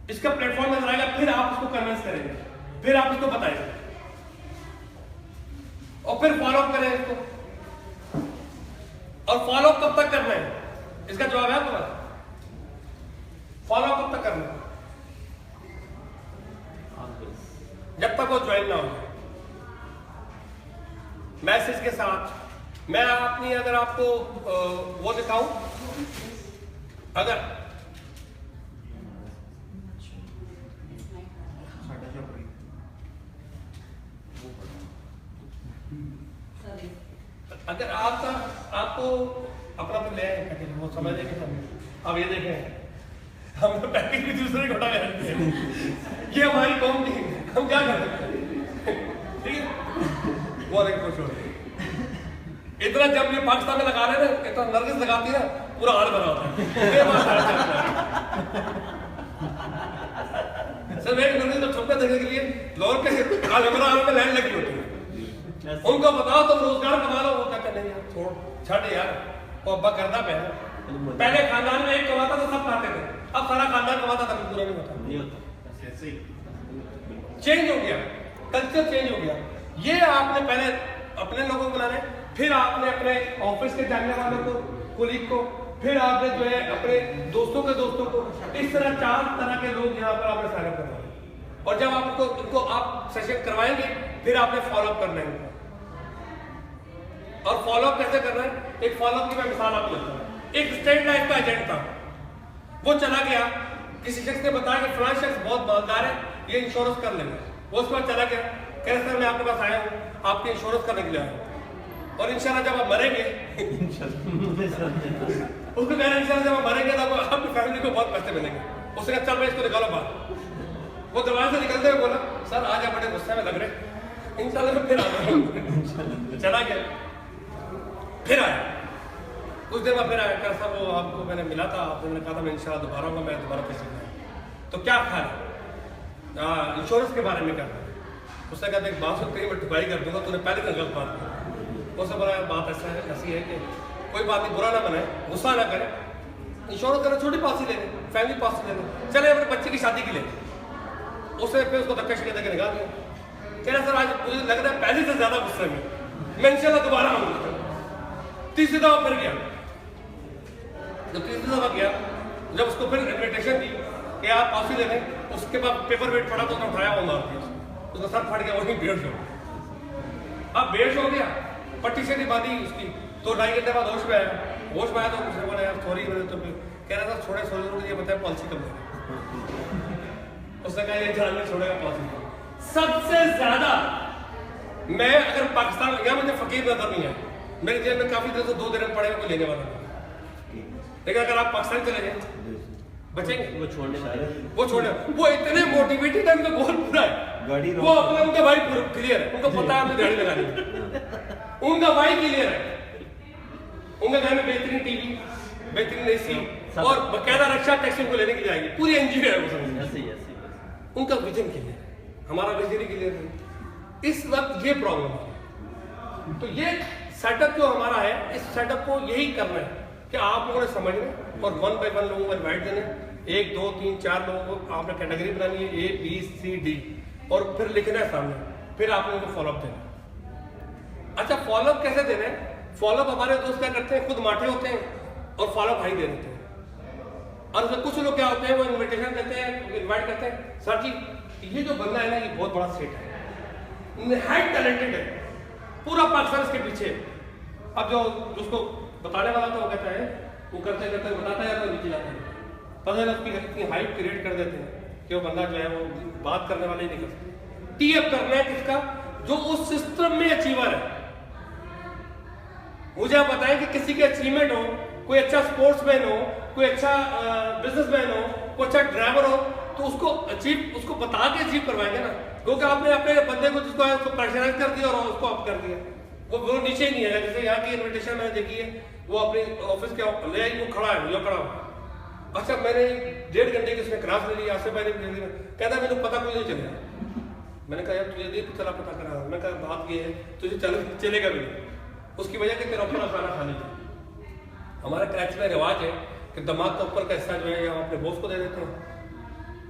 [SPEAKER 4] इसका प्लेटफॉर्म नजर आएगा, फिर आप उसको कन्विंस करेंगे, फिर आप उसको बताएंगे और फिर फॉलो अप करें इसको। और फॉलो अप कब तक करना है, इसका जवाब है आपके पास? फॉलो अप कब तक करना है? जब तक वो ज्वाइन ना हो जाए मैसेज के साथ। मैं अपनी अगर आपको वो दिखाऊं, अगर अगर आपको अपना तो ले आए पैकेज, वो समझ लेंगे। अब ये देखें, हम तो पैकेज भी दूसरे को उठा करते हैं, ये हमारी कौम की, हम क्या कर सकते हैं, ठीक है? वो अलग कुछ होता है। इतना जब ये पाकिस्तान में लगा रहे ना, इतना नरगिस लगाती है ना, पूरा हाल बना होता है। सर एक नरगिस को छुपकर देखने के लिए लोग के आलमरा में लाइन लगी होती है, उनको बताओ तुम रोजगार कमा लो, वो क्या कहते हैं छोड़ छट यार, वो अब्बा करता पहले खानदान में एक कमाता तो सब खाते थे, अब सारा खानदान कमाता था, पूरा नहीं होता, चेंज हो गया, कल्चर चेंज हो गया। ये आपने पहले अपने लोगों को बनाने, फिर आपने अपने ऑफिस के जानने वालों को, कोलीग को, फिर आपने जो है अपने दोस्तों को, इस तरह 4 तरह के लोग यहाँ पर आपने साइन अप करवाए, और जब आपको इनको आप सेशन करवाएंगे फिर आपने फॉलो अप करना है। और फॉलो अप कैसे करना है, एक फॉलो अप की मैं मिसाल आपको देता हूं। एक स्टेट लाइफ का एजेंट था, वो चला गया, किसी शख्स ने बताया कि फलां शख्स बहुत मालदार है, ये इंश्योरेंस कर लेंगे, वो उसके बाद चला गया, कह रहे सर मैं आपके पास आया हूँ, आपके इंश्योरेंस करने के लिए आया हूँ। और इंशाल्लाह जब आप मरेंगे उसको कह रहे इंशाल्लाह जब आप मरेंगे तो आपकी फैमिली को बहुत पैसे मिलेंगे। उसने कहा चल मैं इसको निकालो बाहर। वो दरवाजे से निकलते हुए बोला सर आज आप बड़े गुस्से में लग रहे, इंशाल्लाह मैं फिर आ रहा हूँ। चला गया, फिर आया, कुछ देर बाद फिर आया, कहा साहब वो आपको मैंने मिला था, आपने कहा था मैं इंशाल्लाह दोबारा आऊँगा, मैं दोबारा पैसे दूँगा। तो क्या ख्याल है इंश्योरेंस के बारे में क्या था? उसने कहा एक बात सुन, मैं ठुकाई कर दूंगा, तूने पहले का गलत बात की। उसने बोला बात ऐसी है कि कोई बात नहीं, बुरा ना बनाए, गुस्सा ना करे, इंश्योरेंस करना, छोटी पॉलिसी ले लें, फैमिली पॉलिसी ले लें, चले अपने बच्चे की शादी के लिए। उसने फिर उसको धक्का शिक्का देकर निकाल दिया। कह रहा सर आज मुझे लग रहा है पहले से ज्यादा गुस्से में, मैं इंशाल्लाह दोबारा आऊंगा। तीसरी दफा फिर गया, जब तीसरी दफा गया, जब उसको फिर इन्विटेशन दी कि आप पॉलिसी ले लें, उसके बाद पेपर वेट पड़ा तो उसने उठाया, वो मार दिया, उसका सर फट गया, वहीं बेहोश हो गया। अब बेहोश हो गया, पट्टी से नहीं बांधी उसकी, तो 2.5 घंटे बाद होश में आया। होश में आया तो उसने बोला यार सॉरी, तो कह रहा था छोड़े सॉरी, ये बताया पॉलिसी कब लेना। उसने कहा ये जान में छोड़ेगा पॉलिसी। सबसे ज्यादा मैं अगर पाकिस्तान गया, मुझे फकीर नजर नहीं है, मेरे जेब में काफी देर से 2 दिन पड़े कोई लेने वाला नहीं। लेकिन अगर आप पाकिस्तान चले जाए बचेंगे, वो छोड़ने, वो इतने मोटिवेटेड है, उनका गोल पूरा है, वो अपने उनका भाई पूरा क्लियर है, उनको पता है हमें गाड़ी लगानी है, उनका भाई क्लियर है, उनके घर में बेहतरीन टीवी, बेहतरीन एसी और बकायदा रक्षा टैक्सी उनको लेने की जाएगी, पूरी इंजीनियर है वो, उनका विजन क्लियर है, हमारा विजन ही क्लियर है। इस वक्त ये प्रॉब्लम है। तो ये सेटअप जो हमारा है, इस सेटअप को यही करना है कि आप लोगों ने समझना और 1 by 1 लोगों को इन्वाइट देने, 1 2 3 4 लोगों को आपने कैटेगरी बनानी है, A B C D, और फिर लिखना है सामने, फिर आप लोगों को फॉलोअप देना। अच्छा फॉलोअप कैसे देना है? फॉलोअप हमारे दोस्त क्या करते हैं, खुद माठे होते हैं और फॉलोअप हाई दे देते हैं। और कुछ लोग क्या होते हैं, वो इन्विटेशन देते हैं, इन्वाइट करते हैं, सर जी ये जो बंदा है ना, ये बहुत बड़ा सेट है, हाई टैलेंटेड है, पूरा पाकिस्तान इसके पीछे। अब जो उसको बताने वाला था वो कहता है, वो करते करते बताता है तो नीचे जाता है, पता है उसकी इतनी हाइप क्रिएट कर देते हैं कि वो बंदा जो है वो बात करने वाले ही नहीं कर सकते। टी अप करना है किसका, जो उस सिस्टम में अचीवर है। मुझे आप बताएं कि किसी के अचीवमेंट हो, कोई अच्छा स्पोर्ट्समैन हो, कोई अच्छा बिजनेसमैन हो, कोई अच्छा ड्राइवर हो, तो उसको बता के अचीव करवाएंगे ना, क्योंकि आपने अपने बंदे को जिसको है उसको प्रेशराइज कर दिया और उसको अप कर दिया, वो नीचे ही नहीं है। जैसे यहाँ की इन्विटेशन मैंने देखी है, वो अपने ऑफिस के ले आई, वो खड़ा है, यो खड़ा हो, अच्छा मैंने 1.5 घंटे की उसने क्लास ले ली, आज से पहले कहता है मैंने पता कोई नहीं चलेगा। मैंने कहा यार तुझे देख चला पता करा, मैं कहा बात ये है तुझे चलेगा भी नहीं, उसकी वजह से तेरा ऊपर खाना खा लीजिए। हमारे क्रैच में रिवाज है कि दिमाग का ऊपर का हिस्सा जो है हम अपने बॉस को दे देते हैं,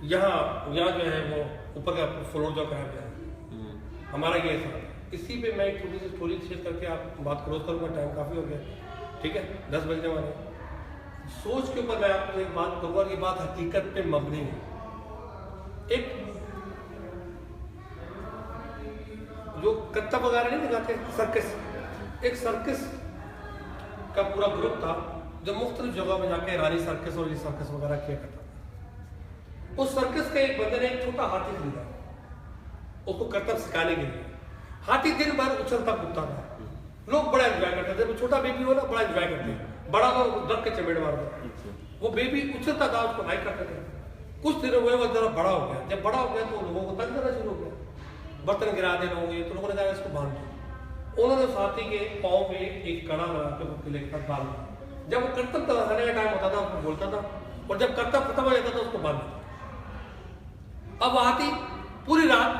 [SPEAKER 4] यहाँ जो है वो ऊपर का फ्लोर जो खराब है, हमारा ये है। इसी पे मैं एक छोटी सी स्टोरी शेयर करके आप बात क्लोज करूँगा, टाइम काफ़ी हो गया, ठीक है 10 बजने वाले। सोच के ऊपर मैं आपको एक बात कहूँगा, ये बात हकीकत पे मबनी है। एक जो कत्ता वगैरह नहीं दिखाते सर्कस, एक सर्कस का पूरा ग्रुप था जो मुख्तलिफ जगह में जाके रानी सर्कस और ये सर्कस वगैरह किया करता था। उस सर्कस के एक बंदे ने एक छोटा हाथी खरीदा उसको करतब सिखाने के लिए। हाथी दिन भर उछलता कूदता था, लोग बड़ा एंजॉय करते थे। छोटा बेबी हो ना बड़ा एंजॉय करते, बड़ा तो डर के चमेड़ मारता, वो बेबी उछलता था, उसको लाइक करते थे। कुछ दिन हुए वो जरा बड़ा हो गया, जब बड़ा हो गया तो लोगों को तंग करना शुरू हो गया, बर्तन गिरा देना होंगे, तो लोगों ने कहा इसको बांध दो। उन्होंने हाथी के पाँव में एक कड़ा लगा के किले के साथ बांध दिया। जब वो करतब लगाने का टाइम होता था उसको बोलता था, और जब करतब खत्म हो जाता था उसको बांध देता। अब हाथी पूरी रात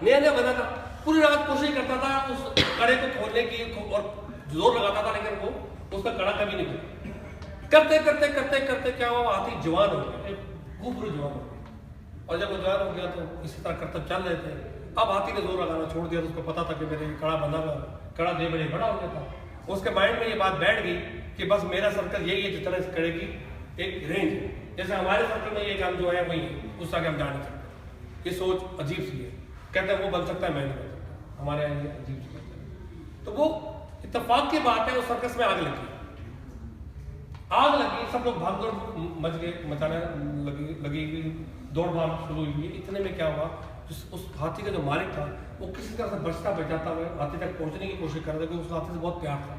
[SPEAKER 4] नया नया बना था, पूरी रात कोशिश करता था उस कड़े को खोलने की और जोर लगाता था, लेकिन वो उसका कड़ा कभी नहीं खुला। करते करते करते करते क्या हुआ, हाथी जवान हो गया, खूब जवान हो गया। और जब वो जवान हो गया तो इसी तरह करतब चल रहे थे। अब हाथी ने जोर लगाना छोड़ दिया, तो उसको पता था कि मेरे कड़ा बंधा हुआ, कड़ा 2 बजे बड़ा हो गया था। उसके माइंड में ये बात बैठ गई कि बस मेरा सर्कल यही है, जितना इस कड़े की एक रेंज है। जैसे हमारे सर्कल में ये काम जो है वही है, उस आगे हम जा नहीं सकते। ये सोच अजीब सी है, कहते हैं वो बन सकता है, मैं नहीं बन सकता, हमारे यहाँ ये अजीब सी बात है। तो वो इत्तेफाक की बात है, उस सर्कस में आग लगी, सब लोग भाग दौड़ मच गए, मचाने लगी, दौड़ भाग शुरू हुई। इतने में क्या हुआ, उस हाथी का जो मालिक था वो किसी तरह से बचता बचाता हुआ हाथी तक पहुंचने की कोशिश कर रहा था, क्योंकि उस हाथी से बहुत प्यार था।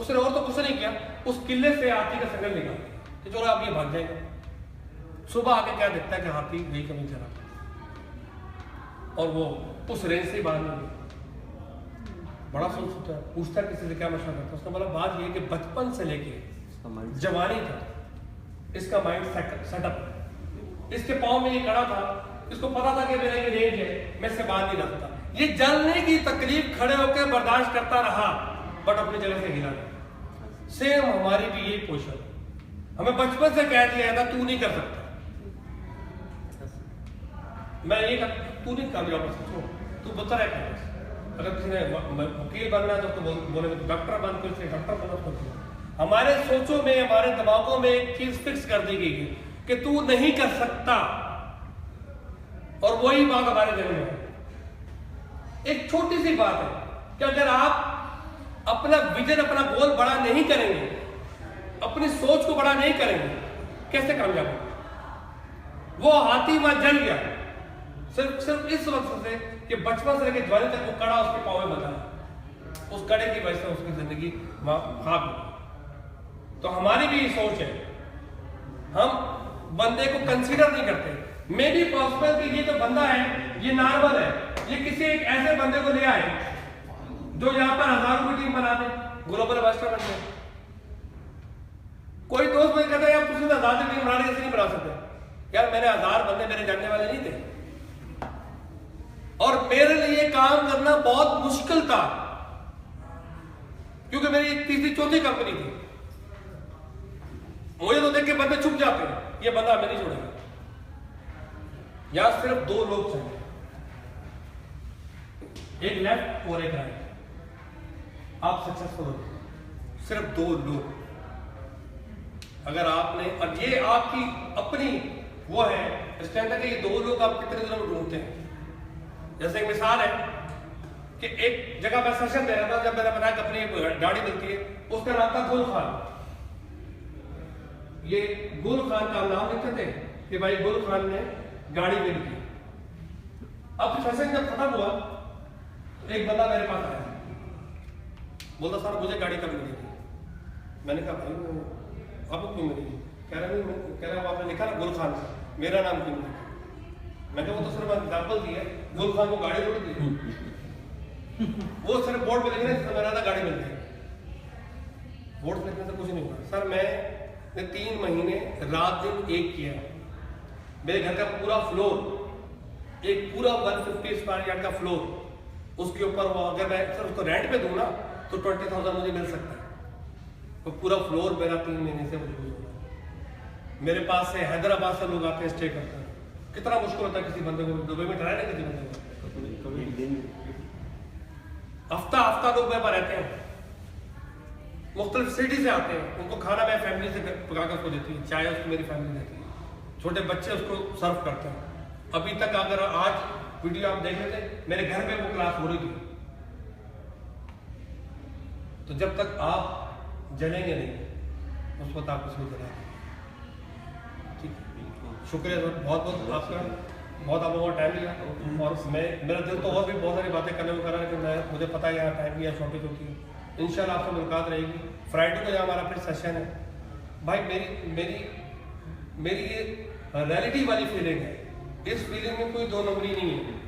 [SPEAKER 4] उसने और तो कुछ नहीं किया, उस किले से हाथी का सिग्नल निकाल कि चलो आप ये भाग जाएगा। सुबह आके क्या दिखता है कि हाथी वही कमी चला और वो उस रेंज से बाहर नहीं गया। बड़ा सोचता है, पूछता है किसी से क्या मशवरा करता है। उसने बोला बात ये कि बचपन से लेके जवानी तक इसका माइंड सेटअप, इसके पाँव में ये कड़ा था, इसको पता था कि मेरा ये रेंज है, मैं इससे बात नहीं रखता। ये जलने की तकलीफ खड़े होकर बर्दाश्त करता रहा, बट अपनी जगह से हिला नहीं। सेम हमारी भी यही पोजीशन, हमें बचपन से कह दिया था तू नहीं कर सकता, मैं ये तू नहीं कामयाब हो सकता, तू बता रहा है। अगर किसी ने वकील बनना है तो बोले तो डॉक्टर बन, कोई डॉक्टर बना तो हमारे सोचों में, हमारे दिमागों में एक चीज फिक्स कर दी गई है कि तू नहीं कर सकता, और वही बात हमारे दिल में है। एक छोटी सी बात है कि अगर आप अपना विजन, अपना गोल बड़ा नहीं करेंगे, अपनी सोच को बड़ा नहीं करेंगे, कैसे कामयाब होंगे? वो हाथी वहां जल गया सिर्फ इस वक्त से कि बचपन से लेकर जवानी तक वो कड़ा उसके पाँव में बचा, उस कड़े की वजह से उसकी जिंदगी खाक हो। तो हमारी भी ये सोच है, हम बंदे को कंसीडर नहीं करते। मे बी पॉसिबल कि ये जो बंदा है ये नॉर्मल है, ये किसी एक ऐसे बंदे को ले आए जो यहाँ पर हजारों की टीम बना दे, ग्लोबल मास्टर बन जाए। कोई दोस्त मुझे कहता है यार तुझे 1000 की टीम बनाने कैसे नहीं बना सकते? यार मैंने 1000 बंदे मेरे जानने वाले नहीं थे, और मेरे लिए काम करना बहुत मुश्किल था, क्योंकि मेरी एक तीसरी चौथी कंपनी थी। मुझे तो देख के बंदे चुप जाते हैं, ये बंदा हमें नहीं छोड़ेगा। यहां सिर्फ 2 लोग चाहिए, एक लेफ्ट और एक राइट, आप सक्सेसफुल हो। सिर्फ 2 लोग, अगर आपने, और ये आपकी अपनी वो है स्ट्रेंथ है कि ये 2 लोग आप कितने दिनों में ढूंढते हैं। जैसे एक मिसाल है कि एक जगह मैं सेशन दे रहा था, जब मैंने बताया कि अपनी गाड़ी मिलती है, उसका नाम था गुल खान। ये गुल खान का नाम लिखते थे कि भाई गुल खान ने गाड़ी मिल की। अब सेशन जब खत्म हुआ, एक बंदा मेरे पास आया, बोलता सर मुझे गाड़ी कब मिलेगी? मैंने कहा भाई आपको क्यों मिलेगी? कह रहा वो आपने लिखा ना गुल खान, मेरा नाम क्यों लिखा? मैं वो तो सिर्फ एग्जाम्पल दी है, गुल खान को गाड़ी थोड़ी दी, वो सिर्फ बोर्ड पे लिखने से मेरा ना गाड़ी मिलती है। बोर्ड लिखने से कुछ नहीं हुआ। सर मैंने 3 महीने रात दिन एक किया, मेरे घर का पूरा फ्लोर, एक पूरा 150 स्क्वायर यार्ड का फ्लोर, उसके ऊपर वो अगर मैं सर उसको रेंट पे दूं ना तो 20,000 मुझे मिल सकता है। तो पूरा फ्लोर मेरा 3 महीने से मजबूत हो रहा है। मेरे पास से हैदराबाद से लोग आते हैं, स्टे करते हैं। कितना मुश्किल होता है किसी बंदे को दुबई में ठहराने, किसी बंदे को हफ्ता लोग मेरे पास रहते हैं, मुख्तलिफ सिटी से आते हैं। उनको खाना मैं फैमिली से पकाकर उसको देती हूँ, चाय उसको मेरी फैमिली देती है, छोटे बच्चे उसको सर्व करते हैं। अभी तक अगर आज वीडियो आप देख रहे थे, मेरे घर में वो क्लास हो रही थी। तो जब तक आप जलेंगे नहीं, उस वक्त आप उसमें जलाएंगे। ठीक, शुक्रिया सर, बहुत आपका, बहुत आप लोगों का टाइम लिया। और मेरा दिल तो और भी बहुत सारी बातें करने को कर रहा है, लेकिन मुझे पता है यहाँ टाइम की यहाँ शॉर्टेज होती है। इंशाल्लाह आपसे मुलाकात रहेगी। फ्राइडे को यहाँ हमारा फिर सेशन है। भाई मेरी ये रियलिटी वाली फीलिंग है, इस फीलिंग में कोई 2 नंबरी नहीं है।